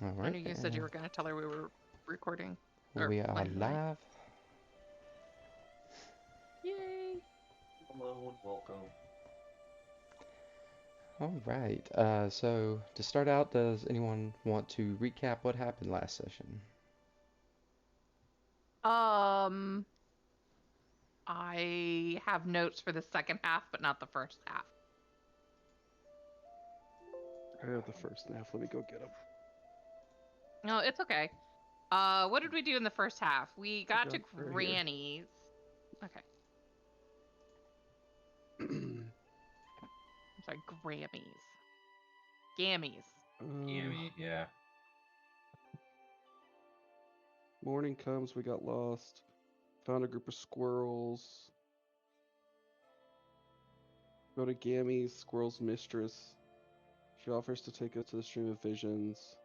All I right. know you said you were going to tell her we were recording or We are playing tonight. live. Yay! Hello and welcome. All right. So to start out, does anyone want to recap what happened last session? Um, I have notes for the second half, but not the first half. I have the first half. Let me go get them. No, it's okay. What did we do in the first half? We got to Right here. Granny's. Okay. I'm sorry, Grammys. Gammies. Yummy, yeah. Morning comes, we got lost. Found a group of squirrels. Go to Gammy's, Squirrel's mistress. She offers to take us to the Stream of Visions.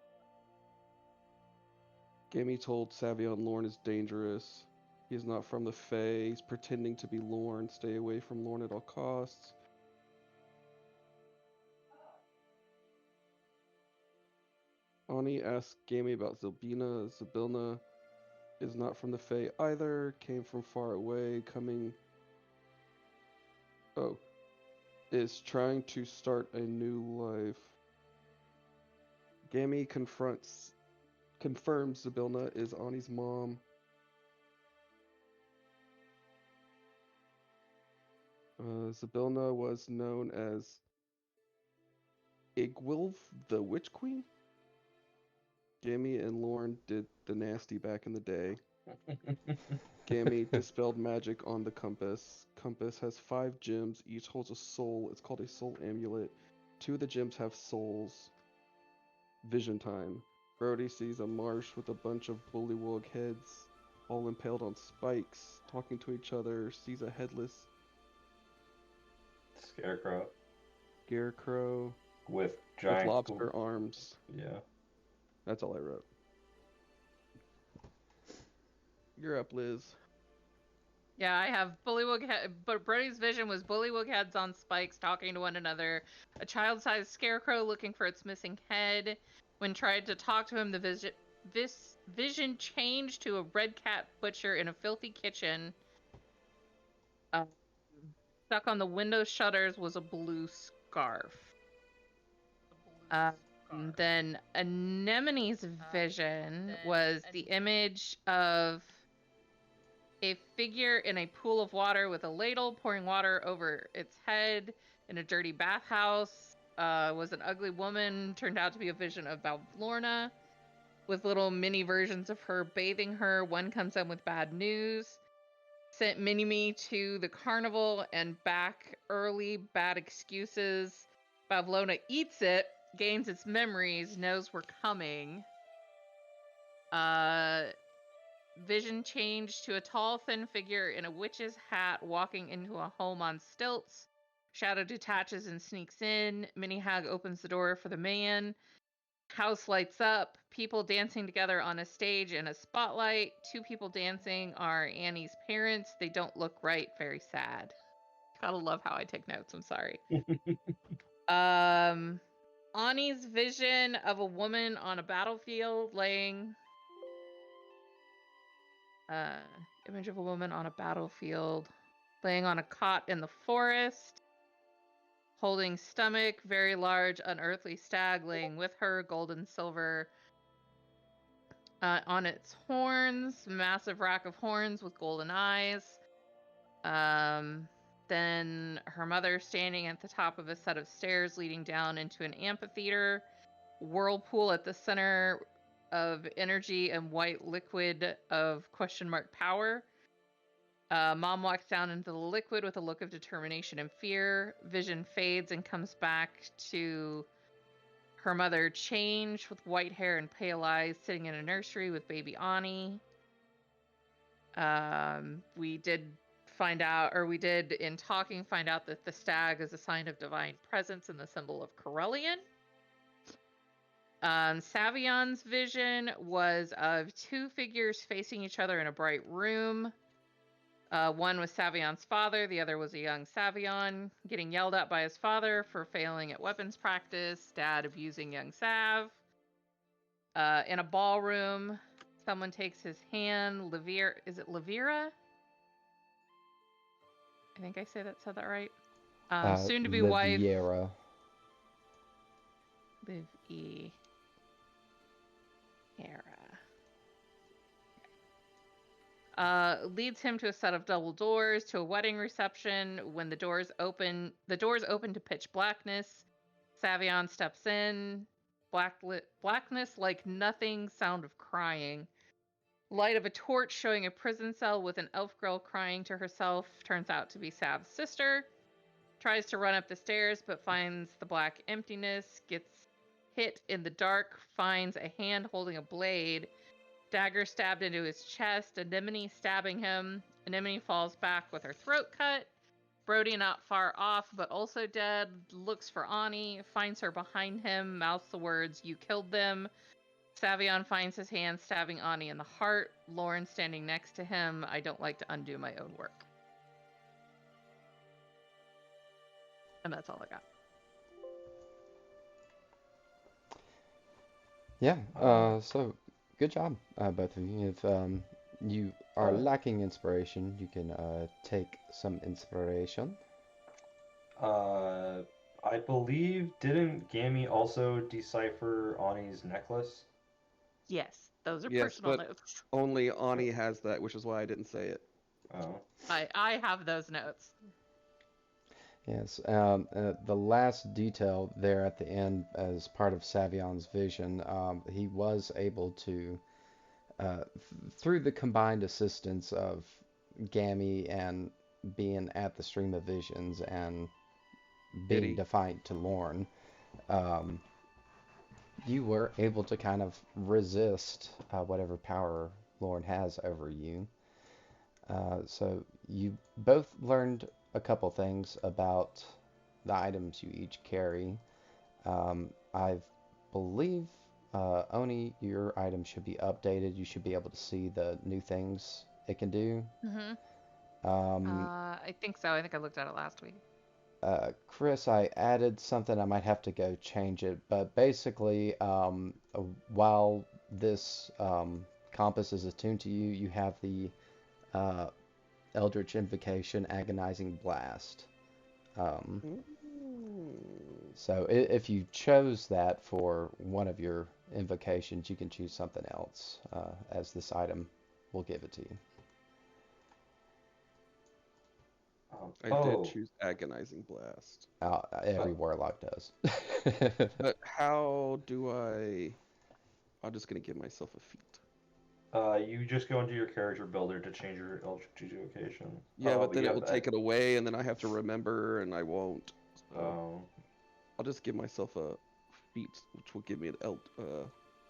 Gammy told Savion Lorne is dangerous. He is not from the Fae. He's pretending to be Lorne. Stay away from Lorne at all costs. Ani asks Gammy about Zilbina. Zybilna is not from the Fae either. Came from far away, coming... Oh. Is trying to start a new life. Gammy confirms Zybilna is Ani's mom. Zybilna was known as Igwilv, the Witch Queen. Gammy and Lorne did the nasty back in the day. Gammy dispelled magic on the compass. Compass has 5 gems. Each holds a soul. It's called a soul amulet. 2 of the gems have souls. Vision time. Brody sees a marsh with a bunch of bullywug heads, all impaled on spikes, talking to each other. Sees a headless Scarecrow scarecrow with with giant lobster arms. Yeah. That's all I wrote. You're up, Liz. Yeah, I have bullywug head, but Brody's vision was bullywug heads on spikes talking to one another. A child-sized scarecrow looking for its missing head. When tried to talk to him, the vision changed to a red cat butcher in a filthy kitchen. Stuck on the window shutters was a blue scarf. Then Anemone's vision was the image of a figure in a pool of water with a ladle pouring water over its head in a dirty bathhouse. Was an ugly woman, turned out to be a vision of Valorna, with little mini versions of her bathing her. One comes in with bad news. Sent Mini-Me to the carnival and back early, bad excuses. Pavlona eats it, gains its memories, knows we're coming. Vision changed to a tall, thin figure in a witch's hat walking into a home on stilts. Shadow detaches and sneaks in. Mini Hag opens the door for the man. House lights up. People dancing together on a stage in a spotlight. 2 people dancing are Annie's parents. They don't look right. Very sad. Gotta love how I take notes. I'm sorry. Ani's vision of a woman on a battlefield laying. Image of a woman on a battlefield, laying on a cot in the forest, holding stomach, very large, unearthly stag laying with her, gold and silver. On its horns, massive rack of horns with golden eyes. Then her mother standing at the top of a set of stairs leading down into an amphitheater, whirlpool at the center of energy and white liquid of question mark power. Mom walks down into the liquid with a look of determination and fear. Vision fades and comes back to her mother changed with white hair and pale eyes, sitting in a nursery with baby Ani. We did in talking find out that the stag is a sign of divine presence and the symbol of Corellian. Savion's vision was of 2 figures facing each other in a bright room. One was Savion's father, the other was a young Savion, getting yelled at by his father for failing at weapons practice, dad abusing young Sav. In a ballroom, someone takes his hand. Is it Levira? I think I said that right. Soon to be wife. Liviera. Liviera. Leads him to a set of double doors to a wedding reception. When the doors open to pitch blackness. Savion steps in. Blackness like nothing, sound of crying. Light of a torch showing a prison cell with an elf girl crying to herself. Turns out to be Sav's sister. Tries to run up the stairs but finds the black emptiness. Gets hit in the dark. Finds a hand holding a blade. Dagger stabbed into his chest. Anemone stabbing him. Anemone falls back with her throat cut. Brody not far off, but also dead. Looks for Ani. Finds her behind him. Mouths the words, "You killed them." Savion finds his hand stabbing Ani in the heart. Lauren standing next to him. I don't like to undo my own work. And that's all I got. Yeah, so good job, both of you. If you are lacking inspiration, you can take some inspiration. I believe, didn't Gammy also decipher Ani's necklace? Yes, those are Yes, personal but notes. only Ani has that, which is why I didn't say it. Oh. I have those notes. Yes, the last detail there at the end, as part of Savion's vision, he was able to, through the combined assistance of Gammy and being at the stream of visions and being Pity. defiant to Lorne, you were able to kind of resist whatever power Lorne has over you. So you both learned a couple things about the items you each carry. I believe, Oni, your item should be updated. You should be able to see the new things it can do. I think so. I think I looked at it last week. Chris, I added something. I might have to go change it, but basically, while this compass is attuned to you, you have the Eldritch Invocation, Agonizing Blast. So if you chose that for one of your invocations, you can choose something else, as this item will give it to you. I did choose Agonizing Blast. Every warlock does. But how do I'm just gonna give myself a feat. You just go into your character builder to change your Eldritch Invocation. Yeah, but then it will take it away, and then I have to remember, and I won't. So I'll just give myself a feat, which will give me an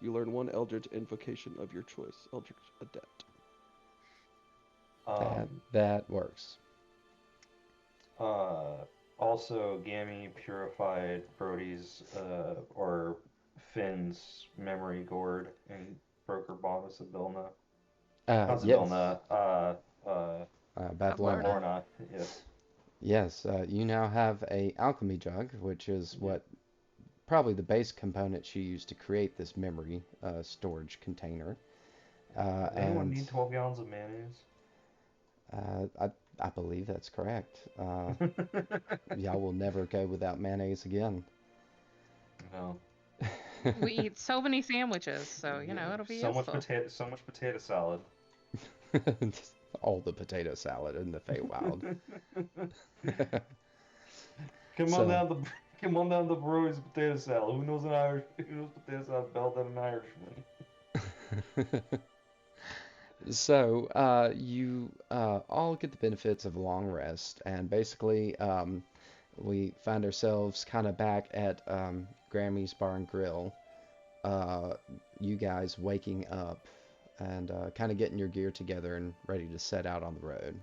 you learn one Eldritch Invocation of your choice, Eldritch Adept. That works. Also, Gammy purified Brody's or Finn's memory gourd and broke her bond with Sibilna. Not Sibilna, Bad Lorna. Lorna, yes. Yes, you now have a alchemy jug, which is what probably the base component she used to create this memory storage container. Does anyone need 12 gallons of mayonnaise? I believe that's correct. Y'all will never go without mayonnaise again. No. We eat so many sandwiches, so it'll be useful. So much potato salad. Just all the potato salad in the Feywild. Come on down to Brody's potato salad. Who knows potato salad better than an Irishman? So, you all get the benefits of a long rest, and basically, we find ourselves kind of back at Grammy's Bar and Grill. You guys waking up and kind of getting your gear together and ready to set out on the road.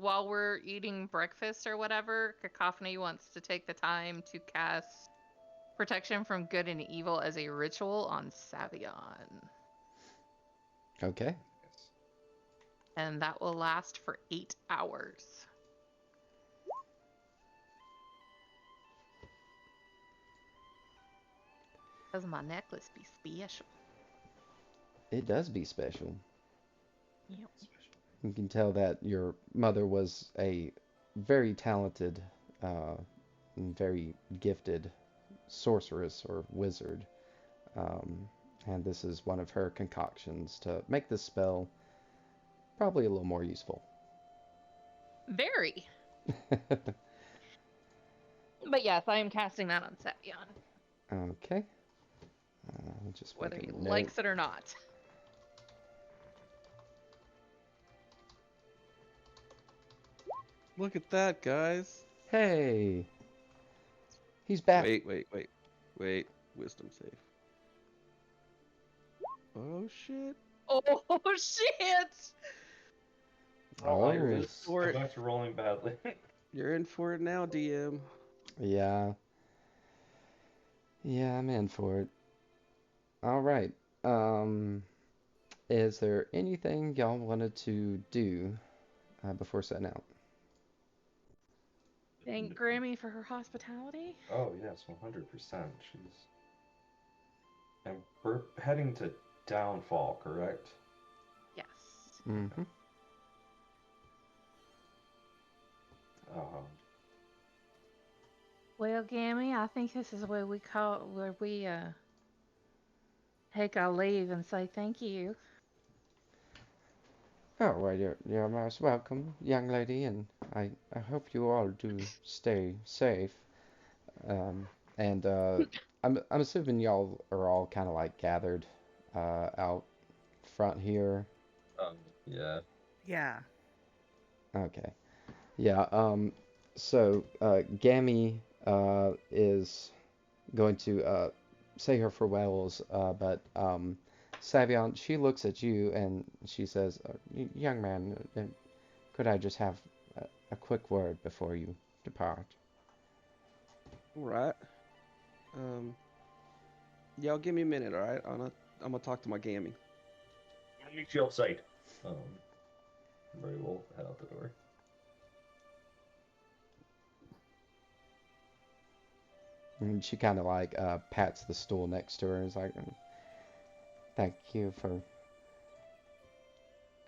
While we're eating breakfast or whatever, Cacophony wants to take the time to cast Protection from Good and Evil as a ritual on Savion. Okay. And that will last for 8 hours. Does my necklace be special? It does be special. Yep. You can tell that your mother was a very talented, and very gifted sorceress or wizard. Um, and this is one of her concoctions to make this spell probably a little more useful. Very. But yes, I am casting that on Savion, Okay. Just whether make he a note. likes it or not. Look at that, guys. Hey, he's back. Wait. Wisdom save. Oh shit. Oh shit! Oh, I Oh. missed. I'm back to rolling badly. You're in for it now, DM. Yeah. Yeah, I'm in for it. All right. Is there anything y'all wanted to do before setting out? Thank Grammy for her hospitality. Oh yes, 100%. She's. And we're heading to Downfall, correct? Yes. Mm-hmm. Well, Gammy, I think this is where we take our leave and say thank you. Oh, well, you're most welcome, young lady, and I hope you all do stay safe. Um, and I'm assuming y'all are all kind of like gathered out front here. Yeah. Yeah. Okay. Yeah. So Gammy is going to say her farewells, but Savion, she looks at you and she says, "Young man, could I just have a quick word before you depart?" Alright. Y'all give me a minute, alright? I'm gonna talk to my Gammy. I'll meet you outside. Very well, head out the door. And she kind of like pats the stool next to her and is like, "Thank you for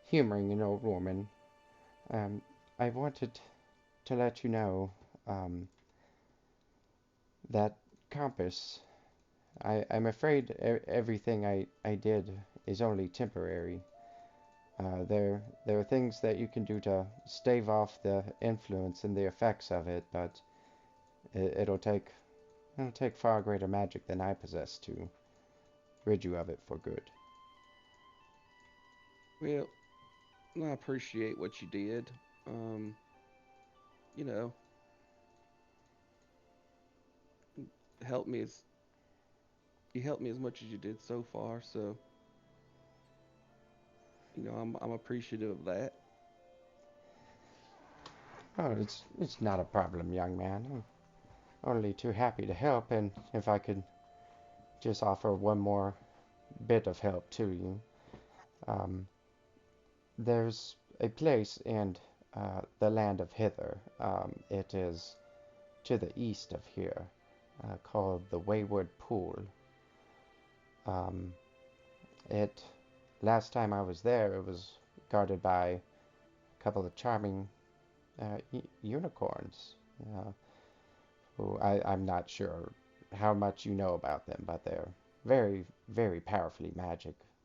humoring an old woman. I wanted to let you know that compass. I'm afraid everything I did is only temporary. There are things that you can do to stave off the influence and the effects of it, but it'll take far greater magic than I possess to rid you of it for good." Well, I appreciate what you did. You know, helped me as you helped me as much as you did so far, so I'm appreciative of that. Oh, it's not a problem, young man. I'm only too happy to help, and if I could just offer one more bit of help to you. Um, there's a place in the land of Hither. It is to the east of here, called the Wayward Pool. Um, it last time I was there, it was guarded by a couple of charming unicorns. Who I'm not sure how much you know about them, but they're very, very powerfully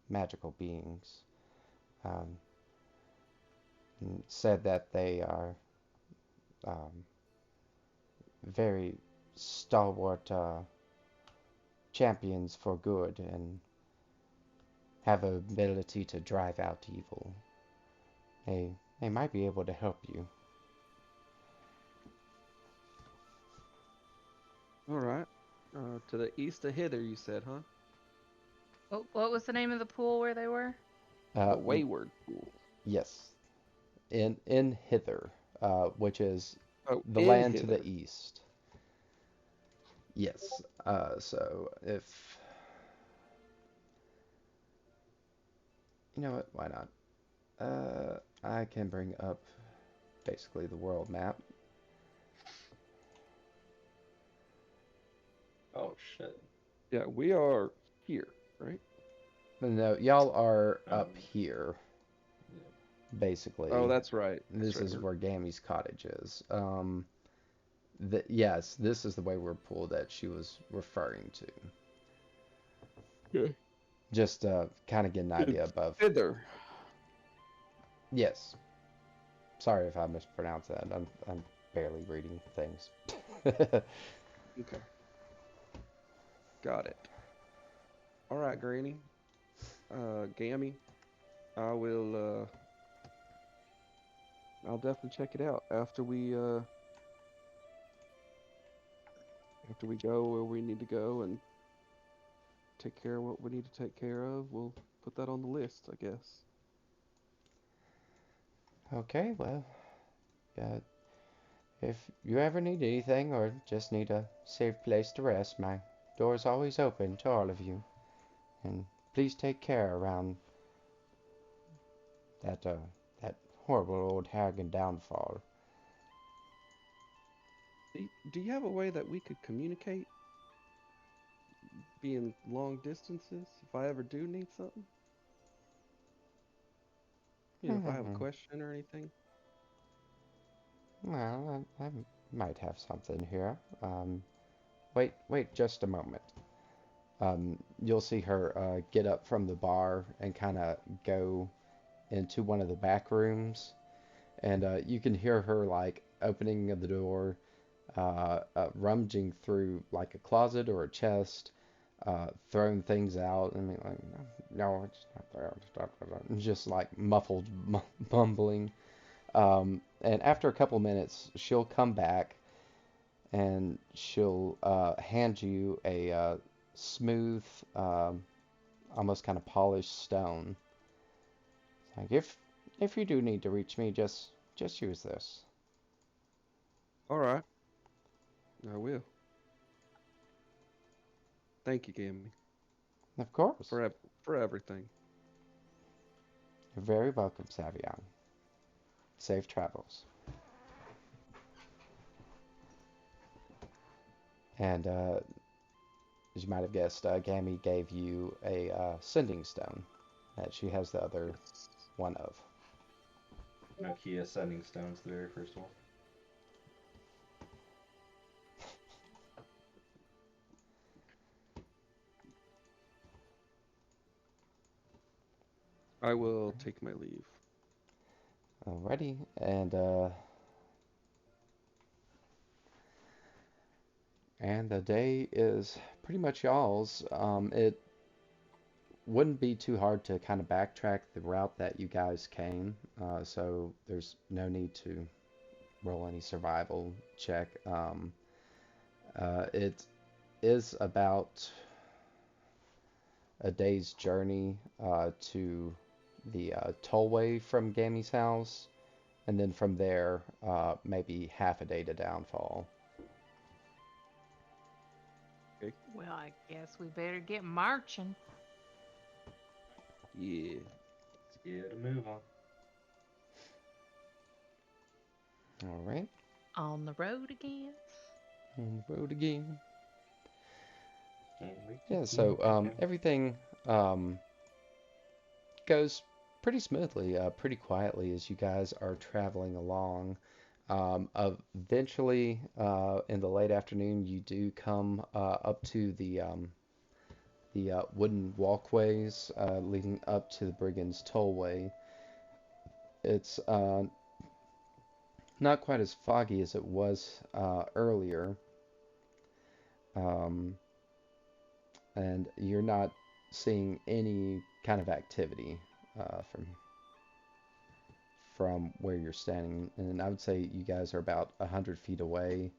magical beings. Um, Said that they are um, very stalwart champions for good and have a ability to drive out evil. They might be able to help you. Alright. To the east of Hither, you said, huh? What was the name of the pool where they were? The Wayward Pool. Yes, in Hither, which is the In land to Hither. the east. Yes. So if you know what, why not? I can bring up basically the world map. Oh shit. Yeah, we are here, right? No, y'all are Um, up here, basically. Oh, that's right. That's This right. is where Gammy's cottage is. Yes, this is the wayward pool that she was referring to. Okay. Just to kind of get an idea It's above. thither. Yes. Sorry if I mispronounced that. I'm barely reading things. Okay. Got it. All right, Granny. Gammy. I will. I'll definitely check it out after we go where we need to go and take care of what we need to take care of. We'll put that on the list, I guess. Okay, well, uh, if you ever need anything or just need a safe place to rest, my door's always open to all of you. And please take care around that that horrible old hag and downfall. Do you have a way that we could communicate, being long distances, if I ever do need something? You know, if I have a question or anything? Well, I might have something here. Wait just a moment. You'll see her get up from the bar and kind of go into one of the back rooms, and you can hear her like opening of the door, rummaging through like a closet or a chest, throwing things out. I mean, like, no, it's not there. It's not there. Just like muffled mumbling. And after a couple minutes, she'll come back and she'll hand you a smooth, almost kind of polished stone. It's like if you do need to reach me, just use this. All right, I will. Thank you, Gammy, Of course, for everything. you're very welcome, Savion. Safe travels. And as you might have guessed, Gammy gave you a sending stone that she has the other Yes. one of. Nokia sending stones, the very first one. I will take my leave. Alrighty, and the day is pretty much y'all's. It wouldn't be too hard to kind of backtrack the route that you guys came, so there's no need to roll any survival check. It is about a day's journey to the tollway from Gammy's house, and then from there, maybe half a day to Downfall. Okay. Well, I guess we better get marching. Yeah. Let's get a move on. All right, On the road again. on the road again. Can't wait to Yeah, see so you. everything um, goes pretty smoothly, pretty quietly as you guys are traveling along. Eventually, in the late afternoon, you do come up to the wooden walkways leading up to the Brigands Tollway. It's not quite as foggy as it was earlier, um, and you're not seeing any kind of activity from where you're standing. And I would say you guys are about 100 feet away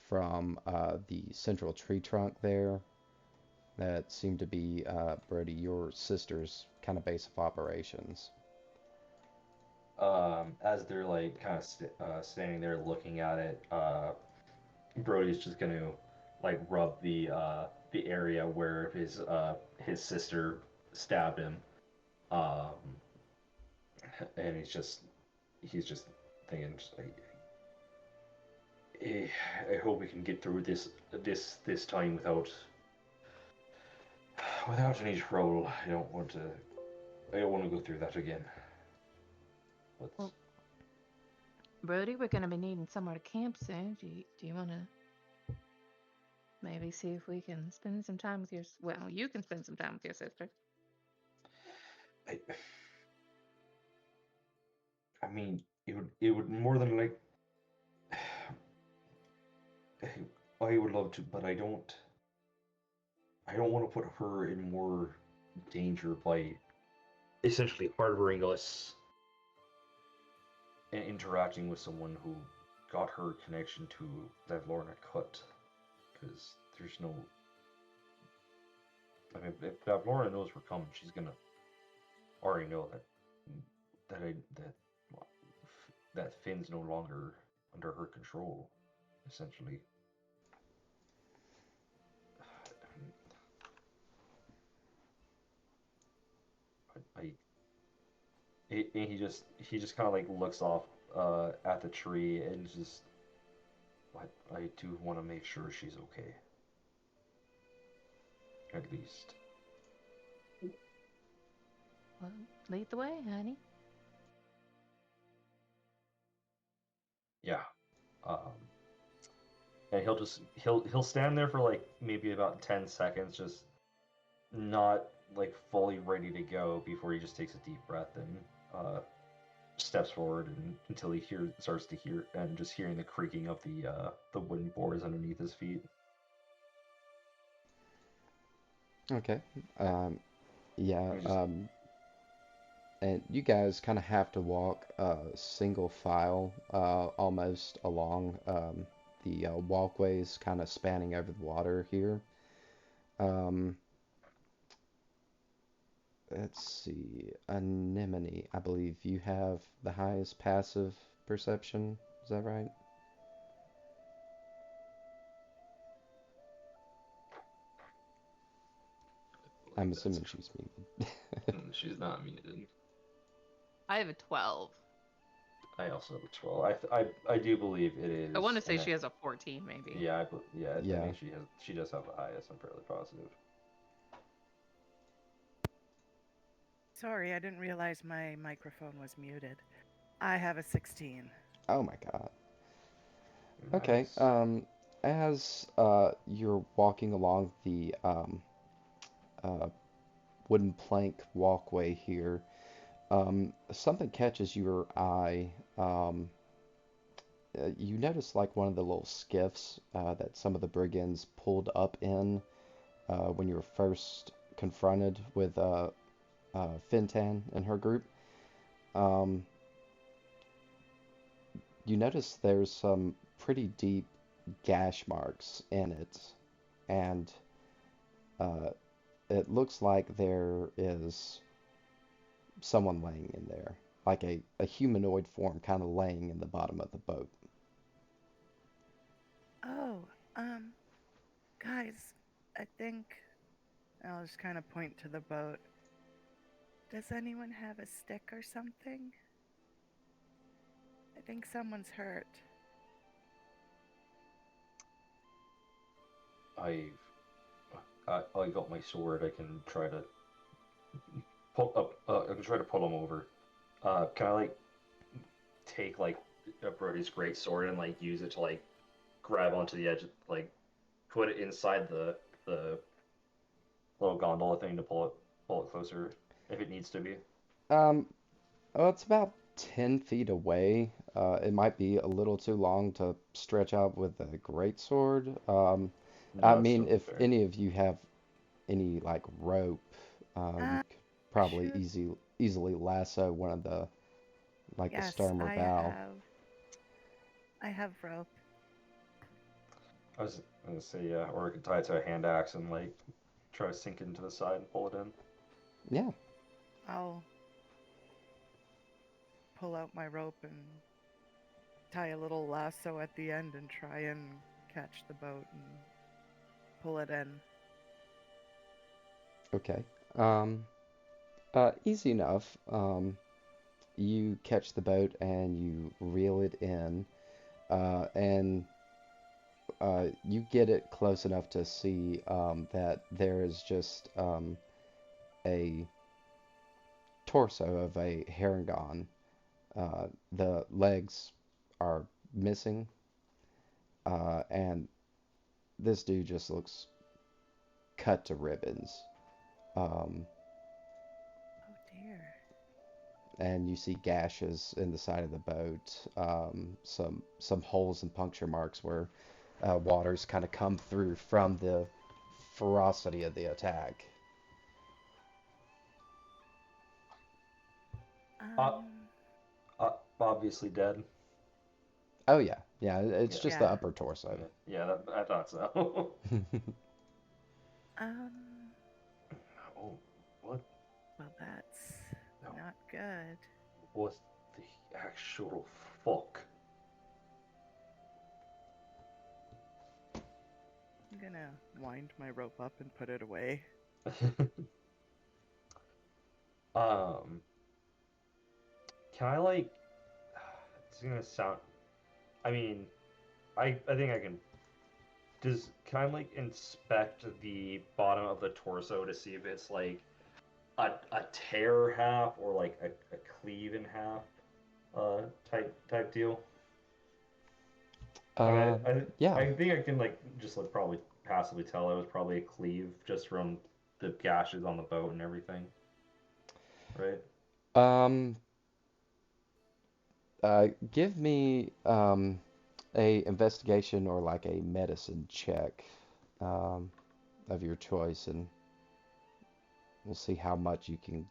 from the central tree trunk there. That seemed to be, Brody, your sister's kind of base of operations. As they're like kind of standing there looking at it, Brody's just gonna like rub the area where his sister stabbed him, um, and he's just thinking, just like, I hope we can get through this time without without any trouble. I don't want to. I don't want to go through that again. But Well, Brody, we're gonna be needing somewhere to camp soon. Do you want to maybe see if we can spend some time with your? Well, you can spend some time with your sister. I, I mean, it would more than like. I would love to, but I don't. I don't want to put her in more danger by essentially harboring us and interacting with someone who got her connection to that Lorna cut. Because there's no. I mean, if Lorna knows we're coming, she's gonna already know that that Finn's no longer under her control, essentially. I he just kind of like looks off at the tree and just I do want to make sure she's okay. At least. Well, lead the way, honey. Yeah. Um, and he'll stand there for like maybe about 10 seconds, just not like fully ready to go before he just takes a deep breath and steps forward and until he starts to hear and just hearing the creaking of the wooden boards underneath his feet. Okay. Yeah. He just And you guys kind of have to walk single file almost along the walkways kind of spanning over the water here. Um, let's see. Anemone, I believe you have the highest passive perception. Is that right? I'm that's assuming she's muted. she's not muted. I have a 12. I also have a 12. I do believe it is. I want to say and she has a 14, maybe. yeah, I Yeah. think she does have the highest. I'm fairly positive. Sorry, I didn't realize my microphone was muted. I have a 16. Oh my God. Okay. Nice. As you're walking along the uh, wooden plank walkway here, something catches your eye. You notice like one of the little skiffs that some of the brigands pulled up in when you were first confronted with Fintan and her group. Um, you notice there's some pretty deep gash marks in it, and uh, it looks like there is someone laying in there, like a humanoid form kind of laying in the bottom of the boat. Oh, guys, I think I'll just kind of point to the boat. Does anyone have a stick or something? I think someone's hurt. I've I got my sword. I can try to pull up. I can try to pull him over. Can I like take like Brody's great sword and like use it to like grab onto the edge, like put it inside the little gondola thing to pull it closer if it needs to be. Um, oh, it's about 10 feet away. It might be a little too long to stretch out with a greatsword. I No, that's mean, totally if fair. any of you have any like rope, you Uh, could probably should easily lasso one of the like the yes, stern or bow. I have rope. I was gonna say yeah, or I could tie it to a hand axe and like try to sink it into the side and pull it in. Yeah. I'll pull out my rope and tie a little lasso at the end and try and catch the boat and pull it in. Okay. Um, easy enough. You catch the boat and you reel it in, and you get it close enough to see that there is just a torso of a Harengon. The legs are missing, and this dude just looks cut to ribbons. Um, Oh dear. and you see gashes in the side of the boat, some holes and puncture marks where water's kind of come through from the ferocity of the attack. Uh, Um. Obviously dead. Oh yeah, yeah, it's Yeah. just the Yeah. upper torso. Yeah, I thought so. Um. Oh, what Well, that's no, not good. was the actual fuck? I'm gonna wind my rope up and put it away. Um, can I like? It's gonna sound. I mean, I think I can. Can I like inspect the bottom of the torso to see if it's like a tear half or like a cleave in half type deal? I mean, Uh, yeah. I think I can like just like probably passively tell it was probably a cleave just from the gashes on the boat and everything, right? Um, give me a investigation or like a medicine check um, of your choice, and we'll see how much you can,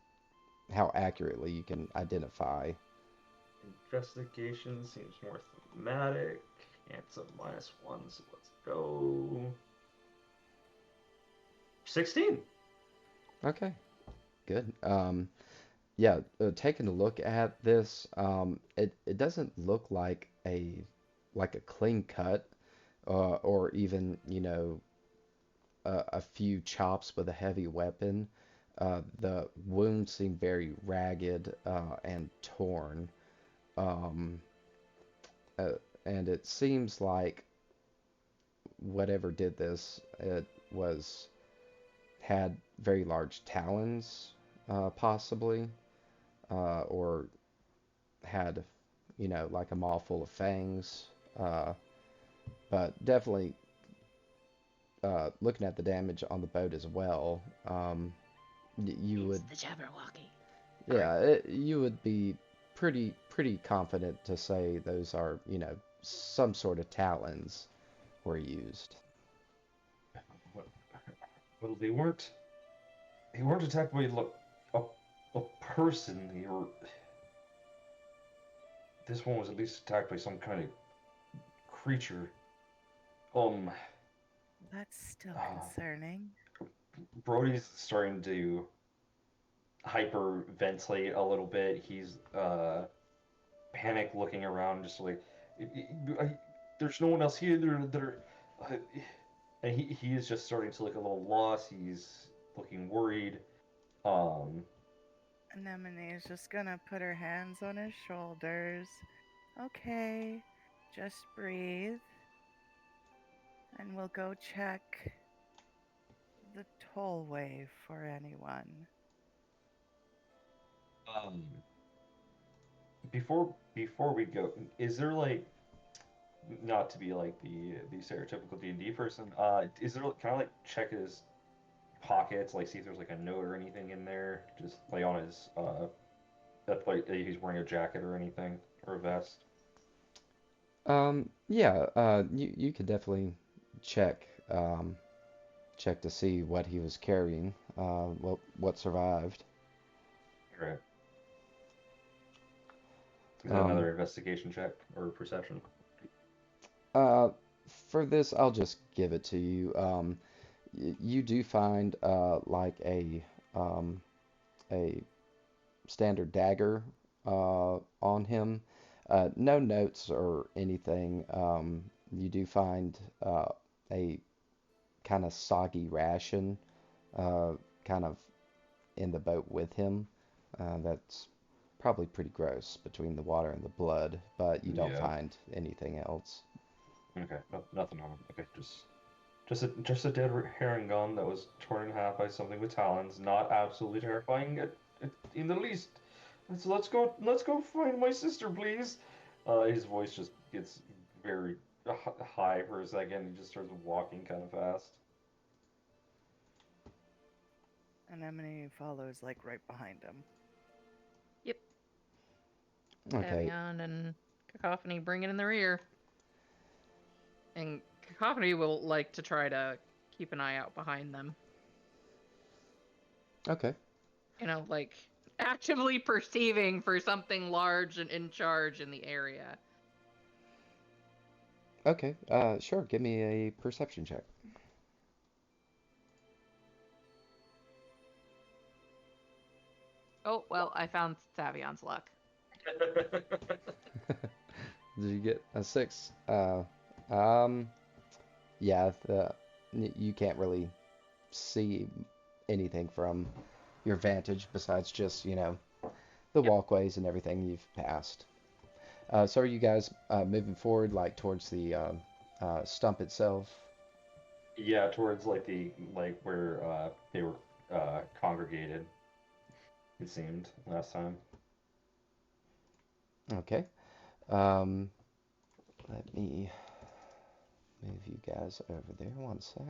how accurately you can identify. Investigation seems more thematic. It's a -1, so let's go 16. Okay, good. Yeah, taking a look at this, it doesn't look like a clean cut, or even, a few chops with a heavy weapon. The wounds seem very ragged and torn, um, uh, and it seems like whatever did this, it was had very large talons, possibly, or had, like a maw full of fangs. Uh, but definitely, looking at the damage on the boat as well, you It's would, the Jabberwocky. yeah, you would be pretty confident to say those are, some sort of talons were used. Well, they weren't attacked by like a a person. They were. This one was at least attacked by some kind of creature. Um, That's still uh, concerning. Brody's starting to hyperventilate a little bit. He's panic looking around, just like, I, there's no one else here. Uh, and he is just starting to look a little lost. He's looking worried. Um, Anemone is just gonna put her hands on his shoulders. Okay, just breathe. And we'll go check the tollway for anyone. um, before we go, is there like not to be like the stereotypical D&D person? Is there can I like check his pockets, like see if there's like a note or anything in there, just like on his that like he's wearing a jacket or anything or a vest? Yeah, you could definitely check check to see what he was carrying, what survived. Right. Is that Um, another investigation check or perception? uh, for this, I'll just give it to you. You do find like um, a standard dagger on him. No notes or anything. You do find a kind of soggy ration, uh, kind of in the boat with him. That's probably pretty gross between the water and the blood, but you don't Yeah. find anything else. Okay, nothing on him. Okay, just a dead herring gun that was torn in half by something with talons. Not absolutely terrifying in the least. Let's go find my sister, please. His voice just gets very high for a second. He just starts walking kind of fast. Anemone follows like right behind him. Yep. Okay. Savion and Cacophony bring it in the rear. And Cacophony will like to try to keep an eye out behind them. Okay. You know, like actively perceiving for something large and in charge in the area. Okay. Sure. Give me a perception check. Oh, well, I found Savion's luck. Did you get a 6? Um, yeah, you can't really see anything from your vantage besides just, the Yep. walkways and everything you've passed. So are you guys moving forward, like towards the stump itself? Yeah, towards like where they were congregated. It seemed last time. Okay. Um, let me move you guys over there one sec.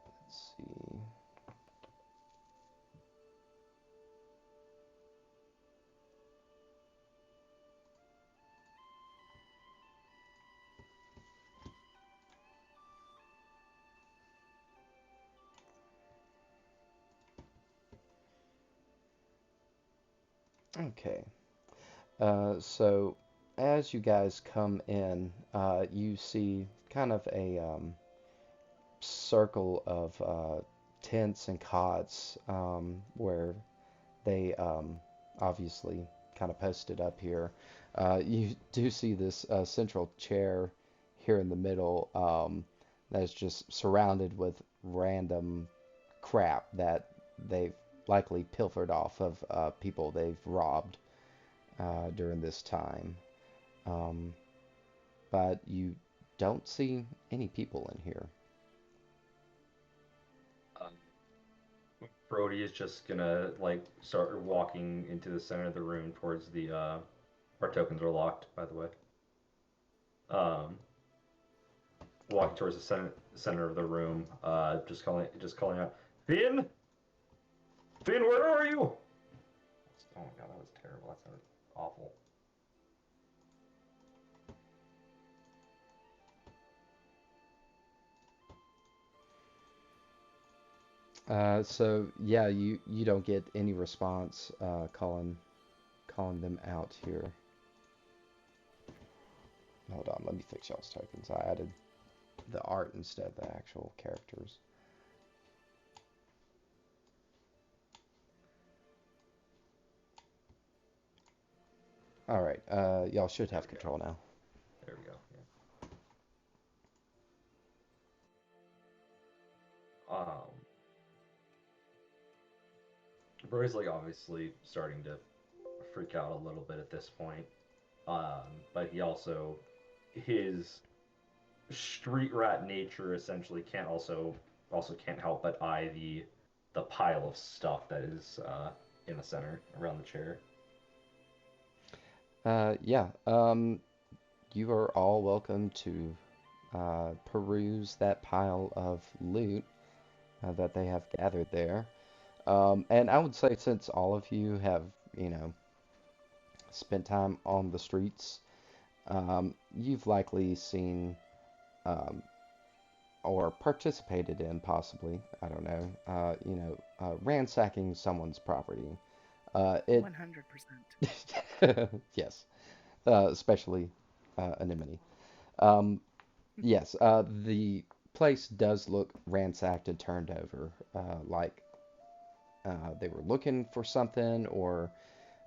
Let's see. Okay. So as you guys come in, you see kind of a circle of tents and cots where they obviously kind of posted up here. You do see this central chair here in the middle that's just surrounded with random crap that they've likely pilfered off of people they've robbed during this time. Um, but you don't see any people in here. Um, Brody is just gonna like start walking into the center of the room towards the our tokens are locked, by the way. Um, walking towards the center of the room, just calling out, Finn, Finn, where are you? Oh my god, that was terrible. That sounded awful. So yeah, you don't get any response calling them out here. Hold on, let me fix y'all's tokens. I added the art instead of the actual characters. All right, y'all should have control now. There we go. Yeah. Brody's like obviously starting to freak out a little bit at this point. But he also his street rat nature essentially can't help but eye the pile of stuff that is in the center around the chair. Yeah, you are all welcome to peruse that pile of loot that they have gathered there. And I would say since all of you have, you know, spent time on the streets, you've likely seen um, or participated in possibly, I don't know, ransacking someone's property. It 100%. yes, especially Anemone. Um, yes, the place does look ransacked and turned over, like they were looking for something or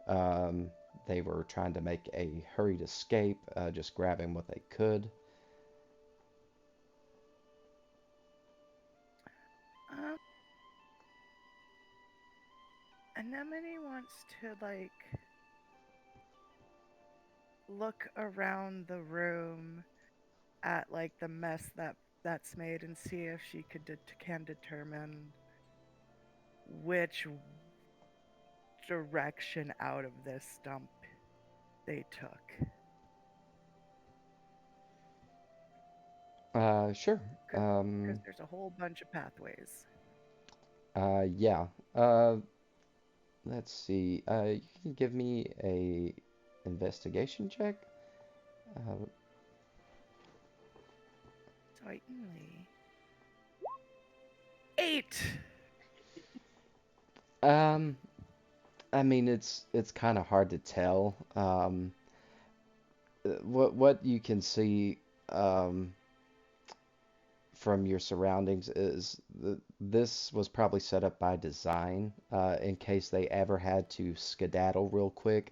um, they were trying to make a hurried escape, just grabbing what they could. Um, Anemone wants to like look around the room at like the mess that's made and see if she can determine which direction out of this stump they took. Sure. Because there's a whole bunch of pathways. Yeah. Let's see. You can give me a investigation check. Uh, Certainly. 8! um, I mean, it's kind of hard to tell. What you can see from your surroundings is this was probably set up by design in case they ever had to skedaddle real quick.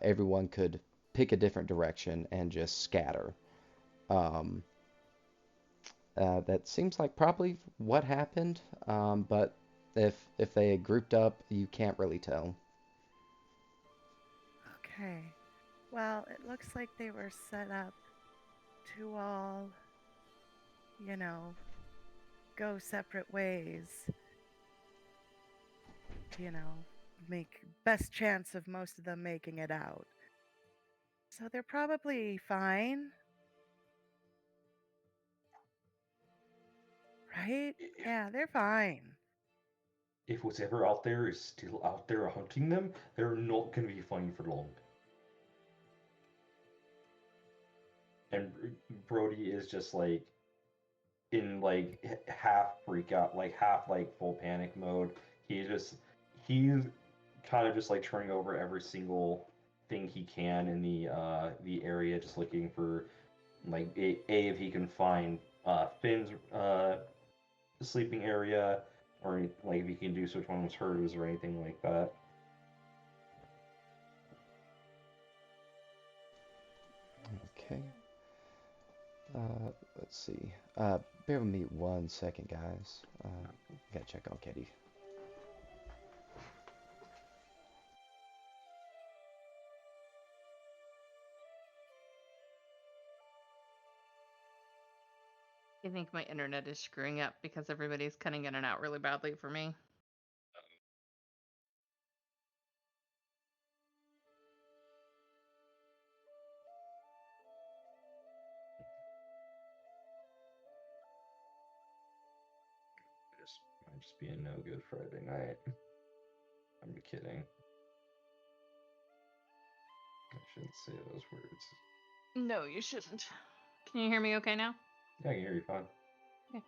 Everyone could pick a different direction and just scatter. Um, that seems like probably what happened, but if they had grouped up, you can't really tell. Okay. Well, it looks like they were set up to all, you know, go separate ways. You know, make best chance of most of them making it out. So they're probably fine, right? If Yeah, they're fine. if what's ever out there is still out there hunting them, they're not gonna be fine for long. And Brody is just like in like half freak out, like half like full panic mode. He's kind of just like turning over every single thing he can in the area, just looking for like if he can find Finn's sleeping area, or like if he can do which one was hers or anything like that. Okay. Let's see. Bear with me 1 second, guys. Gotta check on Katie. I think my internet is screwing up because everybody's cutting in and out really badly for me. Just might just be a no good Friday night. I'm kidding. I shouldn't say those words. No, you shouldn't. Can you hear me okay now? Yeah, I can hear you fine. Okay.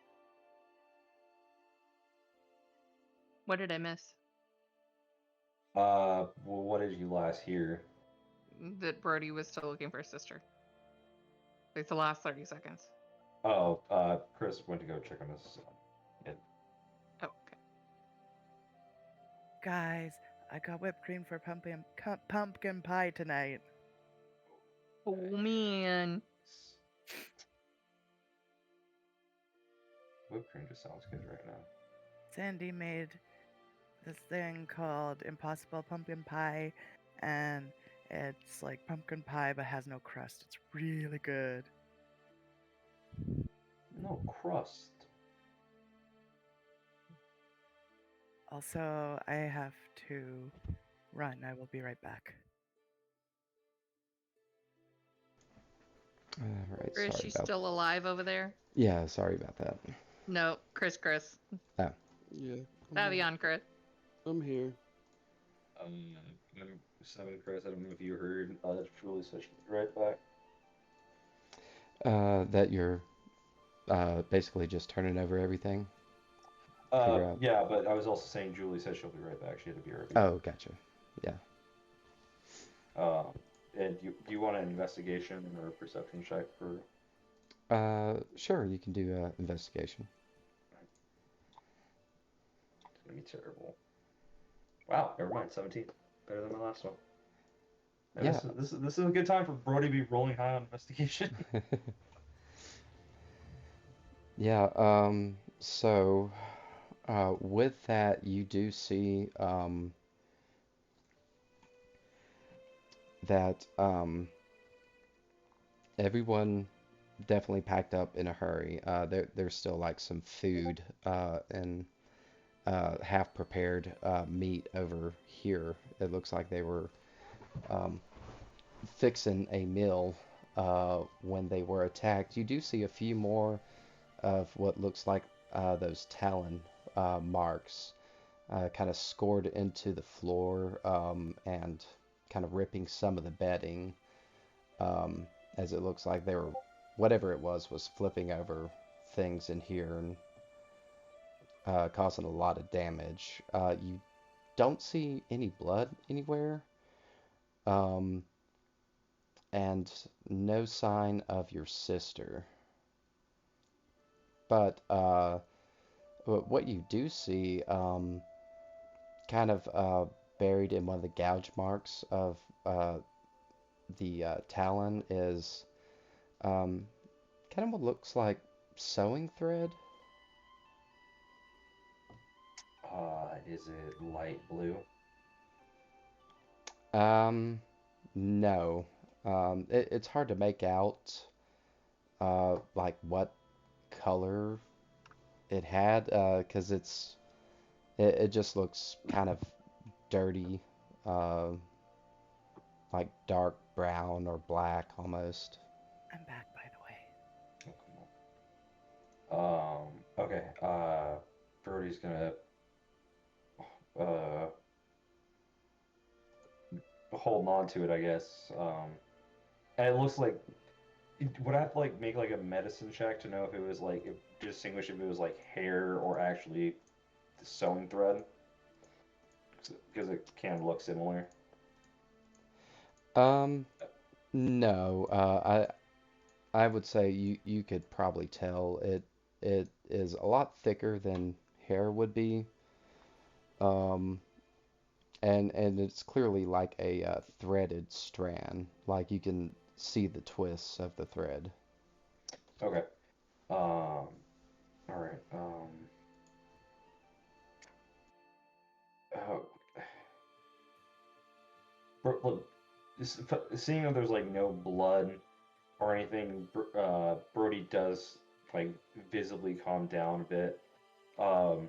What did I miss? Well, what did you last hear? That Brody was still looking for his sister. Like the last 30 seconds. Oh, Chris went to go check on his son. Yeah. Oh, okay. Guys, I got whipped cream for pumpkin pie tonight. Oh, man. Whipped cream just sounds good right now. Sandy made this thing called Impossible Pumpkin Pie, and it's like pumpkin pie but has no crust. It's really good. No crust. Also, I have to run. I will be right back. All right, Or is sorry she about. still alive over there? Yeah, sorry about that. No, Chris. Oh, Yeah, Fabian, Chris. I'm here. Number 7, Chris. I don't know if you heard. Julie said she'll be right back. that you're basically just turning over everything. Figure out. Yeah, but I was also saying Julie said she'll be right back. She had to be right. Oh, gotcha. Yeah. And do you want an investigation or a perception check for? Sure, you can do investigation. It's gonna be terrible. Wow, never mind. 17, better than my last one. And Yeah. this is a good time for Brody to be rolling high on investigation. Yeah. So, with that, you do see that everyone definitely packed up in a hurry. There's still like some food and half prepared meat over here. It looks like they were um, fixing a meal when they were attacked. You do see a few more of what looks like those talon marks kind of scored into the floor and kind of ripping some of the bedding um, as it looks like they were, whatever it was flipping over things in here and causing a lot of damage. You don't see any blood anywhere, um, and no sign of your sister. But what you do see, kind of buried in one of the gouge marks of the talon, is um, kind of what looks like sewing thread. Is it light blue? No. It's hard to make out like what color it had because it just looks kind of dirty, uh, like dark brown or black almost. I'm back, by the way. Oh, come on. Okay. Brody's gonna uh hold on to it, I guess. And it looks like would I have to like make like a medicine check to know if it was like if distinguish if it was like hair or actually the sewing thread? Because it can look similar. Um, no. I would say you could probably tell it is a lot thicker than hair would be. Um, and it's clearly like a threaded strand. Like you can see the twists of the thread. Okay. All right. Oh, look, seeing that there's like no blood or anything, Brody does like visibly calm down a bit, um,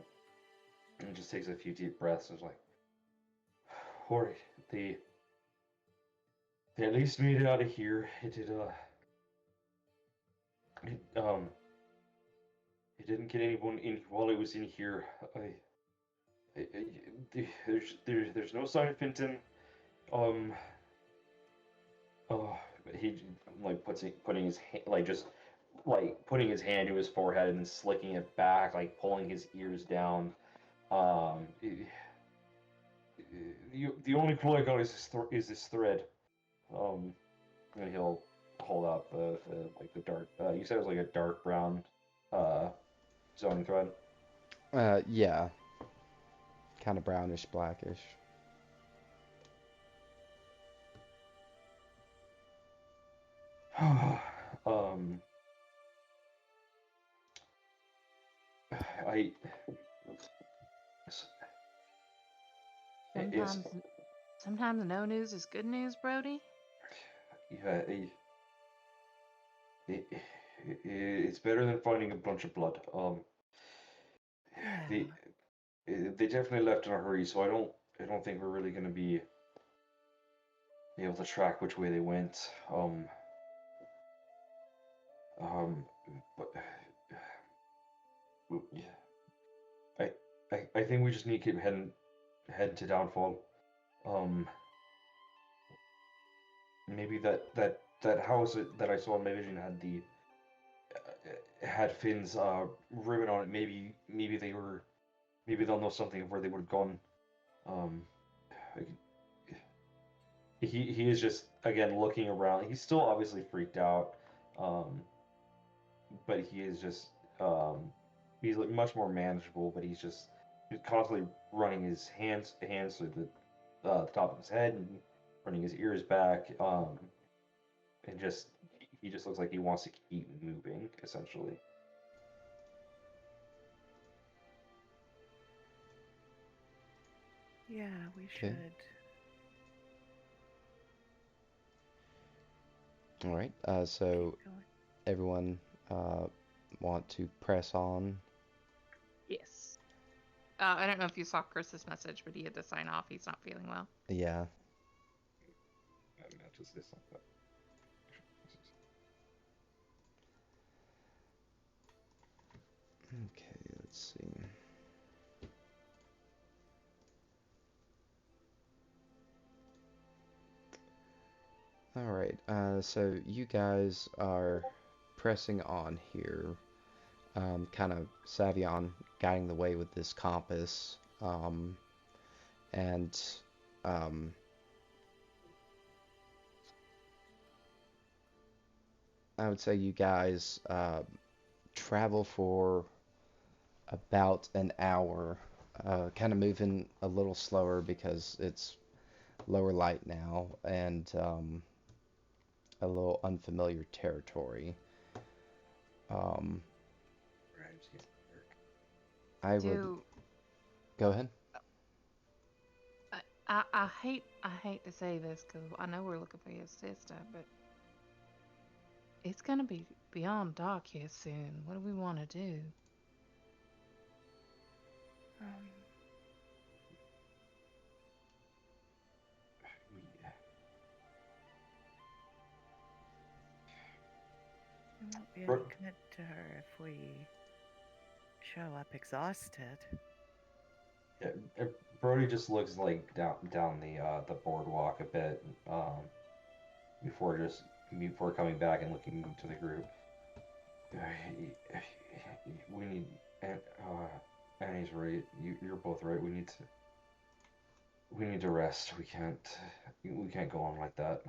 and just takes a few deep breaths and is like, "All right, they at least made it out of here. It, it didn't get anyone in while it was in here. There's no sign of Finton. Um, oh, he like putting his like just like putting his hand to his forehead and then slicking it back, like pulling his ears down. Um, the only clue I got is is this thread. Um, and he'll hold up like the dark. You said it was like a dark brown uh sewing thread. Yeah, kind of brownish blackish. um, I it's Sometimes no news is good news, Brody. yeah it, it's better than finding a bunch of blood. Yeah. They they definitely left in a hurry, so I don't think we're really gonna be able to track which way they went. Um, but yeah, I, I think we just need to keep heading to Downfall. Um, maybe that house that I saw in my vision had the had Finn's ribbon on it. Maybe they were maybe they'll know something of where they would have gone. Um, he is just again looking around. He's still obviously freaked out. Um, but he is just he's like much more manageable. But he's constantly running his hands to the top of his head and running his ears back. And just he just looks like he wants to keep moving essentially. Yeah, we Okay. should. All right. So Keep going. everyone uh, want to press on? Yes. I don't know if you saw Chris's message, but he had to sign off. He's not feeling well. Yeah. I meant to say something. Okay, let's see. All right. So you guys are pressing on here, kind of savvy on guiding the way with this compass, and um, I would say you guys travel for about an hour, kind of moving a little slower because it's lower light now and a little unfamiliar territory. Um, Drives get work. I would Do go ahead. I hate to say this because I know we're looking for your sister, but it's gonna be beyond dark here soon. What do we want to do? Um, We, we won't be any Bro- good to her if we show up exhausted. yeah, Brody just looks like down the boardwalk a bit, before just before coming back and looking to the group. We need, and Annie's right. You're both right. We need to rest. We can't go on like that.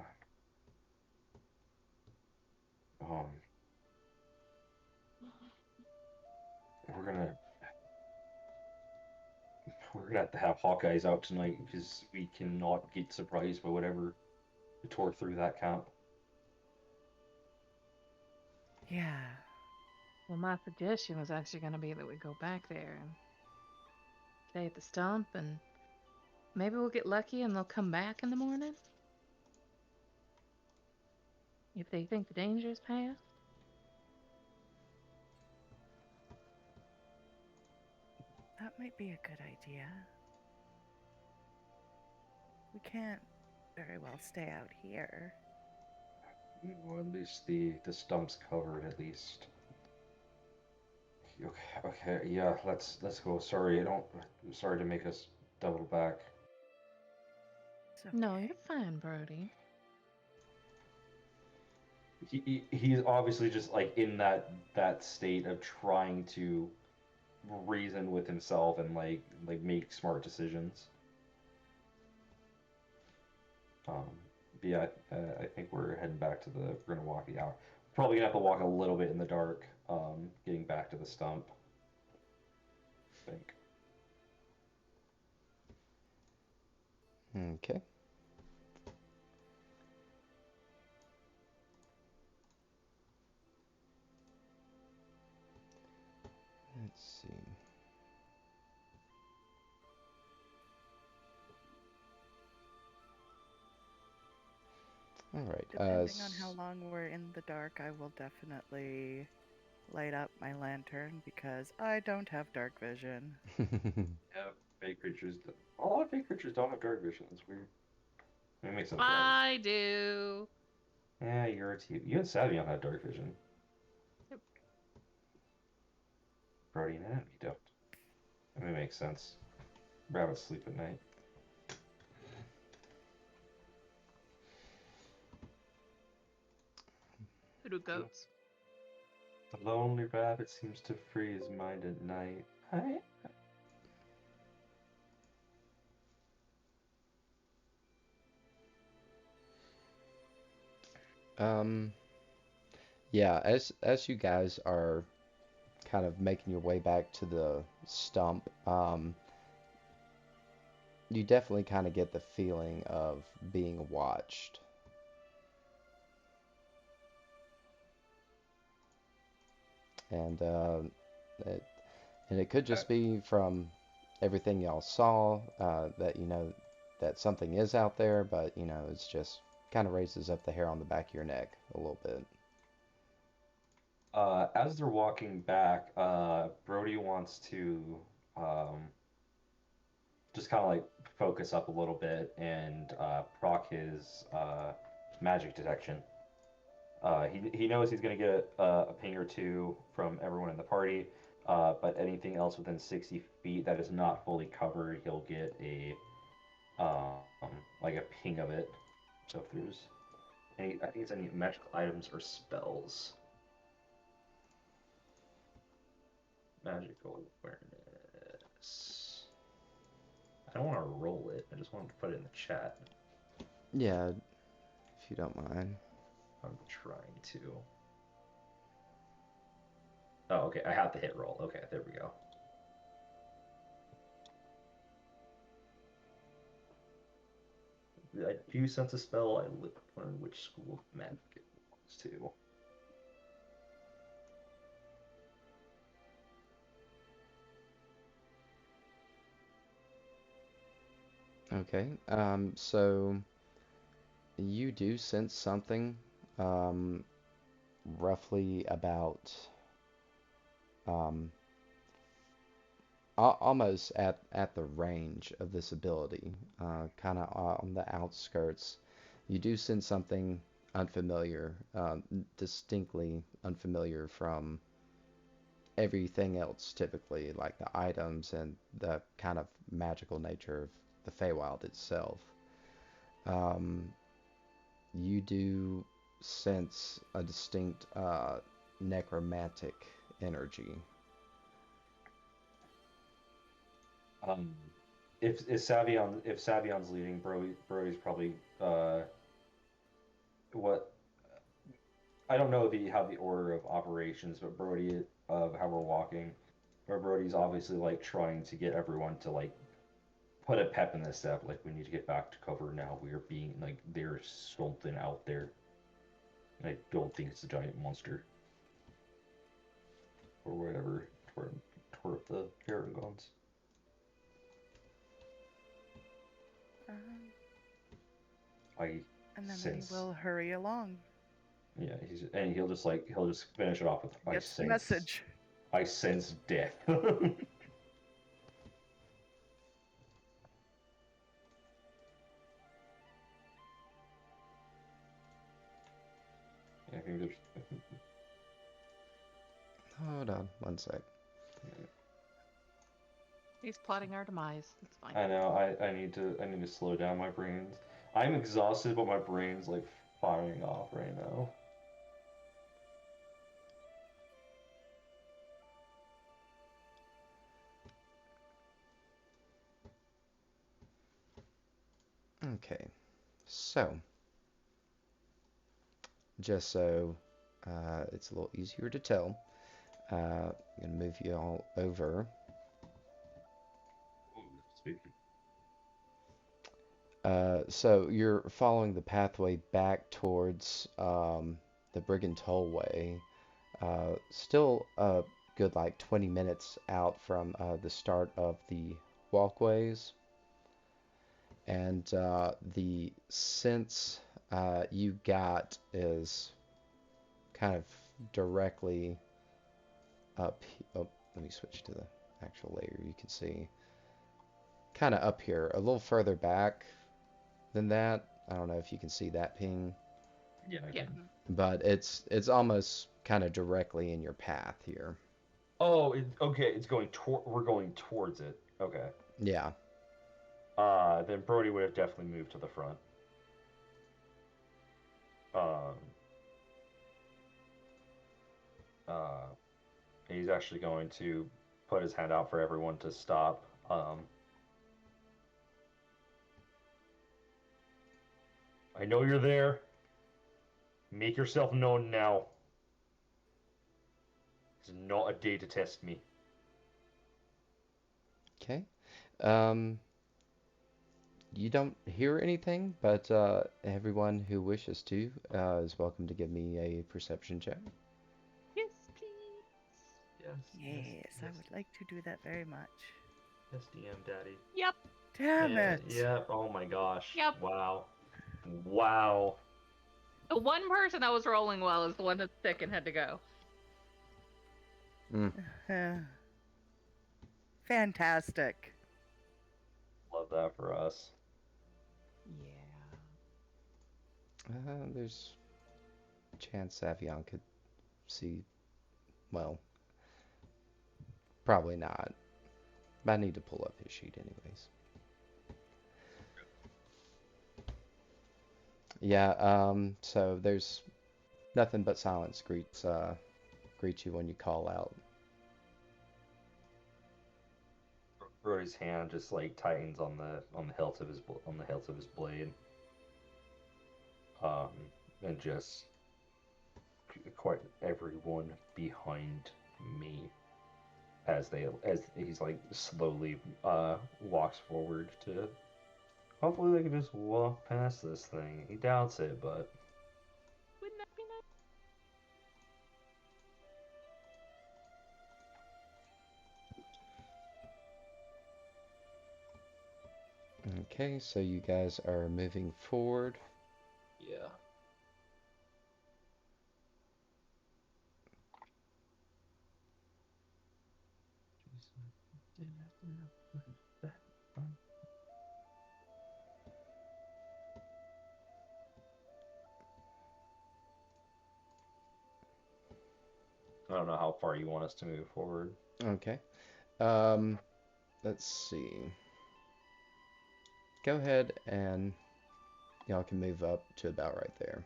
Um, we're gonna we're gonna have to have Hawkeyes out tonight because we cannot get surprised by whatever tore through that camp. Yeah. Well, my suggestion was actually gonna be that we go back there and stay at the stump, and maybe we'll get lucky and they'll come back in the morning if they think the danger is past. That might be a good idea. We can't very well stay out here. Well, at least the stump's covered at least. Okay, okay, yeah, let's go. Sorry, I don't. Sorry to make us double back. It's okay. No, you're fine, Brody. He's obviously just like in that state of trying to reason with himself and like make smart decisions. Um, but yeah, I think we're heading back to the. We're gonna walk the hour. Probably gonna have to walk a little bit in the dark. Getting back to the stump. I think. Okay. Let's see. All right. Depending on how long we're in the dark, I will definitely light up my lantern because I don't have dark vision. Yeah, fake creatures. A lot of fake creatures don't have dark vision. It's weird. It makes sense. I do. Yeah, you and Savion have dark vision. Yep. Brody and Anne, you don't. I mean, it makes sense. Rabbits sleep at night. Who do goats? The lonely rabbit seems to free his mind at night. I... um, yeah, as you guys are kind of making your way back to the stump, you definitely kind of get the feeling of being watched. And it, and it could just be from everything y'all saw, that you know that something is out there, but you know it's just kind of raises up the hair on the back of your neck a little bit. As they're walking back, Brody wants to just kind of like focus up a little bit and proc his magic detection. He knows he's going to get a ping or two from everyone in the party, but anything else within 60 feet that is not fully covered, he'll get a like a ping of it. So if there's any, I think it's any magical items or spells. Magical awareness. I don't want to roll it. I just want to put it in the chat. Yeah, if you don't mind. I'm trying to. Oh, okay. I have to hit roll. Okay, there we go. I do sense a spell. I learn which school of magic it belongs to. Okay. So you do sense something, roughly about, um, almost at the range of this ability, kind of on the outskirts. You do sense something unfamiliar, distinctly unfamiliar from everything else, typically, like the items and the kind of magical nature of the Feywild itself. Um, you do sense a distinct necromantic energy. If Savion's leading, Brody's probably what I don't know how the order of operations, but Brody of how we're walking, where Brody's obviously like trying to get everyone to like put a pep in this step. Like we need to get back to cover now. We are being like there's something out there. And I don't think it's a giant monster or whatever toward the Paragons. I And then sense. we will hurry along. Yeah, he'll just finish it off with I Get the sense message. I sense death. I think there's. Hold on one sec. He's plotting our demise. It's fine. I know. I need to slow down my brains. I'm exhausted, but my brain's like firing off right now. Okay, so just so it's a little easier to tell, I'm gonna move you all over. So you're following the pathway back towards the Brigand Tollway. Still a good like 20 minutes out from the start of the walkways. And the sense you got is kind of directly up. Oh, let me switch to the actual layer. You can see kind of up here, a little further back than that. I don't know if you can see that ping. Yeah, I can. But it's almost kind of directly in your path here. Oh, okay. It's going toward. We're going towards it. Okay. Yeah. Then Brody would have definitely moved to the front. He's actually going to put his hand out for everyone to stop. I know you're there. Make yourself known now. It's not a day to test me. Okay. You don't hear anything, but everyone who wishes to is welcome to give me a perception check. Yes, please. Yes, I would like to do that very much. Yes, DM Daddy. Yep. Damn it! Yeah. Oh my gosh. Yep. Wow. Wow. The one person that was rolling well is the one that's sick and had to go. Fantastic. Love that for us. Yeah. There's a chance Savion could see. Well, probably not. But I need to pull up his sheet anyways. Yeah, so there's nothing but silence greets you when you call out. Brody's hand just like tightens on the hilt of his blade. And just quite everyone behind me as he's like slowly walks forward to hopefully they can just walk past this thing. He doubts it, but Wouldn't that be nice? Okay, so you guys are moving forward. yeah. I don't know how far you want us to move forward. Okay. Let's see. Go ahead and y'all can move up to about right there.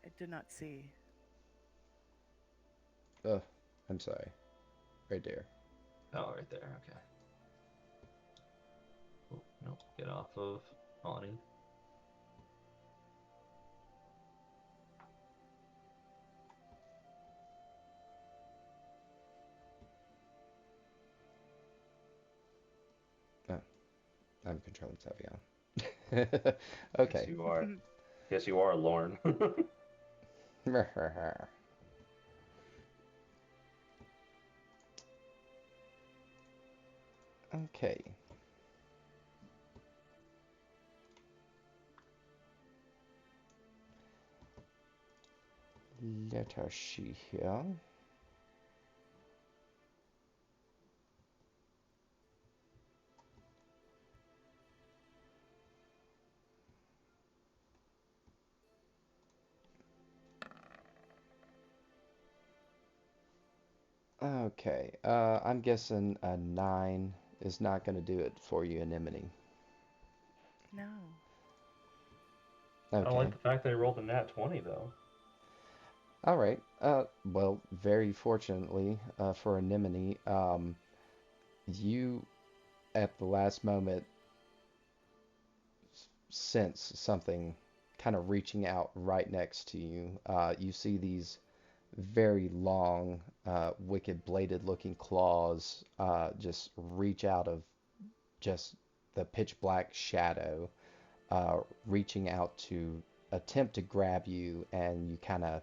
I did not see. Oh, I'm sorry. Right there. Oh, right there. Okay. Oh, no, get off of Bonnie. Oh, I'm controlling Savion. Okay. Yes, you are. Yes, you are, Lauren. Okay. Let us see here. Okay, I'm guessing a 9 is not going to do it for you, Anemone. No. I don't Okay. like the fact that I rolled a nat 20, though. All right. Well, very fortunately for Anemone, you at the last moment sense something kind of reaching out right next to you. You see these very long, wicked bladed looking claws just reach out of just the pitch black shadow, reaching out to attempt to grab you, and you kind of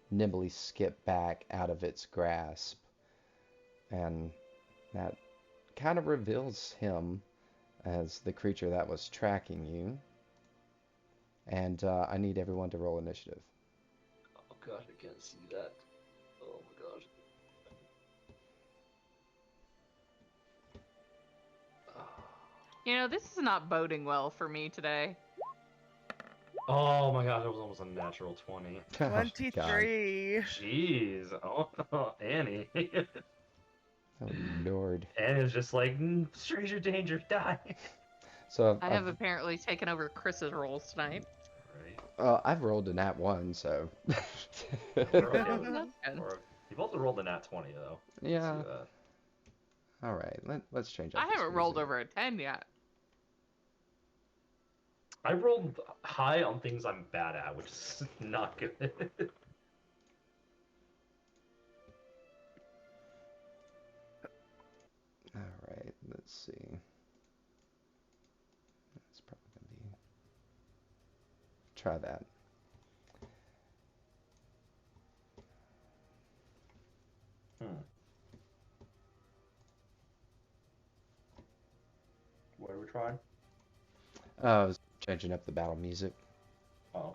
nimbly skip back out of its grasp. And that kind of reveals him as the creature that was tracking you. And I need everyone to roll initiative. Oh god, I can't see that. Oh my god. You know, this is not boding well for me today. Oh my god, that was almost a natural 20. Oh, God. 23. Jeez. Oh, Annie. Oh, Lord. Annie's just like, stranger danger, die. So I have apparently taken over Chris's roles tonight. Right. I've rolled a nat 1, so. Oh, that's good. Or you've also rolled a nat 20, though. Yeah. See that. All right, let's change up I this haven't rolled music. over a 10 yet. I rolled high on things I'm bad at, which is not good. All right, let's see. That's probably gonna be. Try that. What are we trying? Uh, Changing up the battle music. Oh.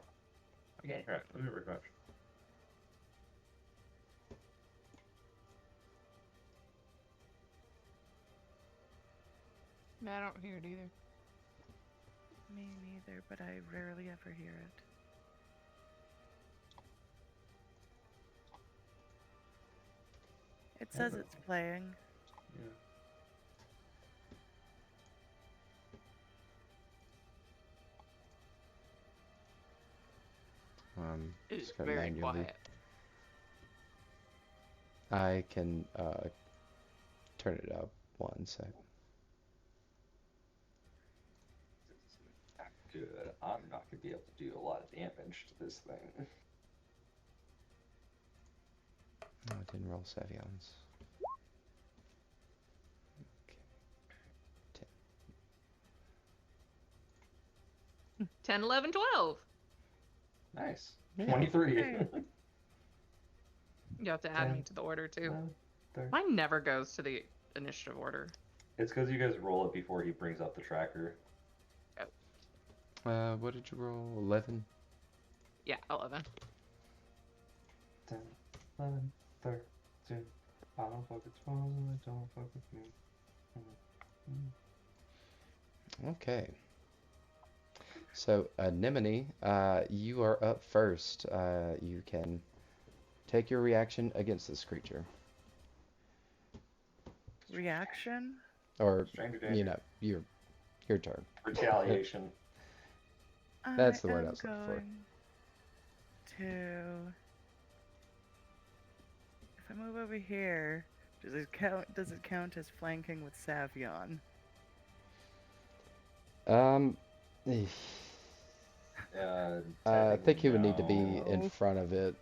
I can't hear it. Let me refresh. No, I don't hear it either. Me neither, but I rarely ever hear it. It says it's playing. Yeah. It's just go very manually. quiet. I can turn it up one sec. Good. I'm not gonna be able to do a lot of damage to this thing. Oh, I didn't roll Savions. Okay. 10, 11, 12. Nice. Yeah. 23. Okay. You have to add me 10, to the order too. 11, 13. Mine never goes to the initiative order. It's because you guys roll it before he brings up the tracker. What did you roll? 11? Yeah, 11. 10, 11, 13. I don't fuck with 12, and I don't fuck with me. Okay. So, Anemone, you are up first. You can take your reaction against this creature. Reaction? Or, Stranger you danger. know, your turn. Retaliation. That's the I word I am was looking for. going to. If I move over here, does it count? Does it count as flanking with Savion? Eh, I Technically, think he would need to be no. in front of it.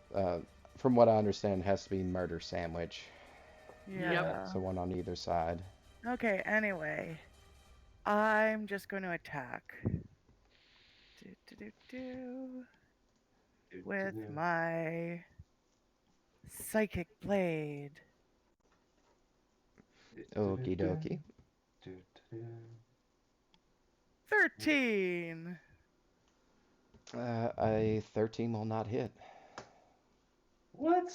From what I understand, it has to be murder sandwich. Yeah. So one on either side. Okay. Anyway, I'm just going to attack. With my psychic blade. Okie dokie. 13. A 13 will not hit. What?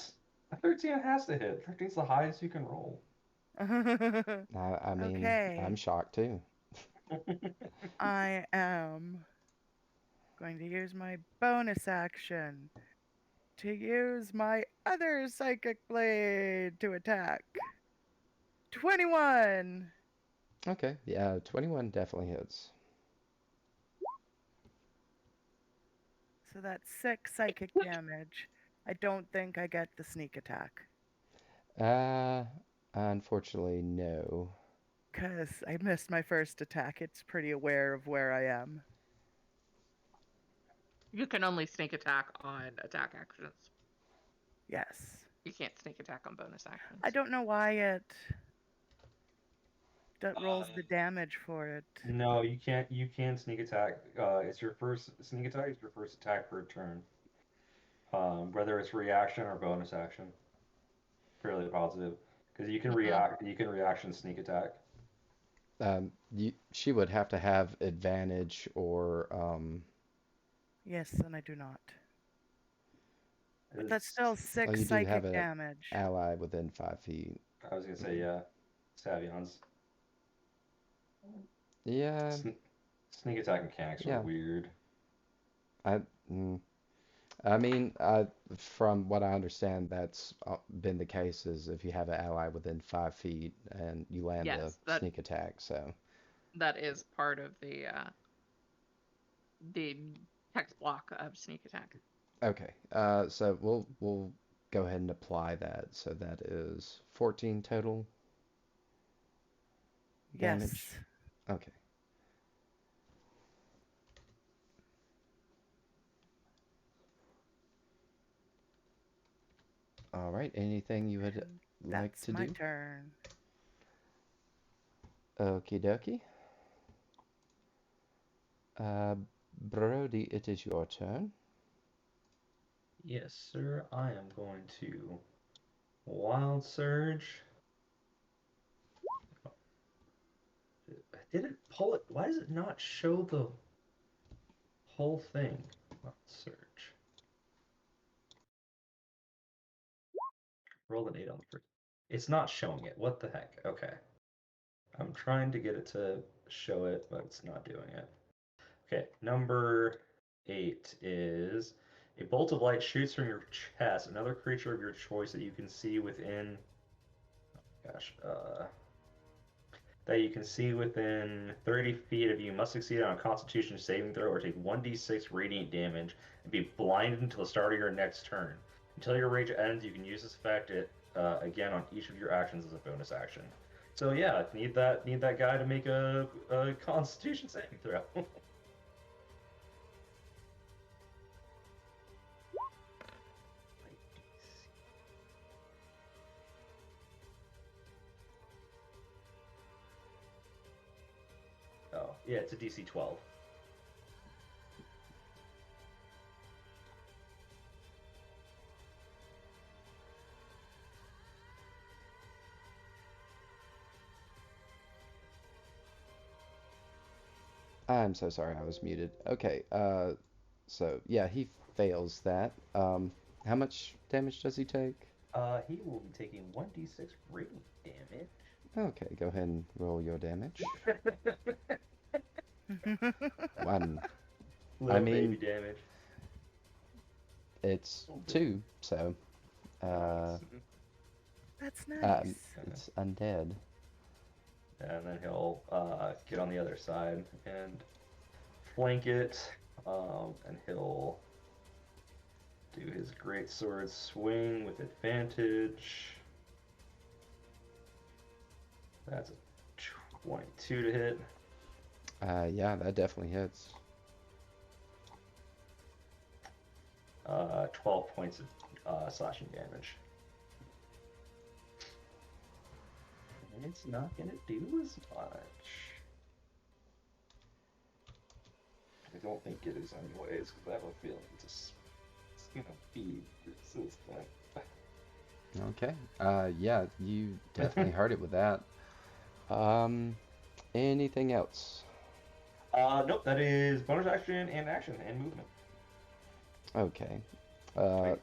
A 13 has to hit. 13's the highest you can roll. I mean, Okay. I'm shocked too. I am going to use my bonus action to use my other psychic blade to attack. 21. Okay, yeah, 21 definitely hits. So that's 6 psychic damage. I don't think I get the sneak attack. Unfortunately, no. Because I missed my first attack. It's pretty aware of where I am. You can only sneak attack on attack actions. Yes. You can't sneak attack on bonus actions. I don't know why it rolls the damage for it. No, you can't. You can sneak attack. It's your first sneak attack. Is your first attack per turn. Whether it's reaction or bonus action. Fairly positive, because you can react. You can reaction sneak attack. She would have to have advantage or Yes, and I do not. But that's still 6 you do psychic have an damage. ally within 5 feet. I was gonna say yeah, Savions. Yeah, Sneak attack mechanics yeah. are weird. I mean, from what I understand, that's been the case is if you have an ally within 5 feet and you land Yes, a sneak attack, so. That is part of the text block of sneak attack. Okay, so we'll go ahead and apply that. So that is 14 total damage. Yes. Okay. All right. Anything you would like That's to my do? turn. Okie dokie. Brody, it is your turn. Yes, sir. I am going to Wild Surge. Did it pull it? Why does it not show the whole thing. Let's search. Roll an 8 on the first. It's not showing it. What the heck? Okay. I'm trying to get it to show it, but it's not doing it. Okay, number 8 is a bolt of light shoots from your chest. Another creature of your choice that you can see within. Oh, gosh, that you can see within 30 feet of you must succeed on a Constitution saving throw or take 1d6 radiant damage and be blinded until the start of your next turn. Until your rage ends, you can use this effect again on each of your actions as a bonus action. So yeah, need that guy to make a Constitution saving throw. Oh, yeah, it's a DC 12. I'm so sorry, I was muted. Okay, so yeah, he fails that. How much damage does he take? He will be taking 1d6 radiant damage. Okay, go ahead and roll your damage. One. Little mean- baby damage. It's 2, so That's nice. it's undead. And then he'll get on the other side and flank it, and he'll do his great sword swing with advantage. That's a 22 to hit. Yeah, that definitely hits. 12 points of slashing damage. And it's not gonna do as much. I don't think it is anyways, because I have a feeling it's gonna be resistant. Okay. Yeah, you definitely heard it with that. Anything else? Nope, that is bonus action and movement. Okay. I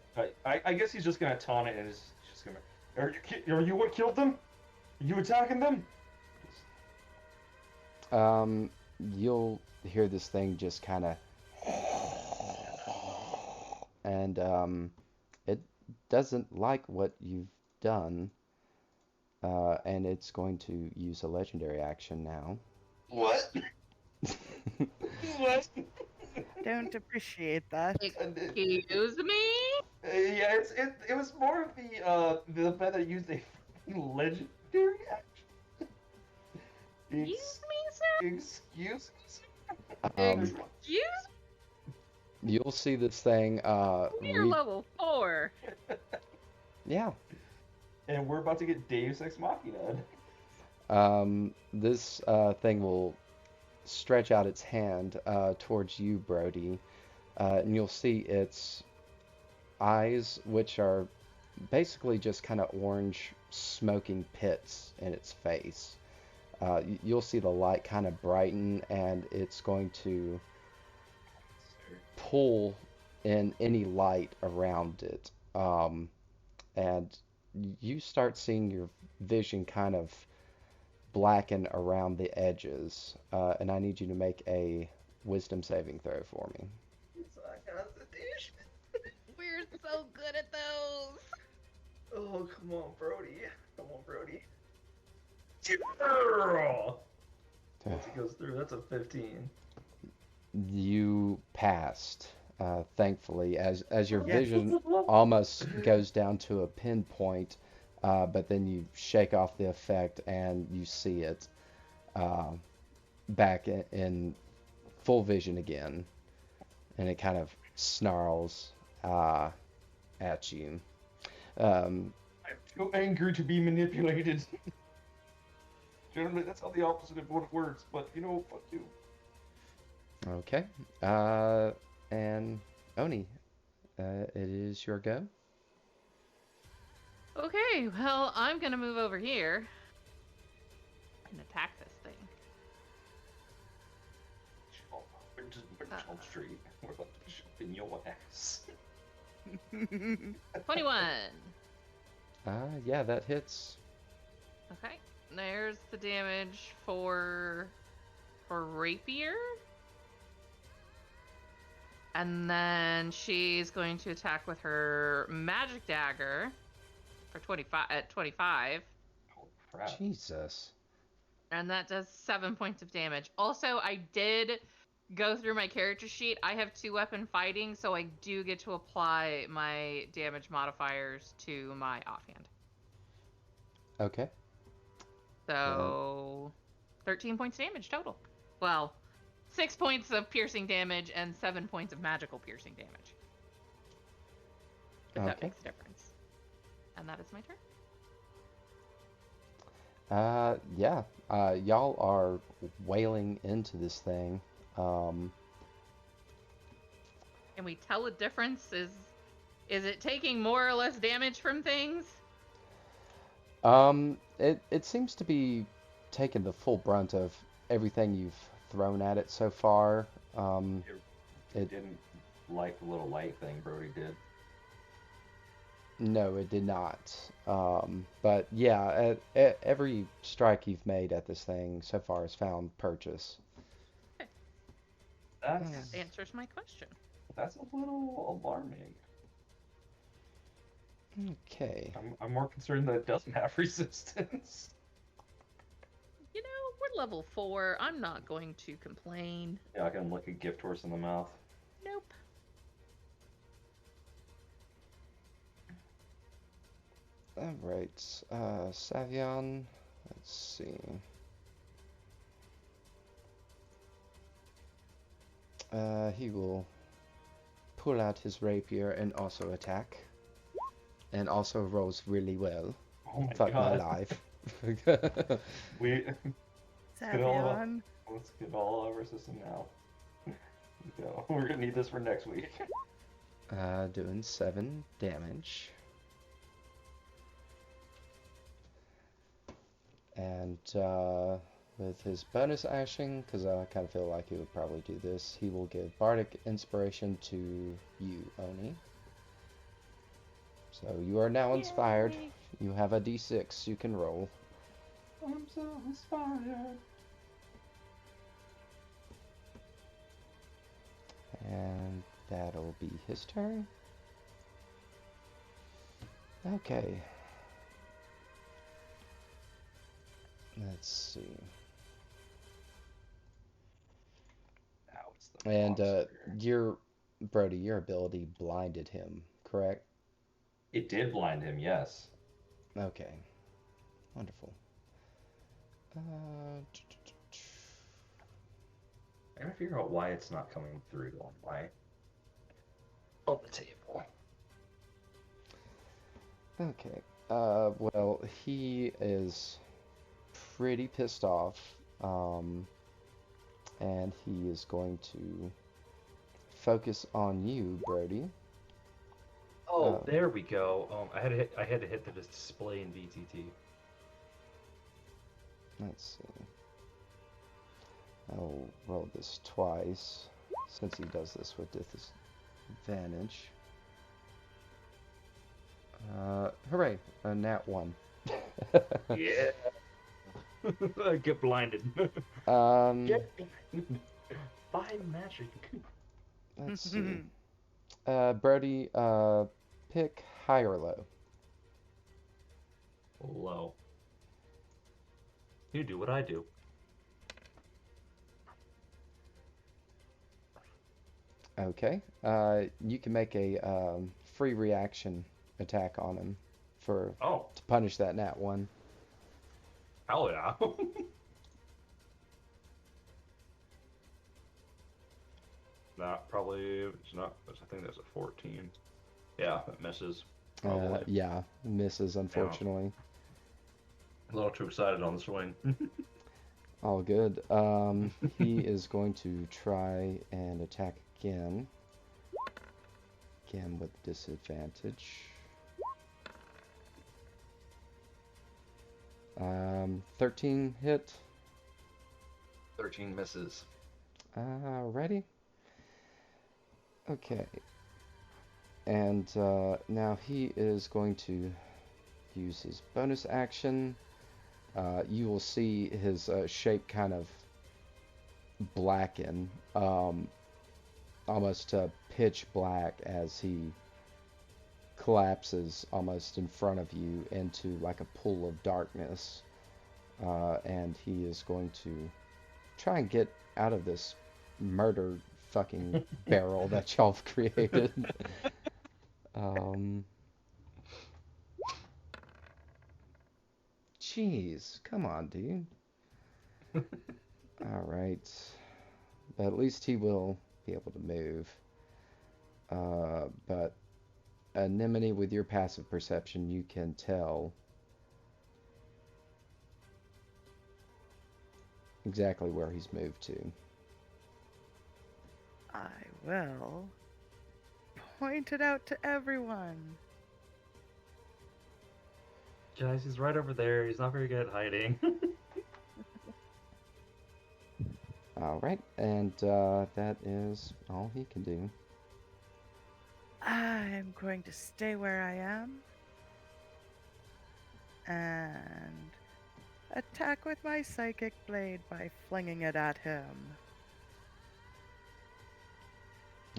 guess he's just gonna taunt it and is just gonna. Are you what killed them? Are you attacking them? You'll hear this thing just kind of, and it doesn't like what you've done, and it's going to use a legendary action now. What? What? Don't appreciate that. Excuse me? Yeah, it was more of the fact that it used a legendary action. Excuse me, sir? Excuse me, sir? Um, Excuse you'll see this thing. me? You're level 4. Yeah. And we're about to get Deus Ex Machina. This thing will stretch out its hand towards you, Brody, and you'll see its eyes, which are basically just kind of orange smoking pits in its face. You'll see the light kind of brighten, and it's going to pull in any light around it. And you start seeing your vision kind of blacken around the edges, and I need you to make a wisdom saving throw for me. We're so good at those. Oh, come on, Brody. Come on, Brody. Girl! Once it goes through, that's a 15. You passed, thankfully, as your Yes. vision almost goes down to a pinpoint, but then you shake off the effect and you see it back in full vision again, and it kind of snarls at you. I'm too angry to be manipulated. Generally, that's how the opposite of what it works, but you know, fuck you. Okay. And Oni, it is your go. Okay, well, I'm gonna move over here and attack this thing. Church Street. We're about to jump in your ass. 21. Yeah, that hits. Okay. There's the damage for rapier. And then she's going to attack with her magic dagger for 25. Holy crap. Jesus. And that does 7 points of damage. Also, I did go through my character sheet. I have 2-weapon fighting, so I do get to apply my damage modifiers to my offhand. Okay. So 13 points damage total. Well, 6 points of piercing damage and 7 points of magical piercing damage. If that Okay. makes a difference. And that is my turn. Yeah. Y'all are wailing into this thing. Can we tell a difference? Is it taking more or less damage from things? It seems to be taking the full brunt of everything you've thrown at it so far. It didn't like the little light thing Brody did. No, it did not. But yeah, every strike you've made at this thing so far has found purchase. That That's answers my question. a little alarming. Okay. I'm more concerned that it doesn't have resistance. You know, we're level 4. I'm not going to complain. Yeah, I can lick a gift horse in the mouth. Nope. All right. Savion. Let's see. He will pull out his rapier and also attack. And also rolls really well. Oh my Fuck my god. life. Savion. Let's get all of our system now. No, we're gonna need this for next week. Doing 7 damage. And with his bonus action, because I kind of feel like he would probably do this, he will give Bardic Inspiration to you, Oni. So you are now inspired. Yay. You have a d6 you can roll. I'm so inspired. And that'll be his turn. Okay. Let's see. Now it's the And monster. Brody, your ability blinded him, correct? It did blind him, yes. Okay. Wonderful. I gotta figure out why it's not coming through on the table. Okay. Well, he is pretty pissed off. And he is going to focus on you, Brody. Oh, there we go. I had to hit the display in VTT. Let's see. I'll roll this twice, since he does this with disadvantage. Hooray! A nat 1. Yeah. Get blinded. Get blinded by magic. Let's see. Brody, pick high or low. Low. You do what I do. Okay. You can make a free reaction attack on him to punish that nat 1. Hell yeah. Not probably. It's not. I think that's a 14. Yeah, it misses. Probably. Yeah, misses, unfortunately. A little too excited on the swing. All good. He is going to try and attack again. Again with disadvantage. 13 hit. 13 misses. Ready? Okay. And now he is going to use his bonus action. You will see his shape kind of blacken, almost pitch black as he collapses almost in front of you into like a pool of darkness. And he is going to try and get out of this murder fucking barrel that y'all have created. Jeez, come on, dude. All right. But at least he will be able to move. But Anemone, with your passive perception, you can tell exactly where he's moved to. I will point it out to everyone. Guys, he's right over there. He's not very good at hiding. All right, and that is all he can do. I'm going to stay where I am and attack with my psychic blade by flinging it at him.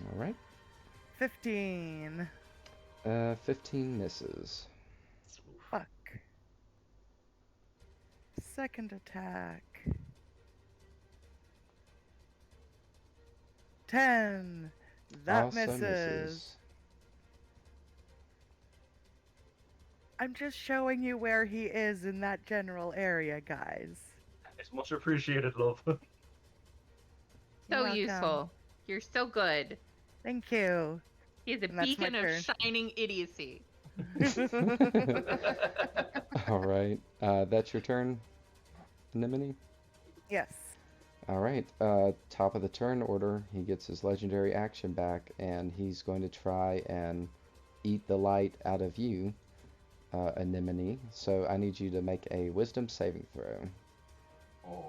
All right. 15. 15 misses. Fuck. Second attack. 10. That Also misses. I'm just showing you where he is in that general area, guys. It's much appreciated, love. So You're welcome. useful. You're so good. Thank you. He is a And that's my beacon of turn. shining idiocy. All right. That's your turn, Anemone? Yes. All right. Top of the turn order, he gets his legendary action back, and he's going to try and eat the light out of you, Anemone. So I need you to make a wisdom saving throw. Oh.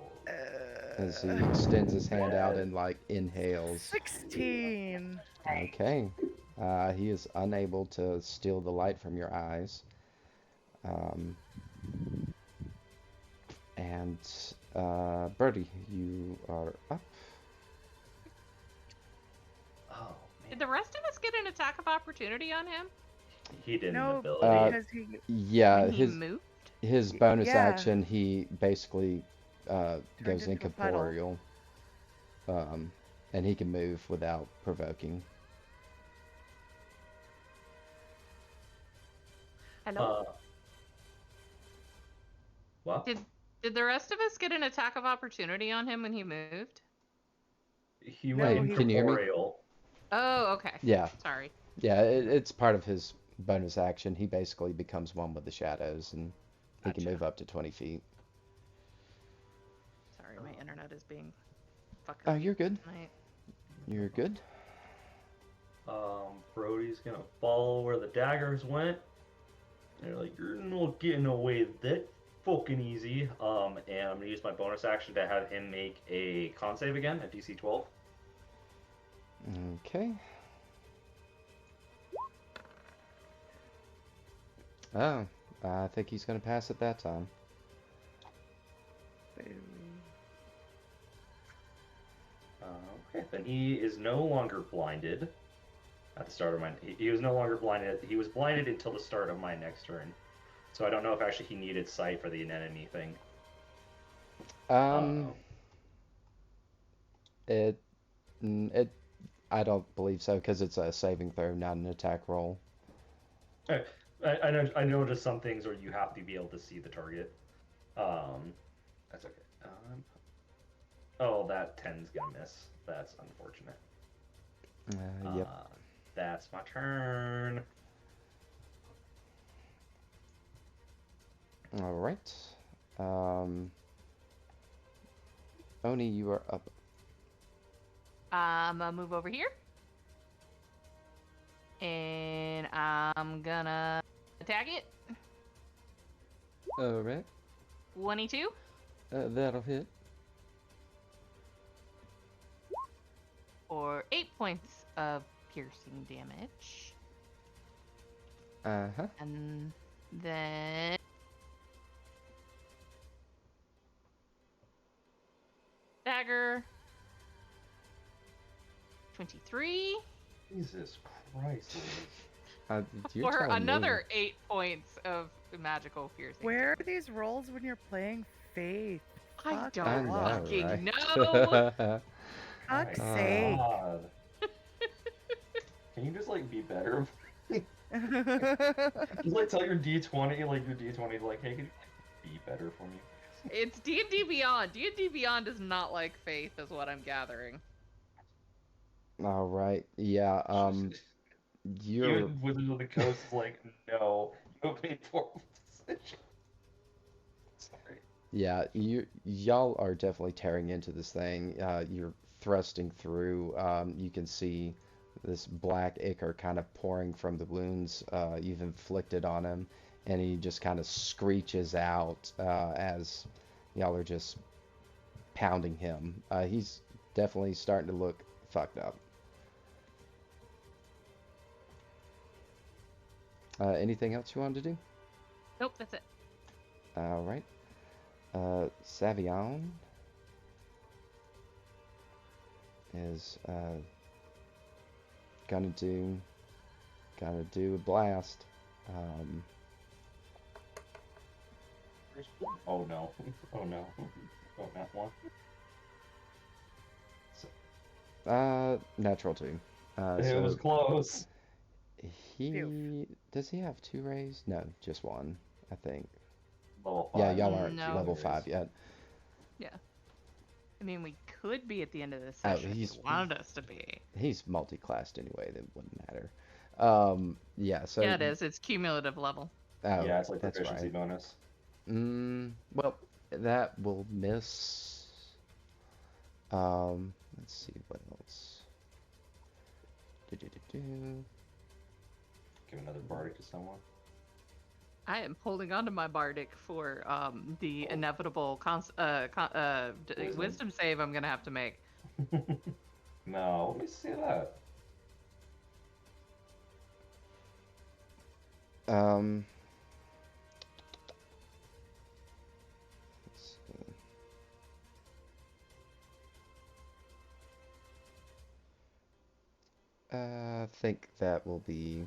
As he extends his hand out and, like, inhales. 16. Okay. He is unable to steal the light from your eyes. And Brody, you are up. Oh, man. Did the rest of us get an attack of opportunity on him? He didn't No, ability. because he. Yeah, When he moved? his bonus Yeah. action, he basically goes into a puddle. incorporeal. And he can move without provoking. Hello? What? Did the rest of us get an attack of opportunity on him when he moved? He No, went he- Can you hear me? incorporeal. Oh, okay. Yeah, Sorry. yeah, it's part of his bonus action. He basically becomes one with the shadows, and he can Gotcha. move up to 20 feet. Sorry, my internet is being fucking. Oh, you're good. tonight. You're good. Brody's gonna follow where the daggers went. They're like, you're not getting away that fucking easy. And I'm gonna use my bonus action to have him make a con save again at DC 12. Okay. Oh, I think he's gonna pass it that time. Okay, then he is no longer blinded at the start of my. He was no longer blinded. He was blinded until the start of my next turn. So I don't know if actually he needed sight for the anemone thing. It, I don't believe so because it's a saving throw, not an attack roll. I know just some things where you have to be able to see the target. That's okay. Oh, that 10's gonna miss. That's unfortunate. Yep. That's my turn. All right. Oni, you are up. I'm gonna move over here. And I'm gonna attack it. All right. 22. That'll hit. Or 8 points of piercing damage. Uh-huh. And then dagger. 23 Jesus Christ, Louise. You're for telling me. another 8 points of magical piercing. Where are these rolls when you're playing Faith? I Fuck don't I know, off. fucking right? know. Fuck's My sake. God. Can you just like be better? Just like tell your D20, like your D20, like, hey, can you like, be better for me? It's D&D Beyond. D&D Beyond is not like Faith, is what I'm gathering. All right. Yeah. You're. Even Wizards of the Coast is like, no, you have made poor decision. Sorry. Yeah. Y'all are definitely tearing into this thing. You're thrusting through. You can see this black ichor kind of pouring from the wounds you've inflicted on him, and he just kind of screeches out as y'all are just pounding him. He's definitely starting to look fucked up. Anything else you wanted to do? Nope, that's it. All right. Savion is gonna do a blast. Oh no. Oh no. Oh, not one. Natural 2. It was close. Does he have 2 rays? No, just 1, I think. Level Yeah, 5. y'all aren't No. level 5 yet. Yeah. I mean, we could be at the end of this Oh, session if you wanted us to be. He's multi-classed anyway, that wouldn't matter. Yeah, so Yeah, it is. It's cumulative level. Oh, Yeah, it's like that's proficiency right. bonus. Well, that will miss. Let's see what else. Do. Give another bardic to someone. I am holding on to my bardic for the inevitable wisdom save I'm gonna have to make. No, let me see that. Let's see. I think that will be.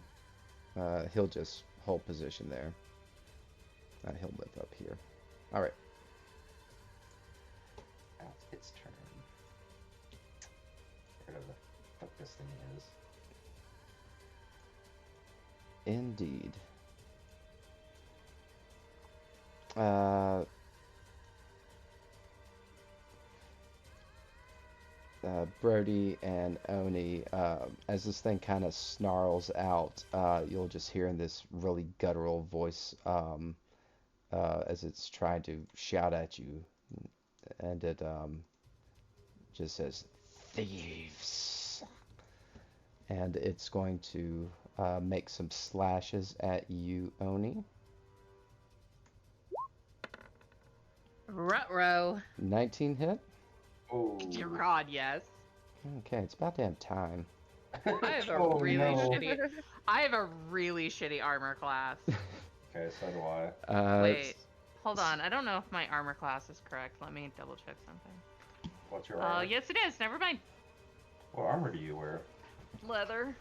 He'll just hold position there. He'll live up here. All right. Now it's its turn. Whatever the fuck this thing is. Indeed. Brody and Oni, as this thing kind of snarls out, you'll just hear in this really guttural voice as it's trying to shout at you, and it just says, "Thieves!" And it's going to make some slashes at you, Oni. Ruh-roh. 19 hit? Oh. Dear God, yes. Okay, it's about damn time. I have a Oh, really no. shitty. I have a really shitty armor class. Okay, so do I. Wait, hold on. I don't know if my armor class is correct. Let me double check something. What's your armor? Yes, it is. Never mind. What armor do you wear? Leather.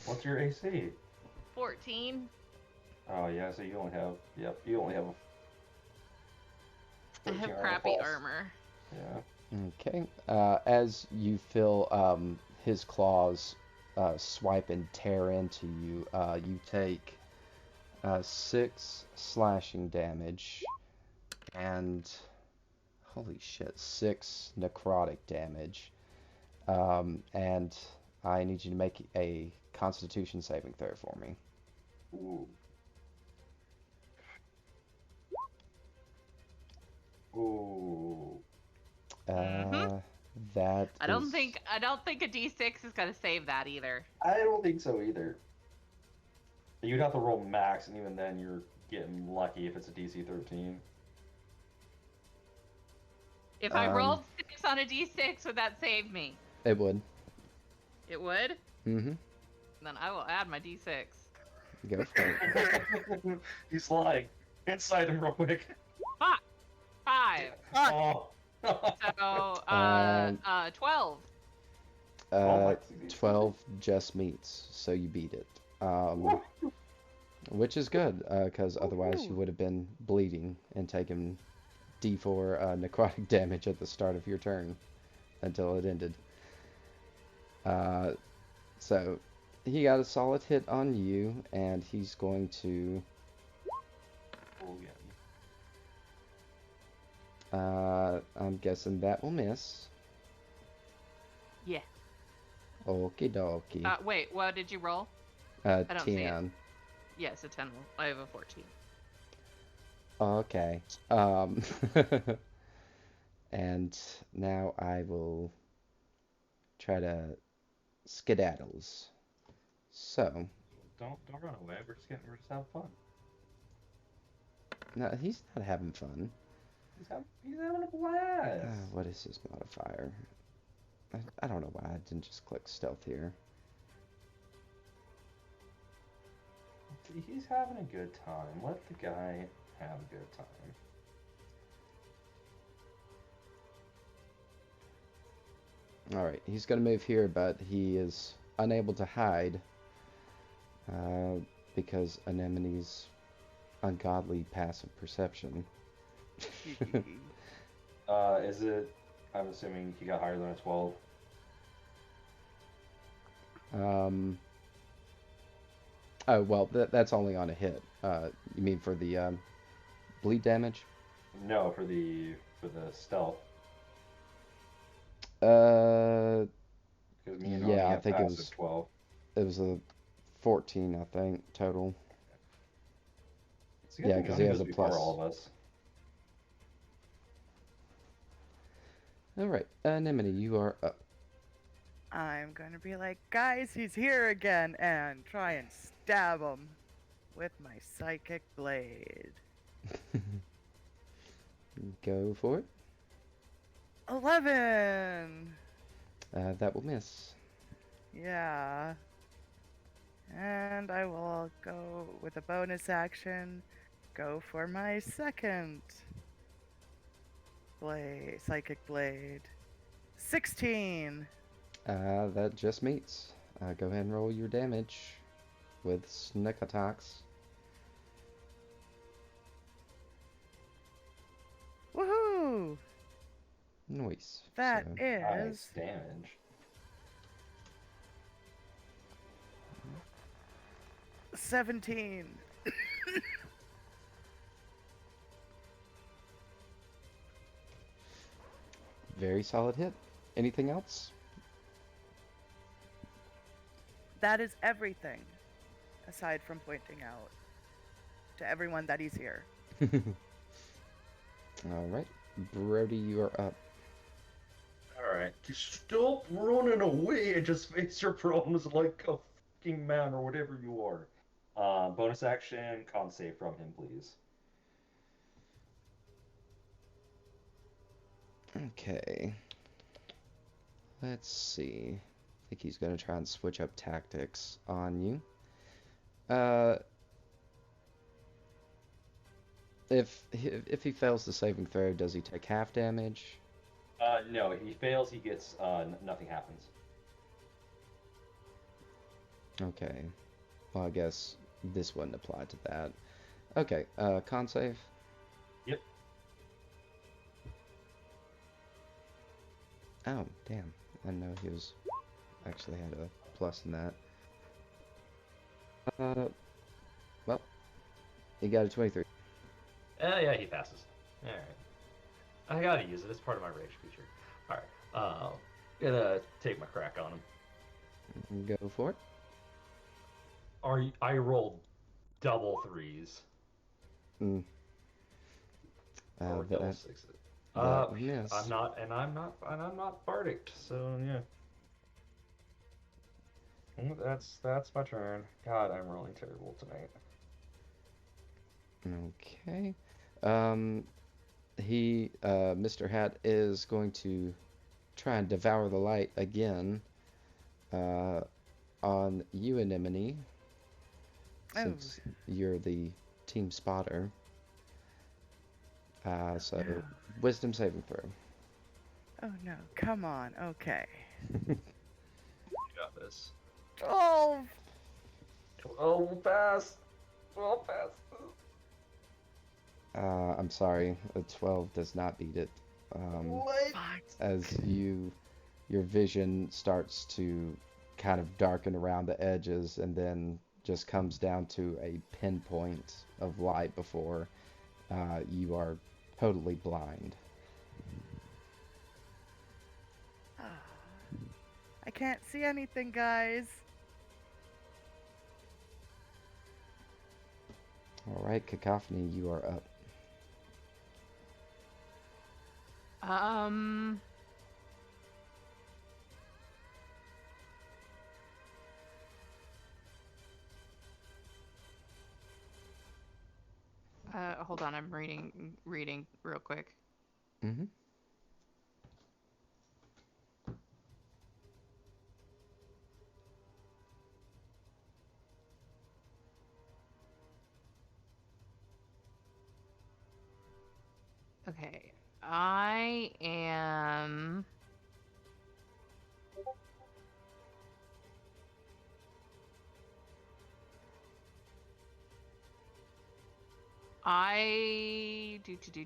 What's your AC? 14. Oh yeah, so you only have. Yep, you only have. I 13 have crappy class. armor. Yeah. Okay. As you feel his claws swipe and tear into you, you take 6 slashing damage and holy shit, 6 necrotic damage. And I need you to make a Constitution saving throw for me. Ooh. Ooh. That I don't is- think a D6 is gonna save that either. I don't think so either. You'd have to roll max, and even then, you're getting lucky if it's a DC 13. If I rolled 6 on a D6, would that save me? It would. It would? Mm-hmm. Then I will add my d6. Go for it. He's lying. Inside him real quick. 5. Oh. So 12. my 12 just meets, so you beat it. Which is good, because otherwise you would have been bleeding and taken D4 necrotic damage at the start of your turn until it ended. So he got a solid hit on you, and he's going to. Oh, yeah. I'm guessing that will miss. Yeah. Okie dokie. Wait, what did you roll? don't see it. 10. Yes, a 10. I have a 14. Okay. And now I will try to skedaddles. So, Don't run away. We're just having fun. no, he's not having fun. He's having a blast. What is his modifier? I don't know why I didn't just click stealth here. He's having a good time. Let the guy have a good time. Alright, he's going to move here, but he is unable to hide because Anemone's ungodly passive perception. Is it? I'm assuming he got higher than a 12. Oh, well, that's only on a hit. You mean for the bleed damage? No, for the stealth. Uh, Because me and yeah, Oni I have think it passive was 12. it was a 14, I think, total. It's a good Yeah, thing 'cause Oni he has goes a before plus. all of us. All right, Anemone, you are up. I'm gonna be like, guys, he's here again, and try and stab him with my psychic blade. Go for it. 11! That will miss. Yeah. And I will go with a bonus action, go for my second blade, psychic blade. 16! That just meets. Go ahead and roll your damage with sneak attacks. Woohoo! Nice. That So, is Nice damage. 17. very solid hit. Anything else? That is everything, aside from pointing out to everyone that he's here. All right, Brody, you are up. Alright, just stop running away and just face your problems like a fucking man or whatever you are. Bonus action, con save from him, please. Okay. Let's see. I think he's going to try and switch up tactics on you. If he fails the saving throw, does he take half damage? No, he fails, he gets, nothing happens. Okay. Well, I guess this wouldn't apply to that. Okay, con save. Yep. Oh, damn. I didn't know he was actually had a plus in that. Well, he got a 23. Yeah, he passes. Alright. I gotta use it, it's part of my rage feature. Alright, gonna take my crack on him. Go for it. I rolled double threes. Mm. Or That- double sixes. yes. I'm not bardic, so yeah. That's my turn. God, I'm rolling terrible tonight. Okay. Mr. Hat is going to try and devour the light again. on you, Anemone, Oh, since you're the team spotter. So no. wisdom saving throw. Oh no. Come on. Okay. You got this. 12. Oh, we'll pass. We'll pass. I'm sorry, a 12 does not beat it. What? Fuck. As your vision starts to kind of darken around the edges and then just comes down to a pinpoint of light before you are totally blind. Ah. I can't see anything, guys. All right, Cacophony, you are up. Hold on, I'm reading real quick. Mm-hmm. Okay, I am. I do.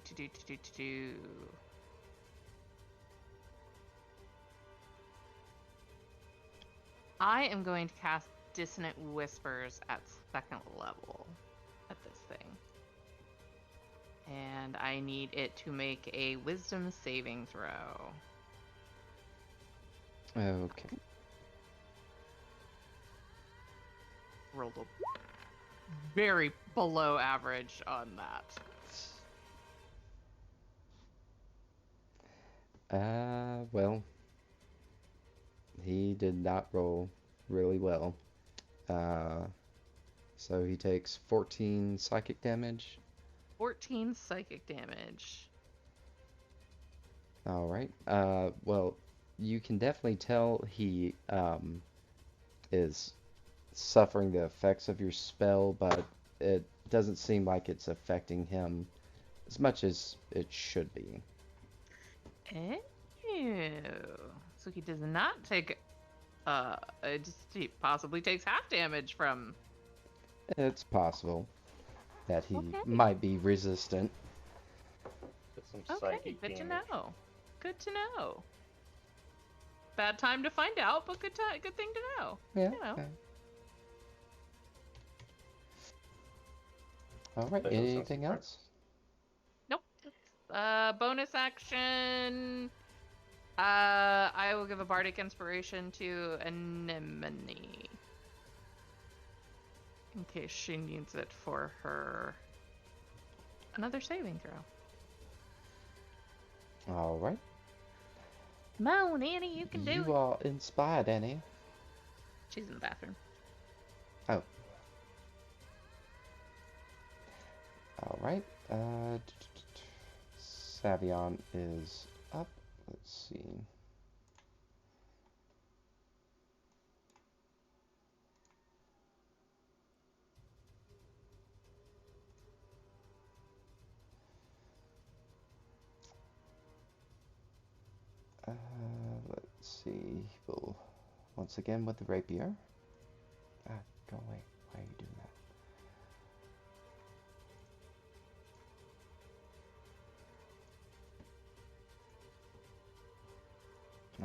I am going to cast Dissonant Whispers at 2nd level at this thing. And I need it to make a Wisdom saving throw. Okay. Rolled a very below average on that. Well, he did not roll really well. So he takes 14 psychic damage. 14 psychic damage. All right. Well, you can definitely tell he is suffering the effects of your spell, but it doesn't seem like it's affecting him as much as it should be. Ew. So he does not take he possibly takes half damage from. It's possible that he Okay. might be resistant. Get some Okay, psychic good to damage. know. Good to know. Bad time to find out, but good thing to know. Yeah. You know. Okay. All right. That does sound Anything smart. else? Nope. Bonus action. I will give a bardic inspiration to Anemone. In case she needs it for her another saving throw. All right. Come on, Annie, you can do You it. are inspired, Annie. She's in the bathroom. Oh. All right. Savion is up. Let's see. Let's see. We'll once again with the rapier. Ah, go away. Why are you doing that?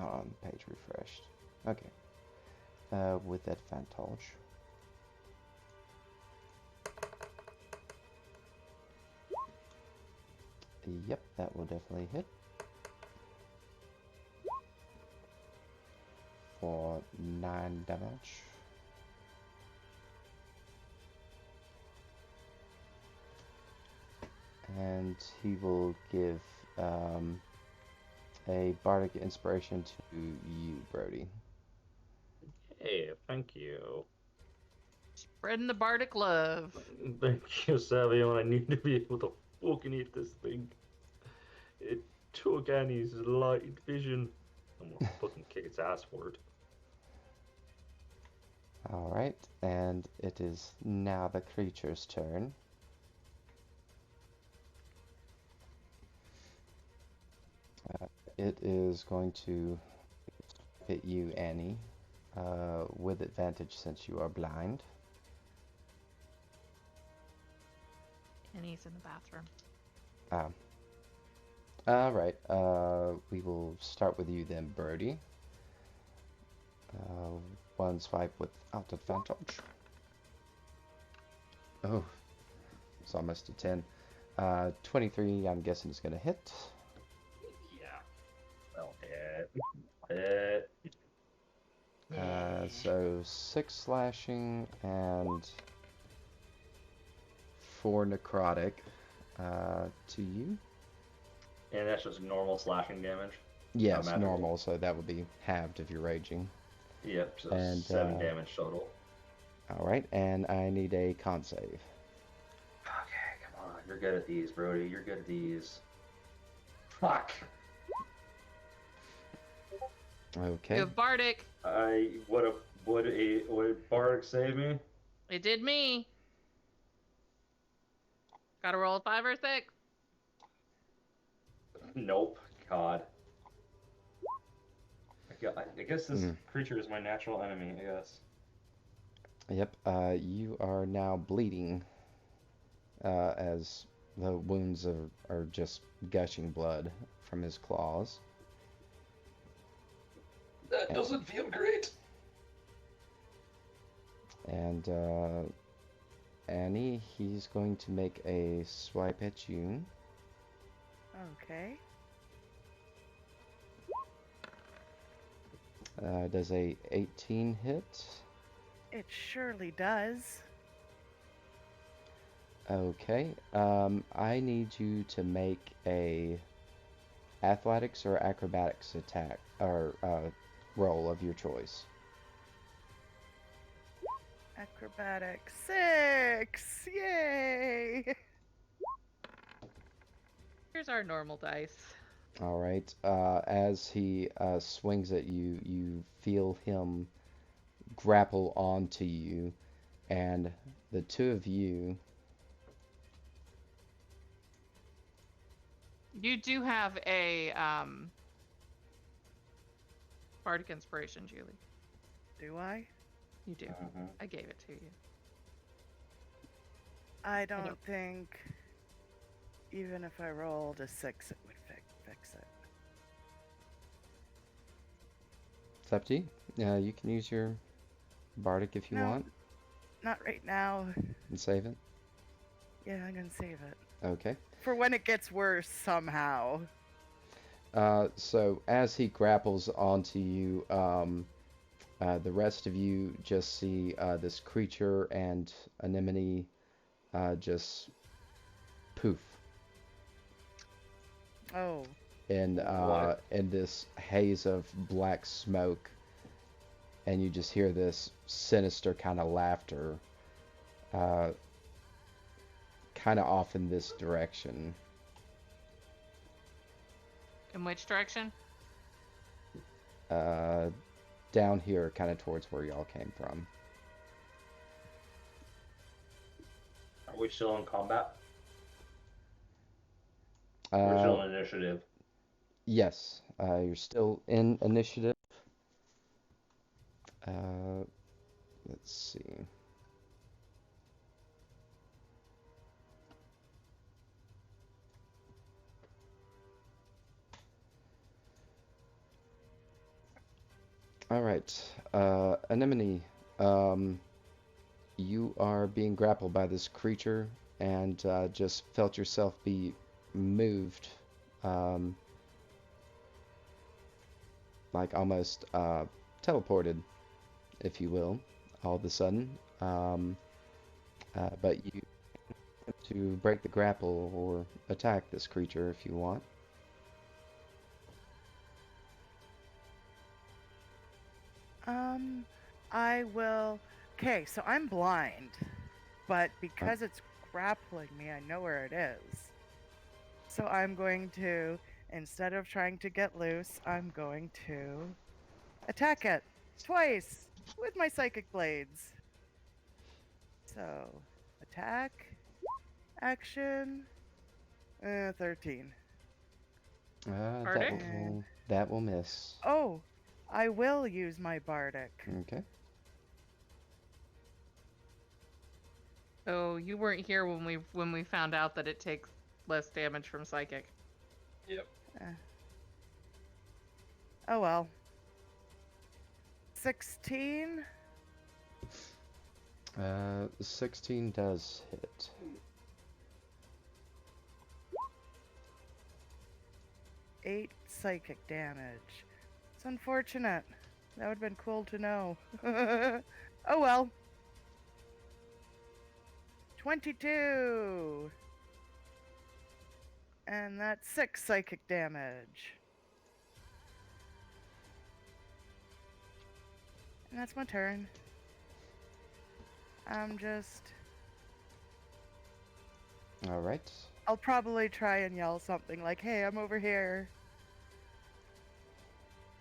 Oh, page refreshed. Okay. With advantage. Yep, that will definitely hit. For 9 damage. And he will give a bardic inspiration to you, Brody. Hey, thank you. Spreading the bardic love. Thank you, Savion. I need to be able to fucking eat this thing. It took Annie's light vision. I'm gonna fucking kick its ass for it. All right, and it is now the creature's turn. It is going to hit you, Annie, with advantage since you are blind. And he's in the bathroom. Um, all right, we will start with you then, Birdie. One swipe without advantage. Oh, it's almost a 10. 23, I'm guessing is going to hit. Yeah. Well, hit. So 6 slashing and 4 necrotic to you. And that's just normal slashing damage. Yes, magical. normal, so that would be halved if you're raging. Yep, so And, 7 damage total. Alright, and I need a con save. Okay, come on. You're good at these, Brody. You're good at these. Fuck. Okay. You have Bardic. Would Bardic save me? It did me. Gotta roll a 5 or 6. Nope. God. I guess this creature is my natural enemy, I guess. Yep, you are now bleeding as the wounds are just gushing blood from his claws. That doesn't feel great. And Annie, he's going to make a swipe at you. Okay. Does a 18 hit? It surely does. Okay. I need you to make a athletics or acrobatics attack or roll of your choice. Acrobatics 6! Yay! Here's our normal dice. All right. As he swings at you, you feel him grapple onto you, and the two of you. You do have a Bardic Inspiration, Julie. Do I? You do. I gave it to you. I don't think even if I rolled a 6, it would fix it. It's up to you. You can use your Bardic if you No. want Not right now. and save it. Yeah, I'm gonna save it. Okay. For when it gets worse somehow. So as he grapples onto you, the rest of you just see this creature and anemone just poof Oh. in this haze of black smoke, and you just hear this sinister kind of laughter kind of off in this direction. In which direction? Down here, kind of towards where y'all came from. Are we still in combat? We're still in initiative. Yes, you're still in initiative. Let's see. All right, Anemone, you are being grappled by this creature and just felt yourself be moved, like almost teleported, if you will, all of a sudden. But you to break the grapple or attack this creature if you want. I will. Okay, so I'm blind, but because it's grappling me, I know where it is. So I'm going to, instead of trying to get loose, I'm going to attack it twice. with my psychic blades. So, attack, action, 13. Bardic? That will miss. Oh, I will use my bardic. Okay. Oh, you weren't here when we found out that it takes less damage from psychic. Yep. Oh well. 16. 16 does hit. Eight psychic damage. It's unfortunate. That would have been cool to know. Oh well. 22. And that's 6 psychic damage. And that's my turn. I'm just... All right. I'll probably try and yell something like, hey, I'm over here.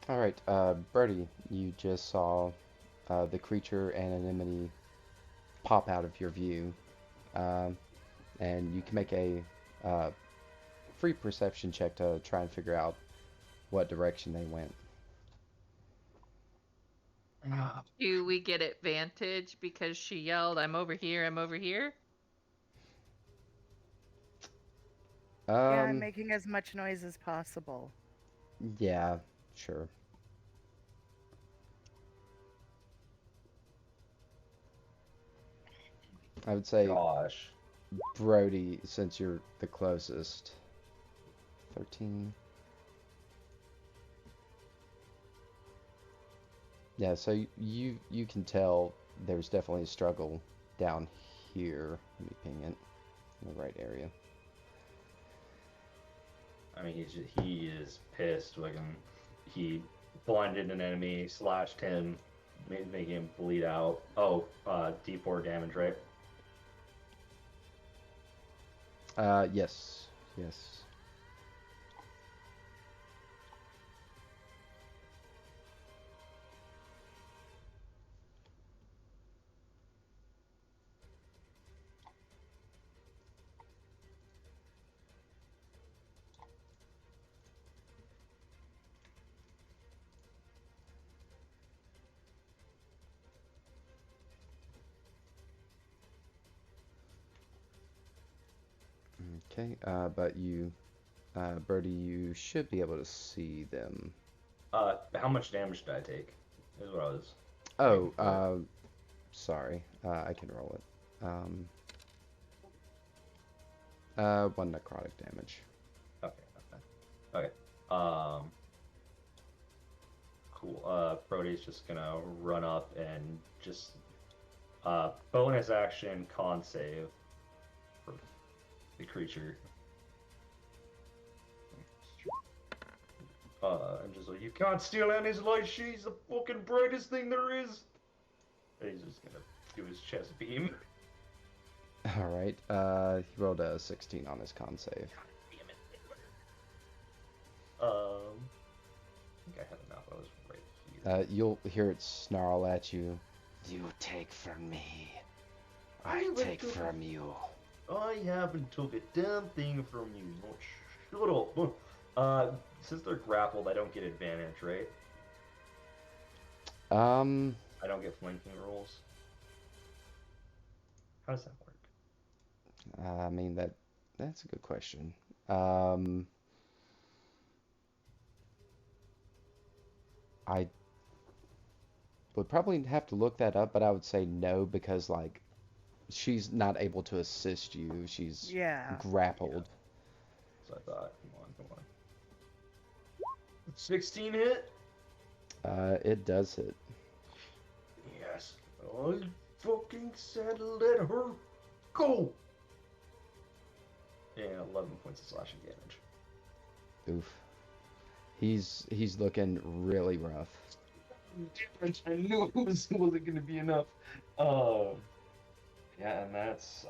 All right. Birdie, you just saw the creature and anemone pop out of your view. And you can make a free perception check to try and figure out what direction they went. Do we get advantage because she yelled, I'm over here, I'm over here? Yeah, I'm making as much noise as possible. Yeah, sure. I would say Gosh. Brody, since you're the closest. 13. Yeah, so you can tell there's definitely a struggle down here. Let me ping it in the right area. I mean, he is pissed. Like, he blinded an enemy, slashed him, making him bleed out. Oh, D4 damage, right? Yes. Yes. Okay, but you, Birdie, you should be able to see them. How much damage did I take? Is what I was. Oh, sorry. I can roll it. 1 necrotic damage. Okay. Cool. Brody's just gonna run up and just bonus action con save for the creature. I'm just like, you can't steal Annie's light. She's the fucking brightest thing there is. And he's just gonna do his chest beam. All right. He rolled a 16 on his con save. Damn it. I think I had enough. I was right here. You'll hear it snarl at you. You take from me. I take from you. I haven't took a damn thing from you. Shut up. Since they're grappled, I don't get advantage, right? I don't get flanking rolls. How does that work? I mean that's a good question. I would probably have to look that up, but I would say no because like she's not able to assist you. She's grappled. So I thought, come on. 16 hit? It does hit. Yes. I fucking said let her go. And 11 points of slashing damage. Oof. He's looking really rough. I knew it wasn't going to be enough. Yeah, and that's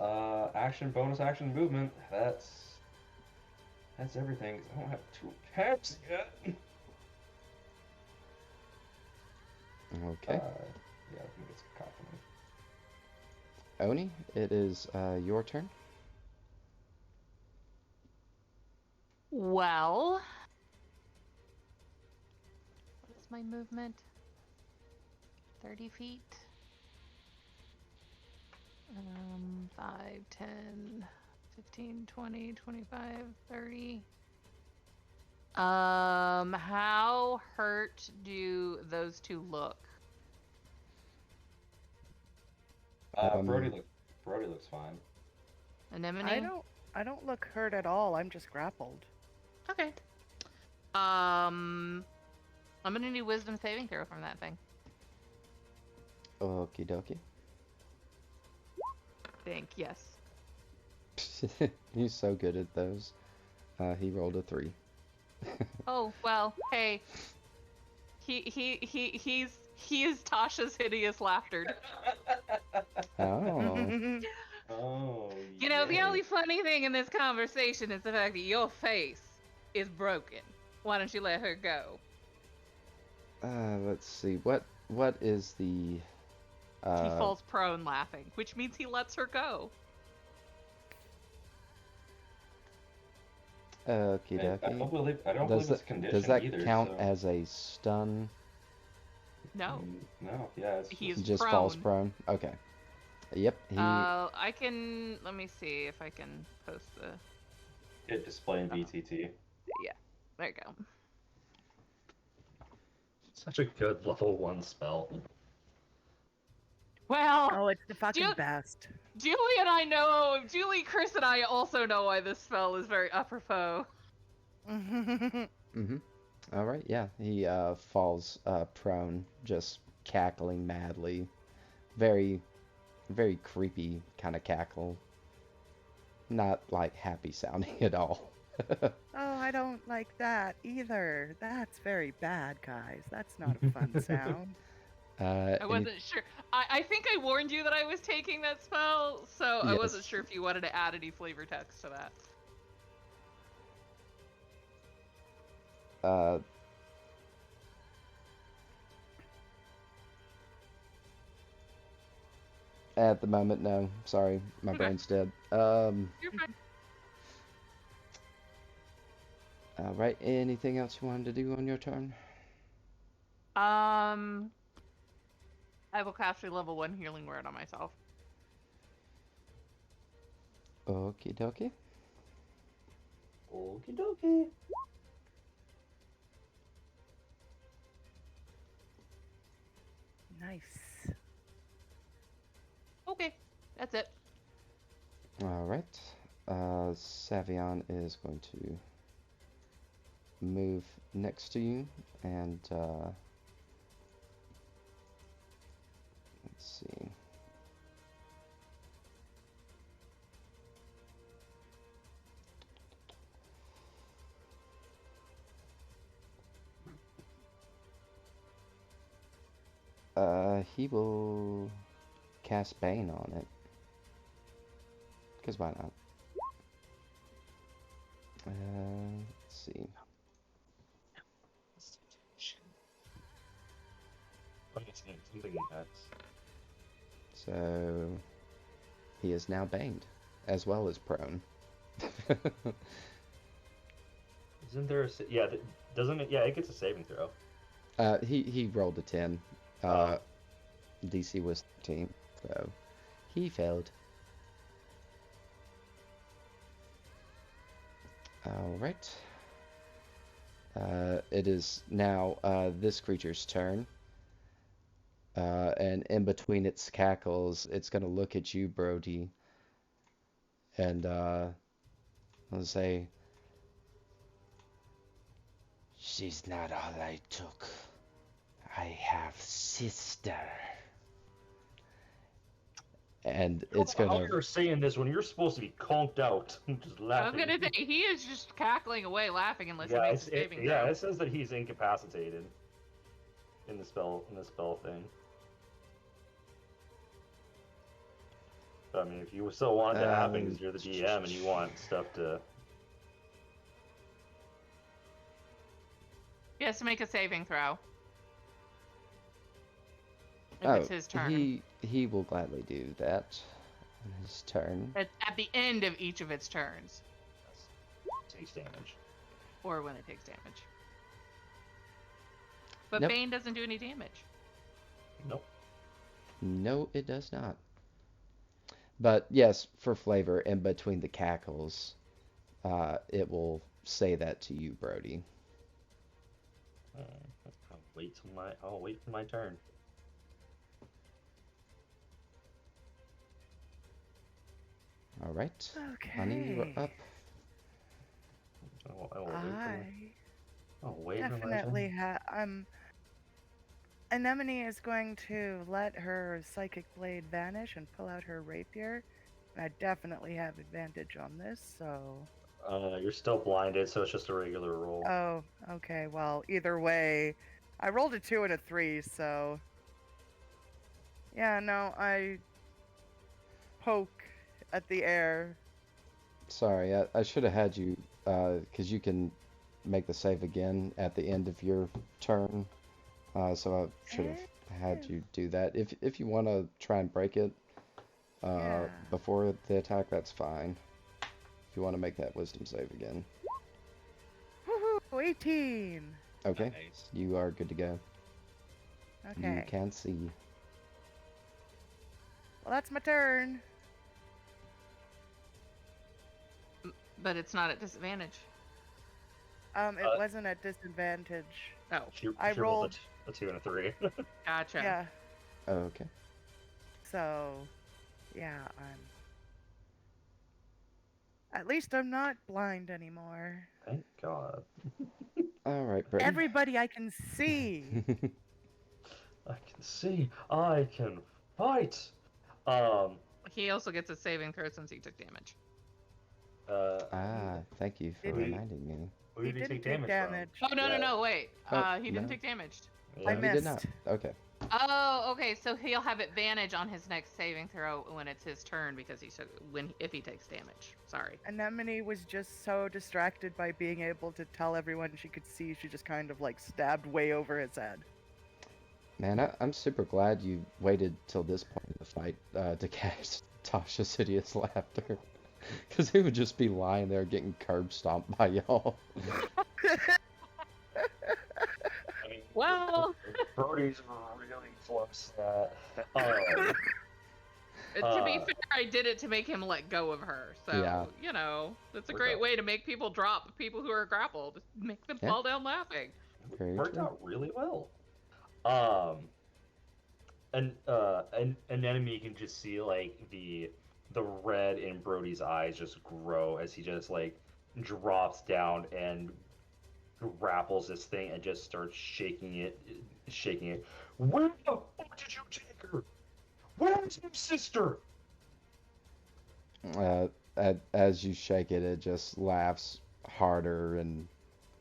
action, bonus action, movement. That's everything. I don't have 2 attacks yet. Okay. Yeah, I think it's confident. Oni, it is your turn. Well, what is my movement? 30 feet? 5, 10, 15, 20, 25, 30. How hurt do those two look? Brody looks fine. Anemone? I don't look hurt at all. I'm just grappled. Okay. I'm gonna need wisdom saving throw from that thing. Okie dokie. Think, yes. He's so good at those. He rolled a 3. Oh, well, hey. He is Tasha's hideous laughter. Oh. Oh, You know, the yay. only funny thing in this conversation is the fact that your face is broken. Why don't you let her go? Let's see. What is the He falls prone laughing, which means he lets her go. okie I dokie. don't believe Does it's that conditioned does that either. count so... as a stun? No. No, yeah, it's He is Just prone. falls prone. Okay. Yep. He. I can. Let me see if I can post the. hit display in BTT. Yeah, there you go. Such a good level 1 spell. Well, Oh, it's the fucking best. Julie, Chris, and I also know why this spell is very apropos. Mm-hmm. All right. Yeah. He falls prone, just cackling madly. Very, very creepy kind of cackle. Not like happy sounding at all. Oh, I don't like that either. That's very bad, guys. That's not a fun sound. I wasn't sure. I think I warned you that I was taking that spell, so I wasn't Yes. sure if you wanted to add any flavor text to that. At the moment, no. Sorry, my Okay. brain's dead. You're fine. All right. Anything else you wanted to do on your turn? I will cast a level 1 healing word on myself. Okie dokie. Okie dokie. Nice. Okay, that's it. All right. Savion is going to move next to you and let's see. He will cast Bane on it. Because why not? Let's see. Something nuts. So he is now baned, as well as prone. Isn't there a doesn't it? Yeah, it gets a saving throw. He rolled a 10. DC was 13, so he failed. All right. It is now this creature's turn. And in between its cackles, it's going to look at you, Brody, and let's say, "She's not all I took. I have sister." And it's How gonna. you're saying this when you're supposed to be conked out, just I'm laughing. gonna say he is just cackling away, laughing unless he Yeah, makes a saving throw. it says that he's incapacitated in the spell thing. But, I mean, if you still want it to happen because you're the DM and you want stuff to. He has to make a saving throw. If it's his turn. He will gladly do that on his turn. At the end of each of its turns. Takes damage. Or when it takes damage. But Nope. Bane doesn't do any damage. Nope. No, it does not. But yes, for flavor, in between the cackles, it will say that to you, Brody. I'll wait for my turn. All right. Okay. Honey, you are up. I'll wait for my Definitely turn. Anemone is going to let her psychic blade vanish and pull out her rapier. And I definitely have advantage on this, so. You're still blinded, so it's just a regular roll. Oh, okay. Well, either way, I rolled a 2 and a 3, so. Yeah, no, I poke at the air. Sorry, I should have had you, because you can make the save again at the end of your turn. So I should have had you do that. If you want to try and break it Yeah. before the attack, that's fine. If you want to make that wisdom save again. Woohoo! 18! Okay, Nice. you are good to go. You Okay. can see. Well, that's my turn. But it's not at disadvantage. It wasn't at disadvantage. Oh, I She rolled- a 2 and a 3. gotcha. Yeah. Oh, okay. So, yeah, at least I'm not blind anymore. Thank God. All right, Brady. Everybody I can see. I can see. I can fight. He also gets a saving throw since he took damage. Thank you for Did he- reminding me. Who He did he didn't take take damage damage. Oh, no, wait. Oh, He didn't no. take damage. from? I Oh, he did missed. not. Okay. Oh, okay. So he'll have advantage on his next saving throw when it's his turn because if he takes damage. Sorry. Anemone was just so distracted by being able to tell everyone she could see, she just kind of like stabbed way over his head. Man, I'm super glad you waited till this point in the fight to cast Tasha's Hideous Laughter. Because he would just be lying there getting curb stomped by y'all. I mean, Well, Brody's really close to that. to be fair, I did it to make him let go of her. So, Yeah. that's a Worked great out. way to make people drop people who are grappled. Make them Yeah. fall down laughing. Very Worked true. out really well. An enemy can just see like the red in Brody's eyes just grow as he just like drops down and grapples this thing and just starts shaking it. Where the fuck did you take her? Where's your sister? As you shake it, it just laughs harder and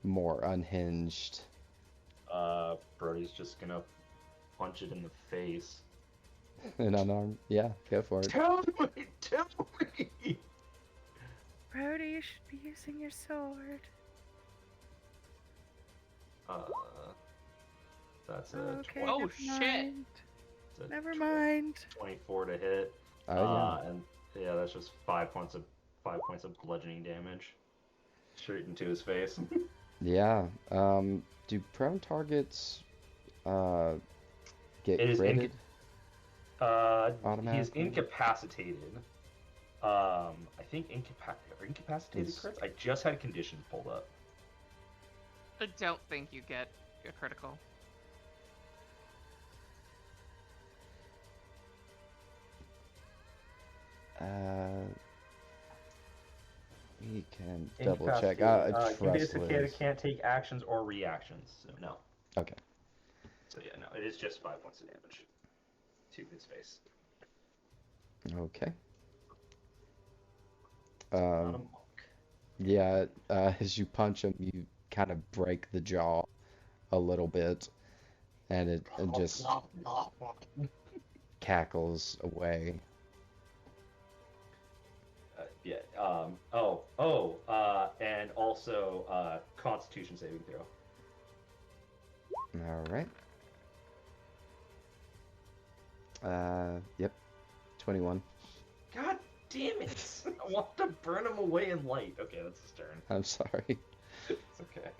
more unhinged. Brody's just gonna punch it in the face. And unarmed. Yeah, go for it. Tell me! Brody, you should be using your sword. That's a Okay. Oh, never shit. mind. it's a Never mind. 24 to hit. Oh, yeah. And yeah, that's just 5 points of bludgeoning damage straight into his face. Yeah. Do prone targets get It is critted? He's Automatically? incapacitated. I think incapacitated Is- crits. I just had conditions pulled up. I don't think you get a critical. We can double check. Incapacitated. Trust Incapacitated Liz. can't take actions or reactions. So no. Okay. So yeah, no, it is just 5 points of damage to his face. Okay. Not a monk. Yeah, as you punch him, you kind of break the jaw a little bit, and it just cackles away. Yeah. And also Constitution saving throw. All right. Yep, 21. God damn it! I want to burn him away in light. Okay, that's his turn. I'm sorry. It's okay.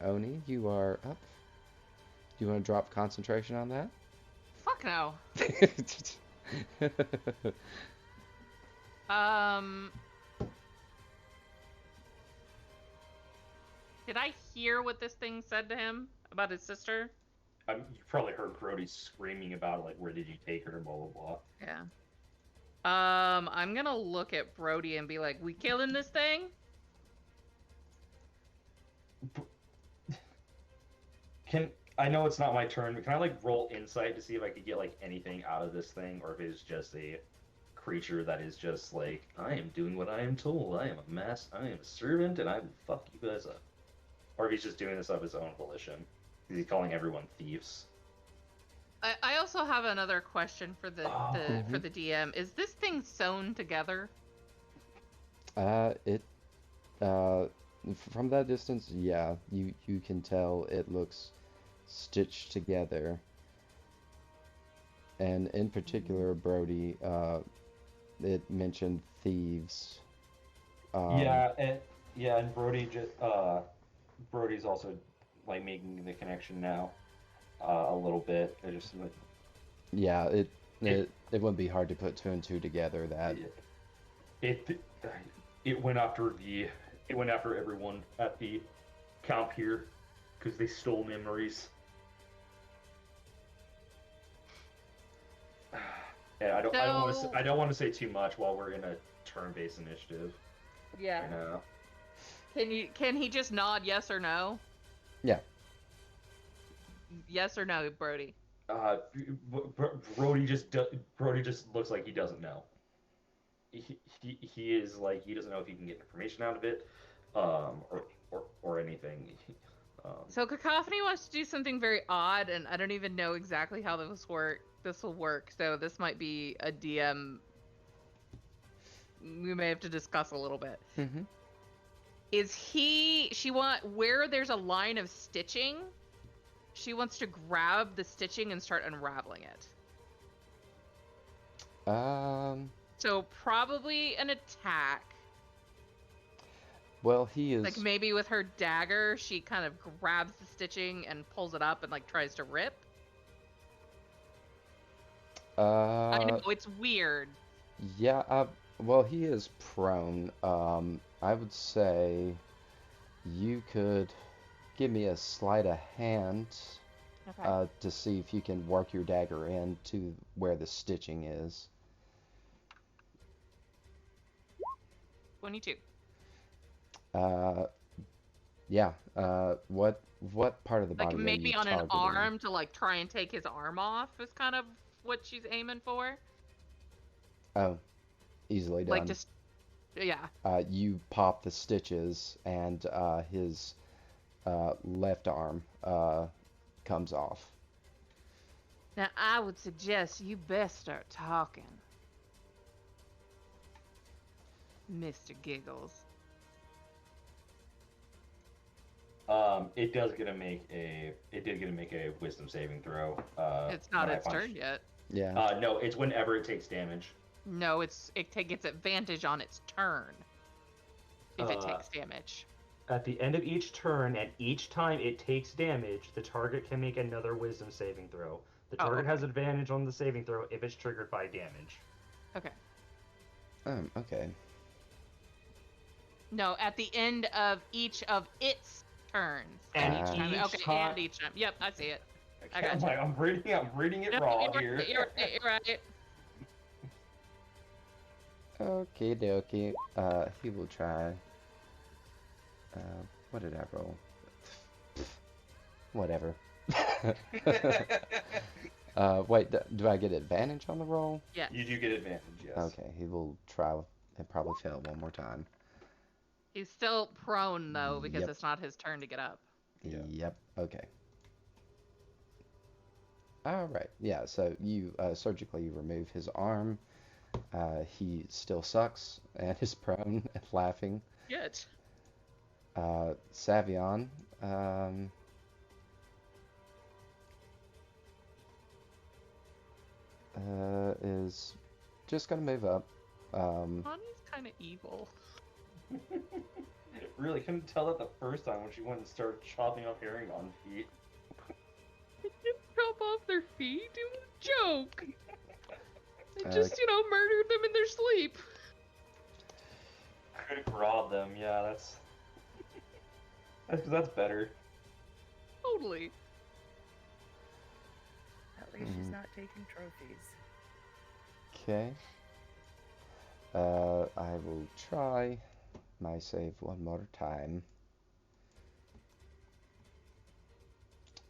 Oni, you are up. Do you want to drop concentration on that? Fuck no. Did I hear what this thing said to him about his sister? You probably heard Brody screaming about it, like, where did you take her, blah, blah, blah. Yeah. I'm gonna look at Brody and be like, we killing this thing? I know it's not my turn, but can I, like, roll insight to see if I could get, like, anything out of this thing, or if it's just a creature that is just like, I am doing what I am told, I am a servant, and I will fuck you guys up. Or if he's just doing this of his own volition. Is he calling everyone thieves? I also have another question for the for the DM. Is this thing sewn together? It from that distance, yeah, you can tell it looks stitched together. And in particular, Brody, it mentioned thieves. And Brody's also like making the connection now, a little bit. They're just like, yeah, it wouldn't be hard to put two and two together. That it went after everyone at the camp here because they stole memories. And I don't want to say too much while we're in a turn-based initiative. Yeah. Right now. Can he just nod yes or no? Yeah. Yes or no, Brody? Brody just looks like he doesn't know. He is like, he doesn't know if he can get information out of it, or anything. So Cacophony wants to do something very odd, and I don't even know exactly how this will work. So this might be a DM we may have to discuss a little bit. Mm-hmm. Where there's a line of stitching, she wants to grab the stitching and start unraveling it. So probably an attack. Well, he is... Like maybe with her dagger, she kind of grabs the stitching and pulls it up and like tries to rip. I know, it's weird. Yeah, well, he is prone. I would say you could give me a sleight of hand, Okay. to see if you can work your dagger in to where the stitching is. 22. Yeah. What part of the body Like are maybe you on an targeting? arm to like try and take his arm off is kind of what she's aiming for. Oh, easily done. Like just, yeah. You pop the stitches, and his left arm comes off. Now I would suggest you best start talking, Mr. Giggles. It did get to make a wisdom saving throw. It's not when I its punch. turn yet. Yeah. No, it's whenever it takes damage. No, it gets advantage on its turn if it takes damage. At the end of each turn, and each time it takes damage, the target can make another wisdom saving throw. The target has advantage on the saving throw if it's triggered by damage. Okay. Okay. No, at the end of each of its turns. And each time. each Okay, time- and each time. Yep, I see it. I Okay, got you. I'm reading it No, raw you're here. right, you're right. Okay, dokie. He will try. What did I roll? Whatever. Wait, do I get advantage on the roll? Yes. You do get advantage, yes. Okay, he will try and probably fail one more time. He's still prone though because Yep. it's not his turn to get up. Yeah. Yep. Okay. All right. Yeah. So you surgically remove his arm. He still sucks and is prone and laughing. Good. Savion. is just gonna move up. Connie's kind of evil. Really couldn't tell that the first time when she went and started chopping off herringbone feet. Chop off their feet? It was a joke. They Uh, just, murdered them in their sleep. Could have robbed them, yeah, that's better. Totally. At least she's not taking trophies. Okay. I will try my save one more time.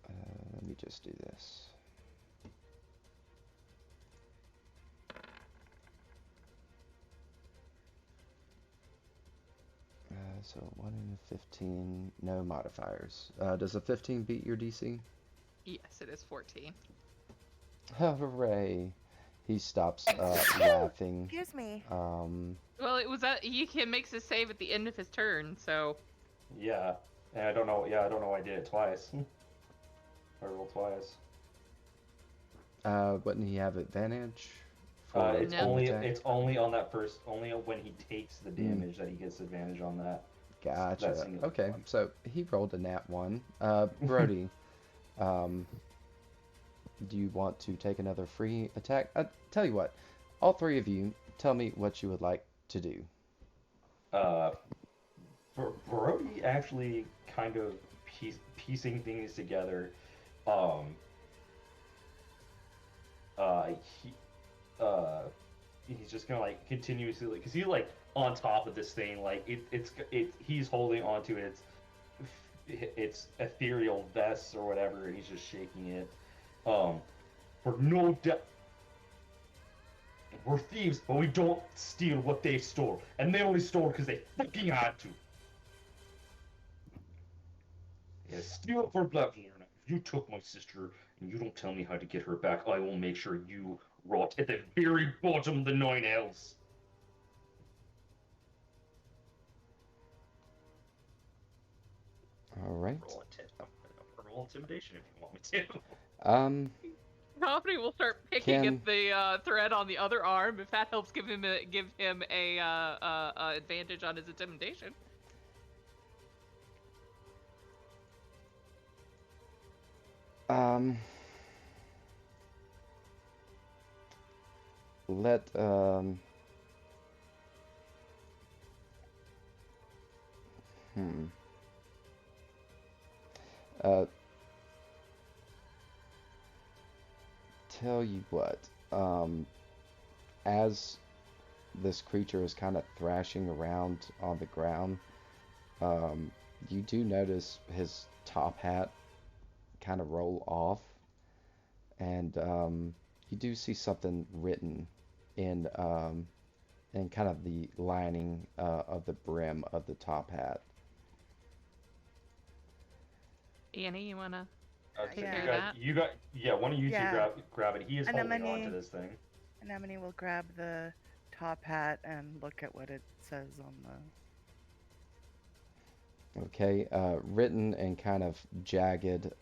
Let me just do this. So 1 in a 15, no modifiers. Does a 15 beat your DC? Yes, it is 14. Hooray! He stops laughing. Excuse me. Well, it was he makes his save at the end of his turn, so. Yeah, and I don't know why I did it twice. I rolled twice. Wouldn't he have advantage? It's No. only on that first, only when he takes the damage that he gets advantage on that. Gotcha. That single Okay, one. so he rolled a nat 1. Brody, do you want to take another free attack? Tell you what, all three of you, tell me what you would like to do. Brody actually kind of piecing things together. He's just gonna like continuously, because he's like on top of this thing, like he's holding onto its ethereal vest or whatever, and he's just shaking it. For no doubt, we're thieves, but we don't steal what they stole, and they only stole because they fucking had to. Yeah, steal it for blood. If you took my sister and you don't tell me how to get her back, I will make sure you rot at the very bottom of the 9 hells. All right. Roll intimidation if you want me to. Company will start picking at the thread on the other arm if that helps give him a advantage on his intimidation. Let tell you what, as this creature is kind of thrashing around on the ground, you do notice his top hat kind of roll off, and you do see something written in kind of the lining of the brim of the top hat. Annie, you wanna? Yeah. One of you two grab it. He is holding Anemone. on to this thing. Anemone will grab the top hat and look at what it says on the. Okay, written and kind of jagged,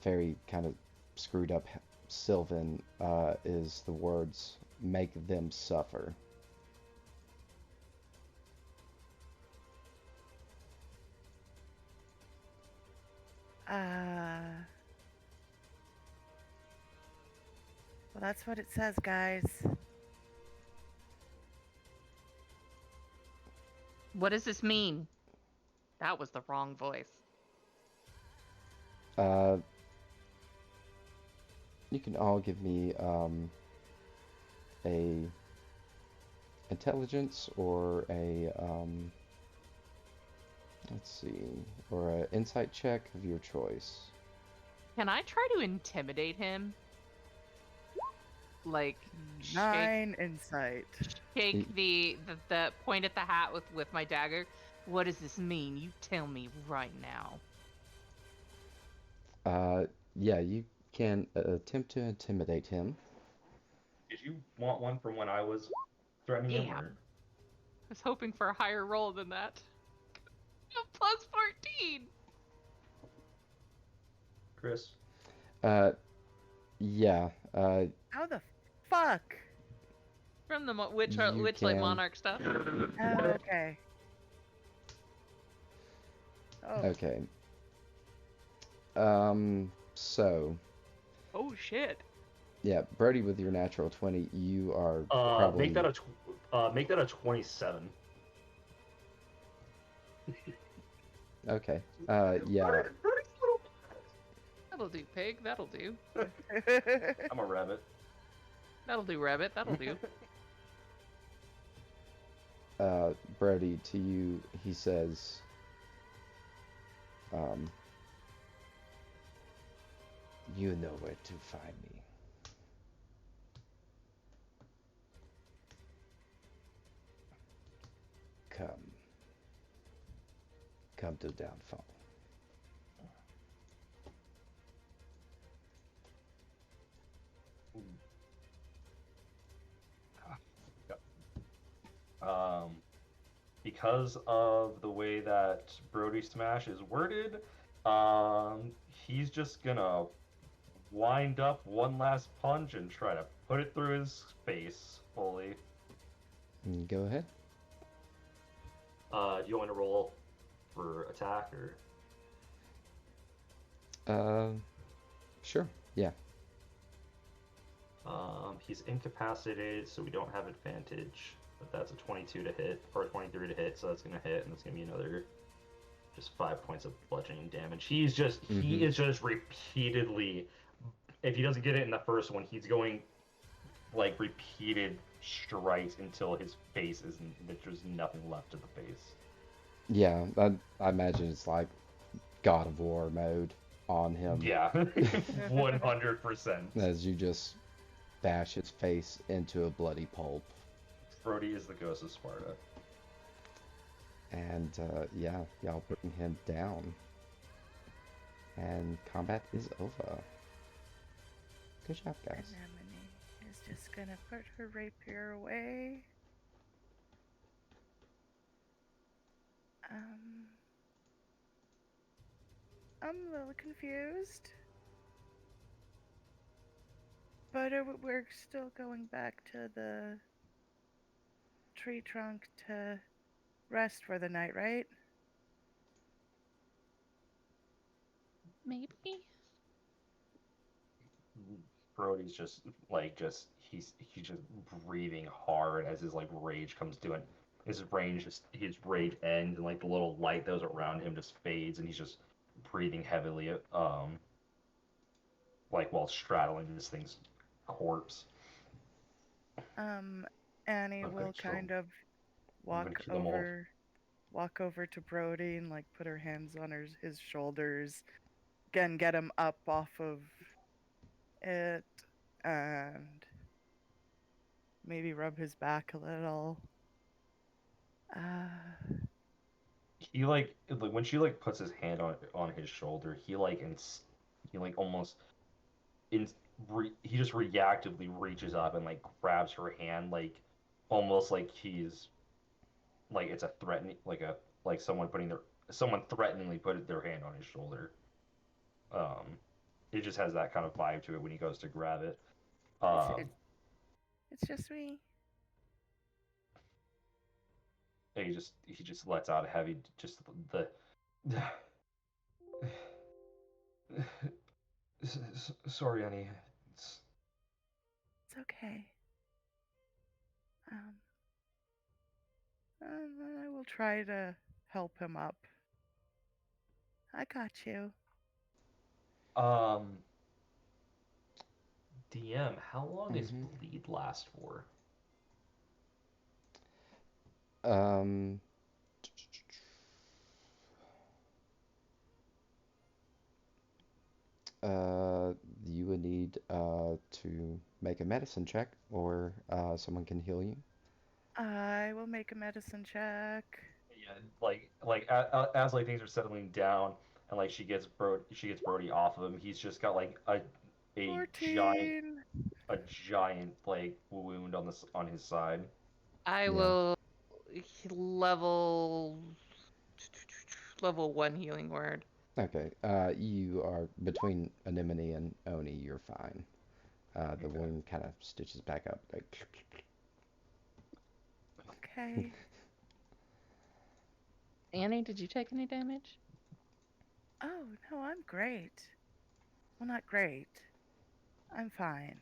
very kind of screwed up Sylvan is the words, "Make them suffer." Well, that's what it says, guys. What does this mean? That was the wrong voice. You can all give me a intelligence or a let's see, or an insight check of your choice. Can I try to intimidate him? Like 9 insight. shake the point at the hat with my dagger. What does this mean? You tell me right now. Yeah, you can attempt to intimidate him. Did you want one from when I was threatening him? Yeah. Or? I was hoping for a higher roll than that. +14. Chris? Yeah, How the fuck? From the you Witchlight can. Monarch stuff. Oh, okay. Oh, Okay. So, Oh shit. yeah, Brody, with your natural 20, you are Make probably. that make that a 27. Okay. Yeah. Brody's a little- That'll do, pig. That'll do. I'm a rabbit. That'll do, rabbit. That'll do. Brody, to you, he says, um, you know where to find me. Come. Come to downfall. Um, because of the way that Brody Smash is worded, he's just gonna wind up one last punch and try to put it through his face fully. Go ahead. Do you want me to roll for attack or? Sure. Yeah. He's incapacitated, so we don't have advantage. But that's a 22 to hit, or a 23 to hit, so that's gonna hit, and it's gonna be another just 5 points of bludgeoning damage. He is just repeatedly. If he doesn't get it in the first one, he's going like repeated strikes until his face is there's nothing left of the face. Yeah, I imagine it's like God of War mode on him. Yeah, 100%. As you just bash his face into a bloody pulp. Brody is the ghost of Sparta. And yeah, y'all putting him down. And combat is over. Good job, guys. Anemone is just gonna put her rapier away. I'm a little confused. But we're still going back to the tree trunk to rest for the night, right? Maybe. Brody's just he's just breathing hard as his like rage comes to it. His rage ends and like the little light that was around him just fades and he's just breathing heavily like while straddling this thing's corpse. Annie Okay, will so kind of I'm gonna kill them all. walk over to Brody and like put her hands on his shoulders. Again, get him up off of it and maybe rub his back a little. He like when she like puts his hand on his shoulder, he like almost in he just reactively reaches up and like grabs her hand like almost like he's like it's a threatening like someone threateningly put their hand on his shoulder. Um, it just has that kind of vibe to it when he goes to grab it. It's just me. And he just lets out a heavy just the sorry, Annie. It's okay. I will try to help him up. I got you. Um, DM, how long does Mhm. bleed last for? Um, you would need to make a medicine check, or someone can heal you. I will make a medicine check. Yeah, as like things are settling down and like she gets Brody off of him. He's just got like a giant 14. like wound on his side. I Yeah. will level 1 healing word. Okay. You are between Anemone and Oni. You're fine. The wound kind of stitches back up. Like, Okay. Annie, did you take any damage? Oh, no, I'm great. Well, not great. I'm fine.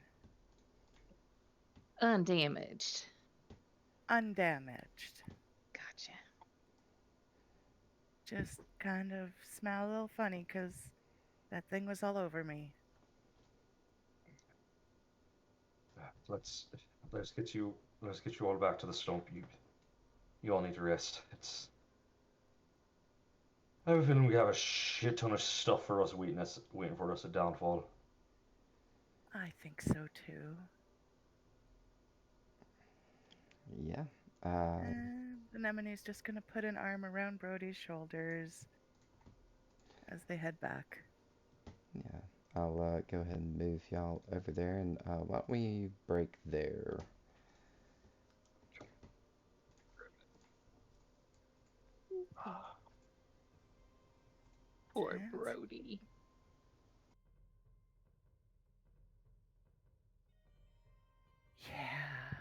Undamaged. Undamaged. Gotcha. Just kind of smell a little funny because that thing was all over me. Let's get you all back to the stump. You all need to rest. I have a feeling we have a shit ton of stuff for us waiting for us at downfall. I think so too. yeah. The Nemene's just gonna put an arm around Brody's shoulders as they head back. Yeah. I'll go ahead and move y'all over there, and why don't we break there? Poor Chance. Brody. Yeah.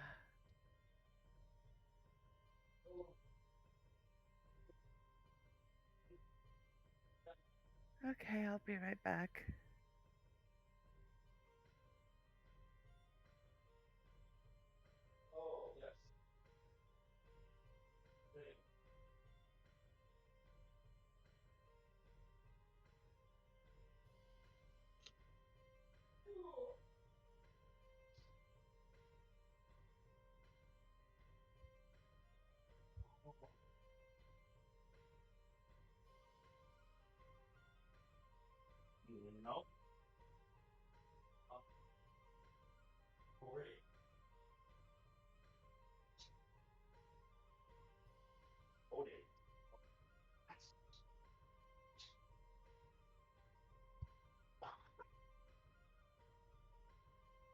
Okay, I'll be right back. No.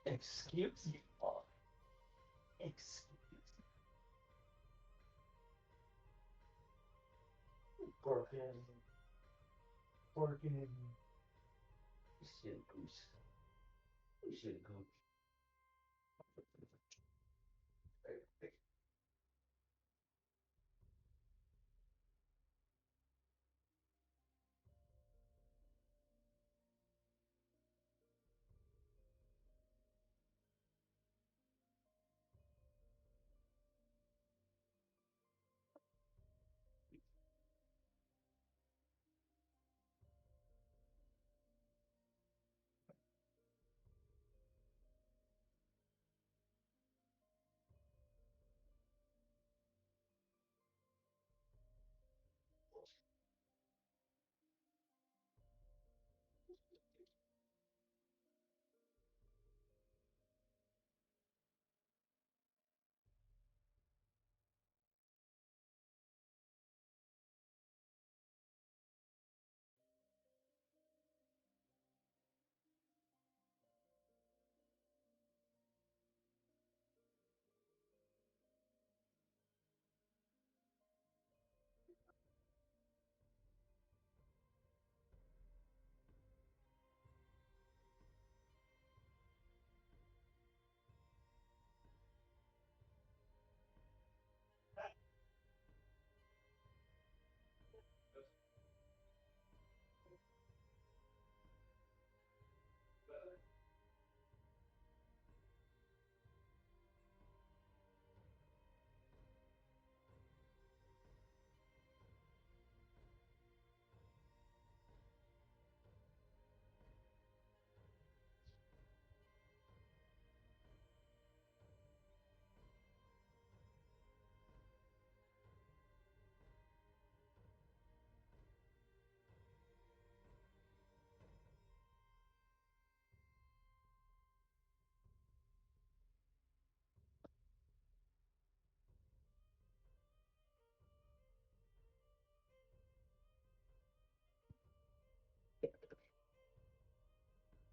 Excuse you. Excuse you. Barking. Shit goose. Shit goose.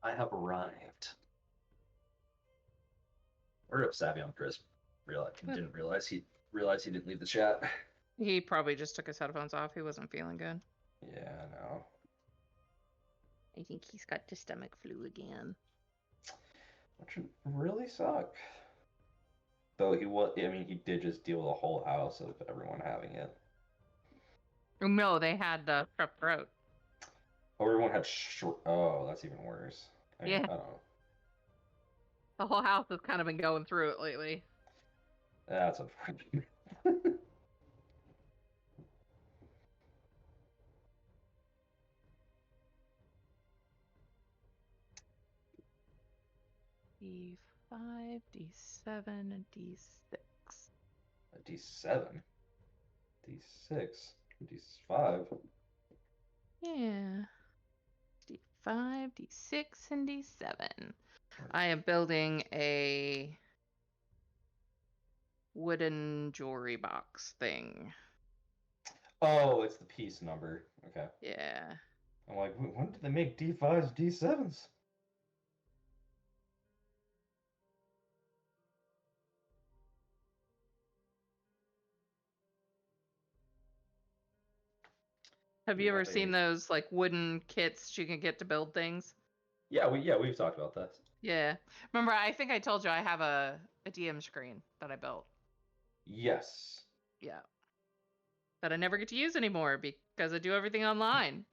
I have arrived. Where up, Savion Chris? Didn't realize he didn't leave the chat. He probably just took his headphones off. He wasn't feeling good. Yeah, no. I think he's got the stomach flu again. which would really suck. Though he did just deal with the whole house of everyone having it. No, they had strep throat. Oh, everyone had oh, that's even worse. I mean, Yeah. I don't know. The whole house has kind of been going through it lately. That's unfortunate. D5, D7, and D6. A D7, D6, D5. Yeah. D5, D6, and D7. I am building a wooden jewelry box thing. Oh, it's the piece number. Okay. Yeah. I'm like, when did they make D5s, D7s? Have you ever seen those like wooden kits you can get to build things? Yeah, we've talked about that. Yeah. Remember, I think I told you I have a DM screen that I built. Yes. Yeah. That I never get to use anymore because I do everything online.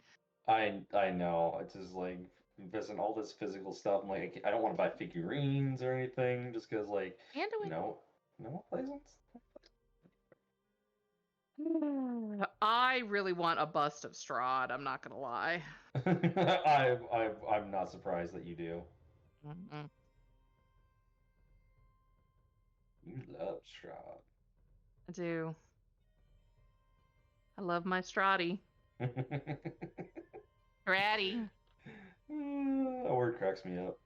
I know. It's just like investing all this physical stuff. I'm like, I don't want to buy figurines or anything, just because like, And no one plays them. I really want a bust of Strahd, I'm not gonna lie. I'm not surprised that you do. Mm-hmm. You love Strahd. I do. I love my Strahdy. Stratty. That word cracks me up.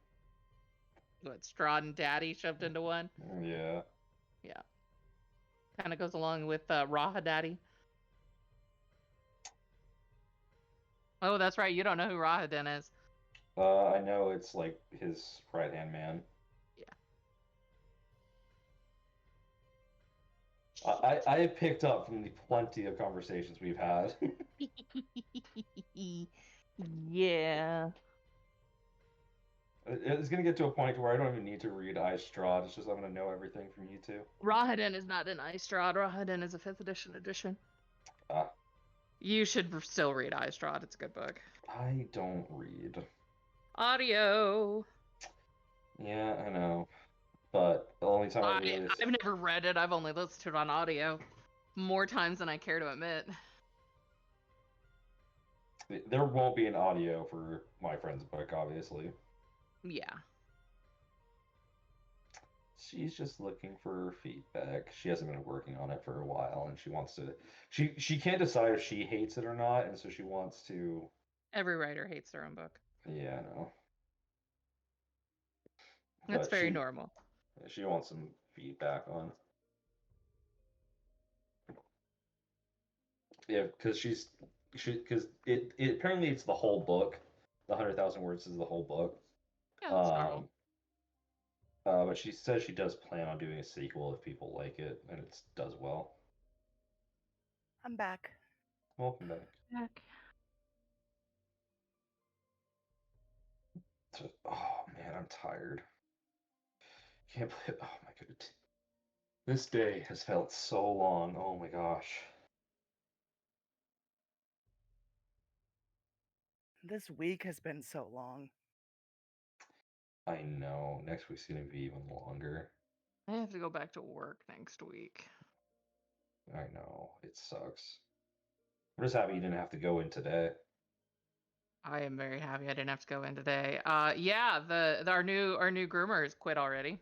What, Strahd and Daddy shoved into one? Yeah. Yeah. Kind of goes along with Raha Daddy. Oh, that's right. You don't know who Rahadin is. I know it's like his right-hand man. Yeah. I have picked up from the plenty of conversations we've had. Yeah. It's gonna get to a point where I don't even need to read Strahd. It's just I'm gonna know everything from you two. Rahadin is not an Strahd. Rahadin is a 5th edition. Ah. You should still read Strahd. It's a good book. I don't read. Audio. Yeah, I know. But the only time I've never read it. I've only listened to it on audio. More times than I care to admit. There won't be an audio for my friend's book, obviously. Yeah. She's just looking for feedback. She hasn't been working on it for a while, and she wants to. She can't decide if she hates it or not, and so she wants to. Every writer hates their own book. Yeah, I know. That's very normal. She wants some feedback on. Yeah, because because it apparently it's the whole book. The 100,000 words is the whole book. Yeah, that's normal. But she says she does plan on doing a sequel if people like it and it does well. I'm back. Welcome back. Oh man, I'm tired. Can't believe. Oh my goodness. This day has felt so long. Oh my gosh. This week has been so long. I know. Next week's gonna be even longer. I have to go back to work next week. I know. It sucks. I'm just happy you didn't have to go in today. I am very happy I didn't have to go in today. Yeah, our new groomer has quit already.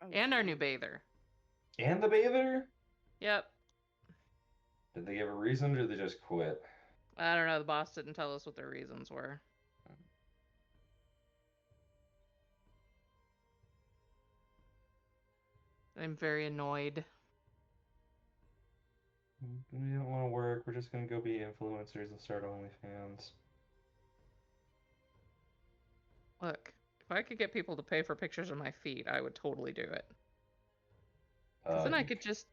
Oh, and our new bather. And the bather? Yep. Did they give a reason, or did they just quit? I don't know. The boss didn't tell us what their reasons were. I'm very annoyed. We don't want to work. We're just gonna go be influencers and start OnlyFans. Look, if I could get people to pay for pictures of my feet, I would totally do it. Then I could just...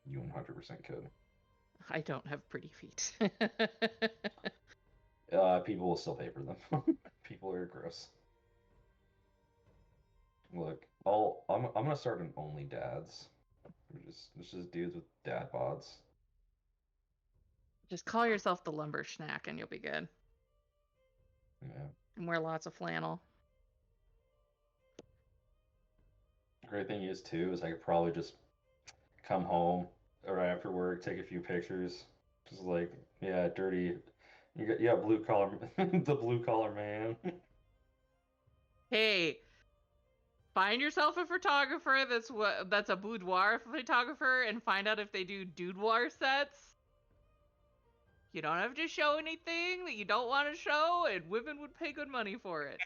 You 100% could. I don't have pretty feet. People will still pay for them. People are gross. Look, I'm gonna start an only dads. It's just dudes with dad bods. Just call yourself the lumber schnack and you'll be good. Yeah. And wear lots of flannel. Great thing is too is I could probably just come home right after work, take a few pictures, just like yeah, dirty. You got blue collar, the blue collar man. Hey, find yourself a photographer that's a boudoir photographer and find out if they do boudoir sets. You don't have to show anything that you don't want to show, and women would pay good money for it.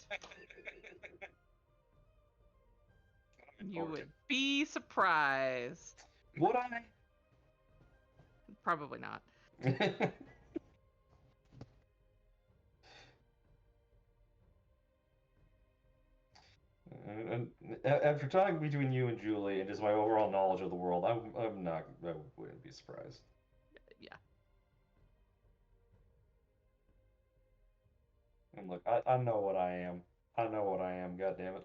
You would be surprised. Would I? Probably not. And after talking between you and Julie and just my overall knowledge of the world, I'm not. I wouldn't be surprised. Yeah. And look, I know what I am. I know what I am. God damn it.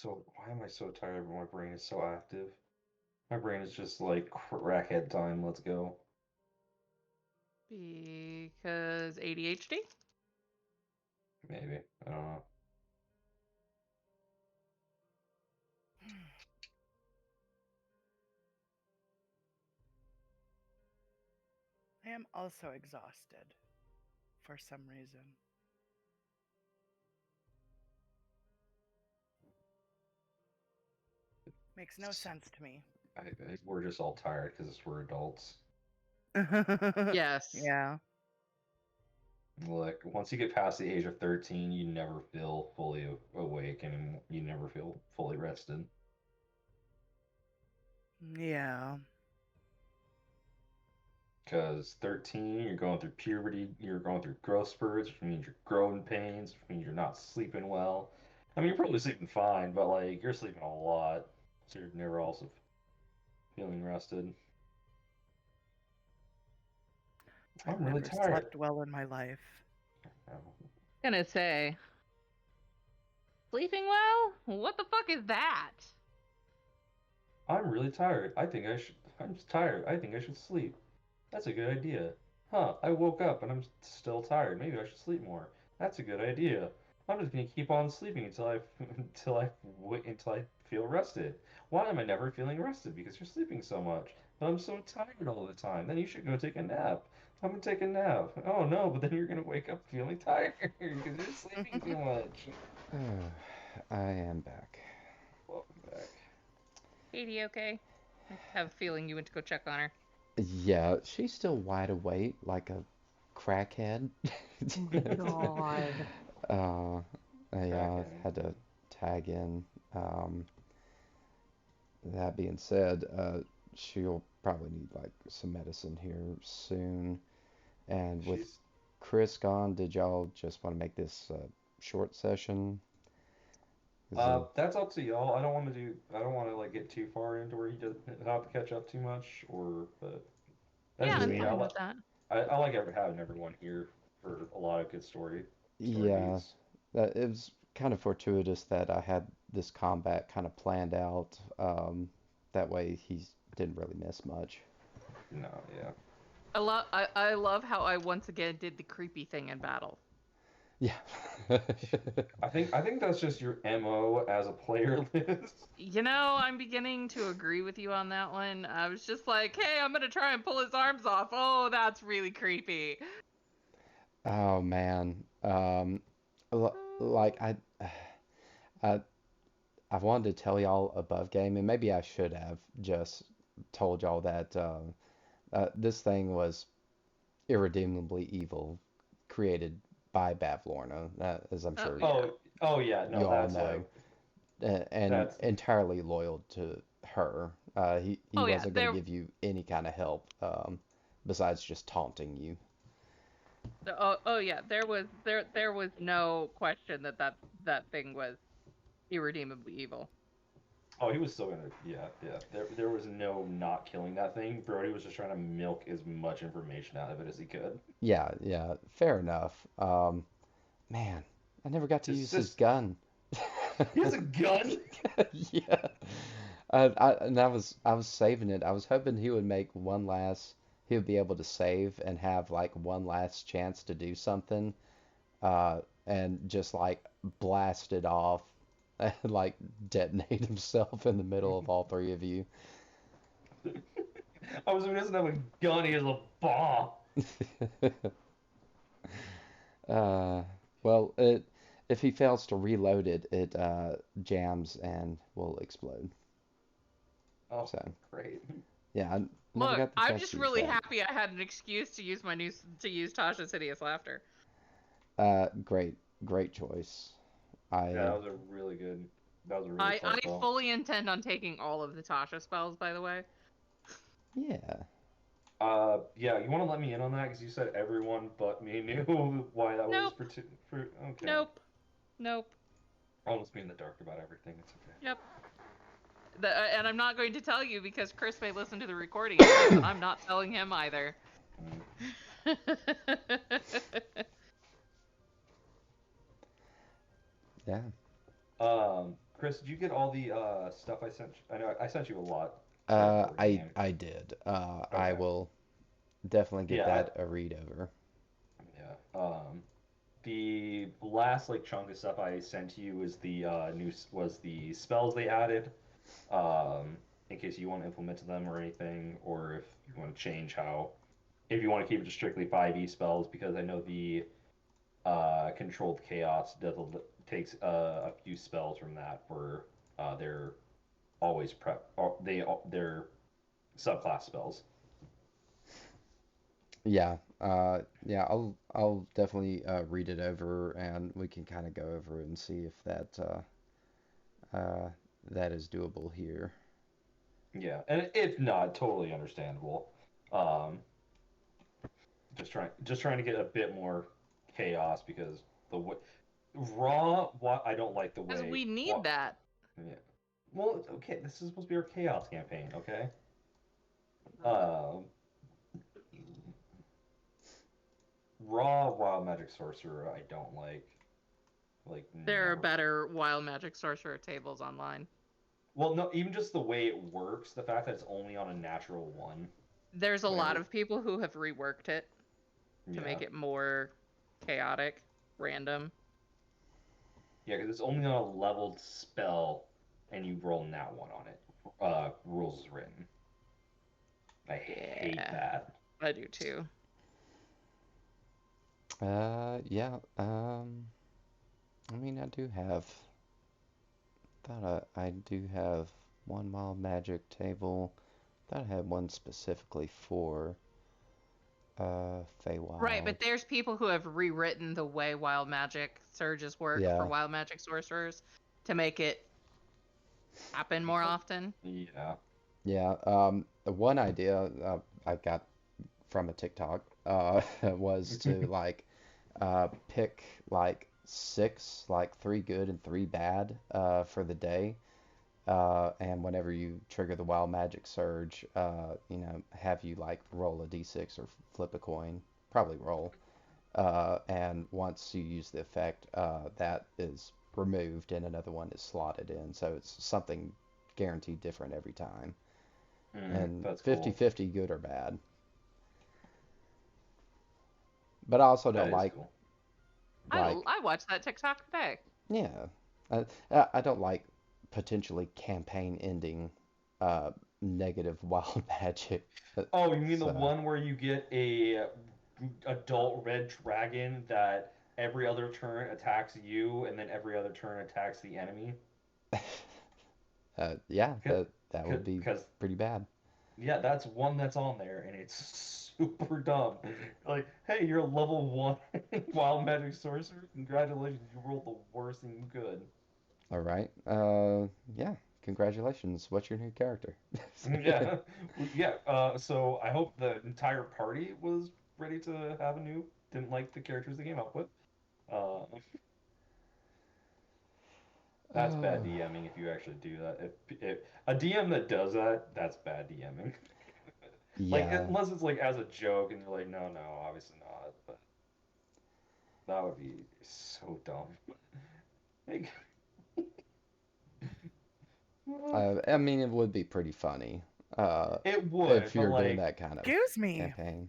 Why am I so tired but my brain is so active? My brain is just like crackhead time, let's go. Because ADHD? Maybe. I don't know. I am also exhausted for some reason. Makes no sense to me. We're just all tired because we're adults. Yes. Yeah. Look, once you get past the age of 13, you never feel fully awake and you never feel fully rested. Yeah. Because 13, you're going through puberty, you're going through growth spurts, which means you're growing pains, which means you're not sleeping well. I mean, you're probably sleeping fine, but like you're sleeping a lot, so you're never also feeling rested. I've I'm really never tired. slept well in my life. Gonna say. Sleeping well? What the fuck is that? I'm really tired. I'm just tired. I think I should sleep. That's a good idea. Huh, I woke up and I'm still tired. Maybe I should sleep more. That's a good idea. I'm just gonna keep on sleeping until until I feel rested. Why am I never feeling rested? Because you're sleeping so much. But I'm so tired all the time. Then you should go take a nap. I'm gonna take a nap. Oh no, but then you're gonna wake up feeling tired because you're sleeping too much. I am back. Welcome back. Katie, okay? I have a feeling you went to go check on her. Yeah, she's still wide awake like a crackhead. God. I had to tag in. That being said, she'll probably need like some medicine here soon. And with She's Chris gone, did y'all just want to make this a short session? That's up to y'all. I don't want to like get too far into where he doesn't have to catch up too much, but that's Yeah, just I'm me. Yeah, fine with that. I like having everyone here for a lot of good story yeah, beats. that it was kind of fortuitous that I had this combat kind of planned out. That way he didn't really miss much. No, yeah. I love how I once again did the creepy thing in battle. Yeah. I think that's just your MO as a player, Liz. You know, I'm beginning to agree with you on that one. I was just like, hey, I'm gonna try and pull his arms off. Oh, that's really creepy. Oh man. Like I I wanted to tell y'all above game, and maybe I should have just told y'all that this thing was irredeemably evil, created by Bavlorna, as I'm Oh sure yeah. Oh yeah, you no, all that's know, like and that's entirely loyal to her. He Oh yeah. wasn't going to give you any kind of help besides just taunting you. Oh yeah. There was no question that thing was irredeemably evil. Oh, he was still gonna. Yeah, yeah. There was no not killing that thing. Brody was just trying to milk as much information out of it as he could. Yeah, yeah, fair enough. Man, I never got to His use his sis. gun. He has a gun. Yeah. And I was saving it. I was hoping he would make one last, he would be able to save and have like one last chance to do something, and just like blast it off and like detonate himself in the middle of all three of you. I was. He doesn't have a gun. He has a bomb. Uh, well, if he fails to reload it, it jams and will explode. Oh, So, great. yeah, I never Look, got the I'm chance just to use really that. happy I had an excuse to use Tasha's hideous laughter. Great, great choice. Yeah, I that was a really good. That was a really I fun spell. fully intend on taking all of the Tasha spells, by the way. Yeah. Yeah, you want to let me in on that because you said everyone but me knew why that was Nope. for. Okay, Nope. Nope. I'll just be in the dark about everything. It's okay. Yep. And I'm not going to tell you because Chris may listen to the recording of this, and I'm not telling him either. Mm. Yeah. Chris, did you get all the stuff I sent? I know I sent you a lot for the game. I did. I Okay. will definitely give Yeah, that a read over. yeah. The last like chunk of stuff I sent to you was the was the spells they added. In case you want to implement them or anything, or if you want to change how, if you want to keep it to strictly 5e spells, because I know the controlled chaos takes a few spells from that for their always prep, or their subclass spells. Yeah. Yeah. I'll definitely read it over, and we can kind of go over it and see if uh, that is doable here. Yeah, and if not, totally understandable. Um, just trying to get a bit more chaos because the way raw, what I don't like the Because way we need what that. yeah. Well, it's okay. This is supposed to be our chaos campaign, okay? Um, raw wild magic sorcerer, I don't like. Like There are never. better wild magic sorcerer tables online. Well, no, even just the way it works, the fact that it's only on a natural one. There's a lot Whenever, of people who have reworked it to yeah, make it more chaotic, random. yeah, because it's only on a leveled spell, and you roll that one on it. Rules is written. I hate Yeah, that. I do too. Yeah. I mean, I do have. Thought I do have one wild magic table. Thought I had one specifically for Right, Feywild. but there's people who have rewritten the way wild magic surges work for Yeah. wild magic sorcerers to make it happen more often. Yeah. Yeah. The one idea I got from a TikTok was to like pick like six, like three good and three bad for the day. And whenever you trigger the wild magic surge, have you like roll a d6 or flip a coin, probably roll. And once you use the effect, that is removed and another one is slotted in. So it's something guaranteed different every time. And That's cool. 50-50 good or bad. But I also That don't is like, cool. like, I watched that TikTok today. yeah, I don't like potentially campaign ending uh, negative wild magic. Oh, you mean the So, one where you get a adult red dragon that every other turn attacks you, and then every other turn attacks the enemy? yeah, that would be Because pretty bad. yeah, that's one that's on there, and it's super dumb. Like, hey, you're a level one wild magic sorcerer. Congratulations, you rolled the worst thing you could. All right. Yeah. Congratulations. What's your new character? Yeah, yeah. So I hope the entire party was ready to have a new. Didn't like the characters they came up with. Uh, That's bad Oh, DMing if you actually do that. If a DM that does that, that's bad DMing. Like yeah. unless it's like as a joke and you're like, no, no, obviously not. But that would be so dumb. Like, I mean, it would be pretty funny. it would, If but you're doing like, that kind of Excuse me. campaign.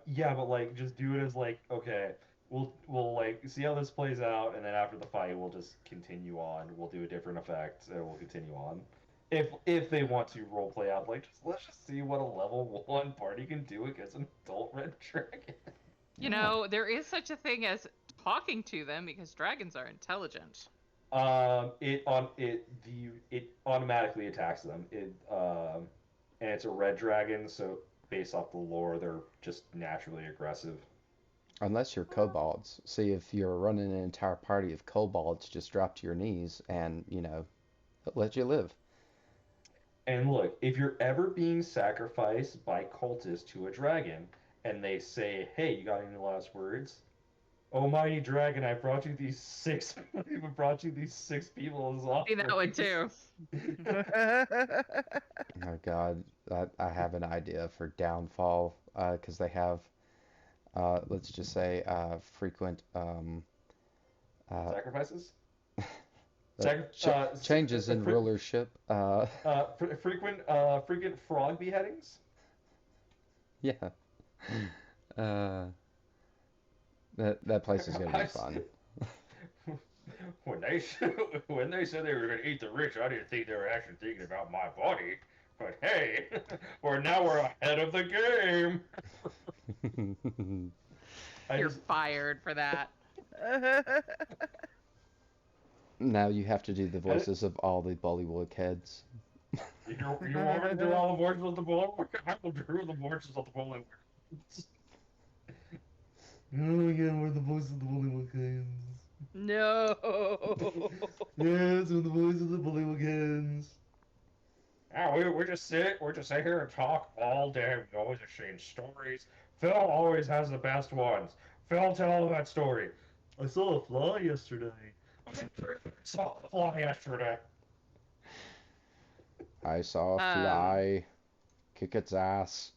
yeah, but like just do it as like, okay, we'll like see how this plays out, and then after the fight, we'll just continue on. We'll do a different effect, and we'll continue on. If they want to role play out, like let's just see what a level 1 party can do against an adult red dragon. You Yeah. know, there is such a thing as talking to them because dragons are intelligent. It automatically attacks them. And it's a red dragon, so based off the lore, they're just naturally aggressive. Unless you're kobolds. See, if you're running an entire party of kobolds, just drop to your knees and, let you live. And look, if you're ever being sacrificed by cultists to a dragon, and they say, "Hey, you got any last words?" Oh, mighty dragon, I brought you these six. I brought you these six people as See that one too. Oh God, I have an idea for downfall, because they have, let's just say, frequent uh, Sacrifices? uh, Sacri- ch uh, s- changes in fre- rulership. frequent frog beheadings? Yeah. Uh, that place is gonna be I've fun. when they when they said they were going to eat the rich, I didn't think they were actually thinking about my body. But hey, we're ahead of the game. You're fired for that. Now you have to do the I- voices of all the Bollywood heads. you want me to do all the voices of the Bullywug? I will do the voices of the Bullywug. Oh yeah, we're the voices of the Bullywug. No. Yes, we're the voices of the Bullywug. Yeah, we just sit here and talk all day. We always exchange stories. Phil always has the best ones. Phil, tell that story. I saw a fly yesterday. I saw a fly yesterday. I saw a Um, fly kick its ass.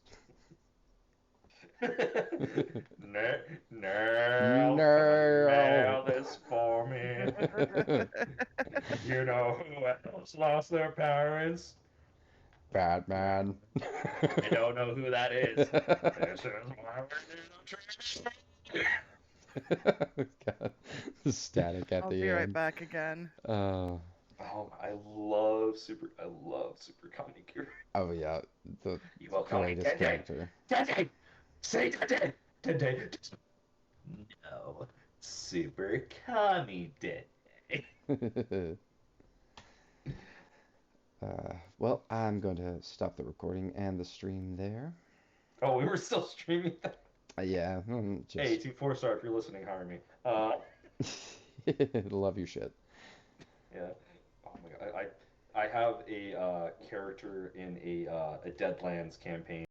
Nail, No. nail this for me. You know who else lost their parents? Batman. I don't know who that is. This is why we're doing God. The static at I'll the be right end. back again. I love Super Comedy Gear. Oh yeah, the You will call me greatest Dede. character. Dede! Say Dede! Dede! No. Super Kami Dede. Well, I'm going to stop the recording and the stream there. Oh, we were still streaming that? Yeah, Hey, just 4-star, if you're listening, hire me. love your shit. Yeah. Oh my god. I have a character in a Deadlands campaign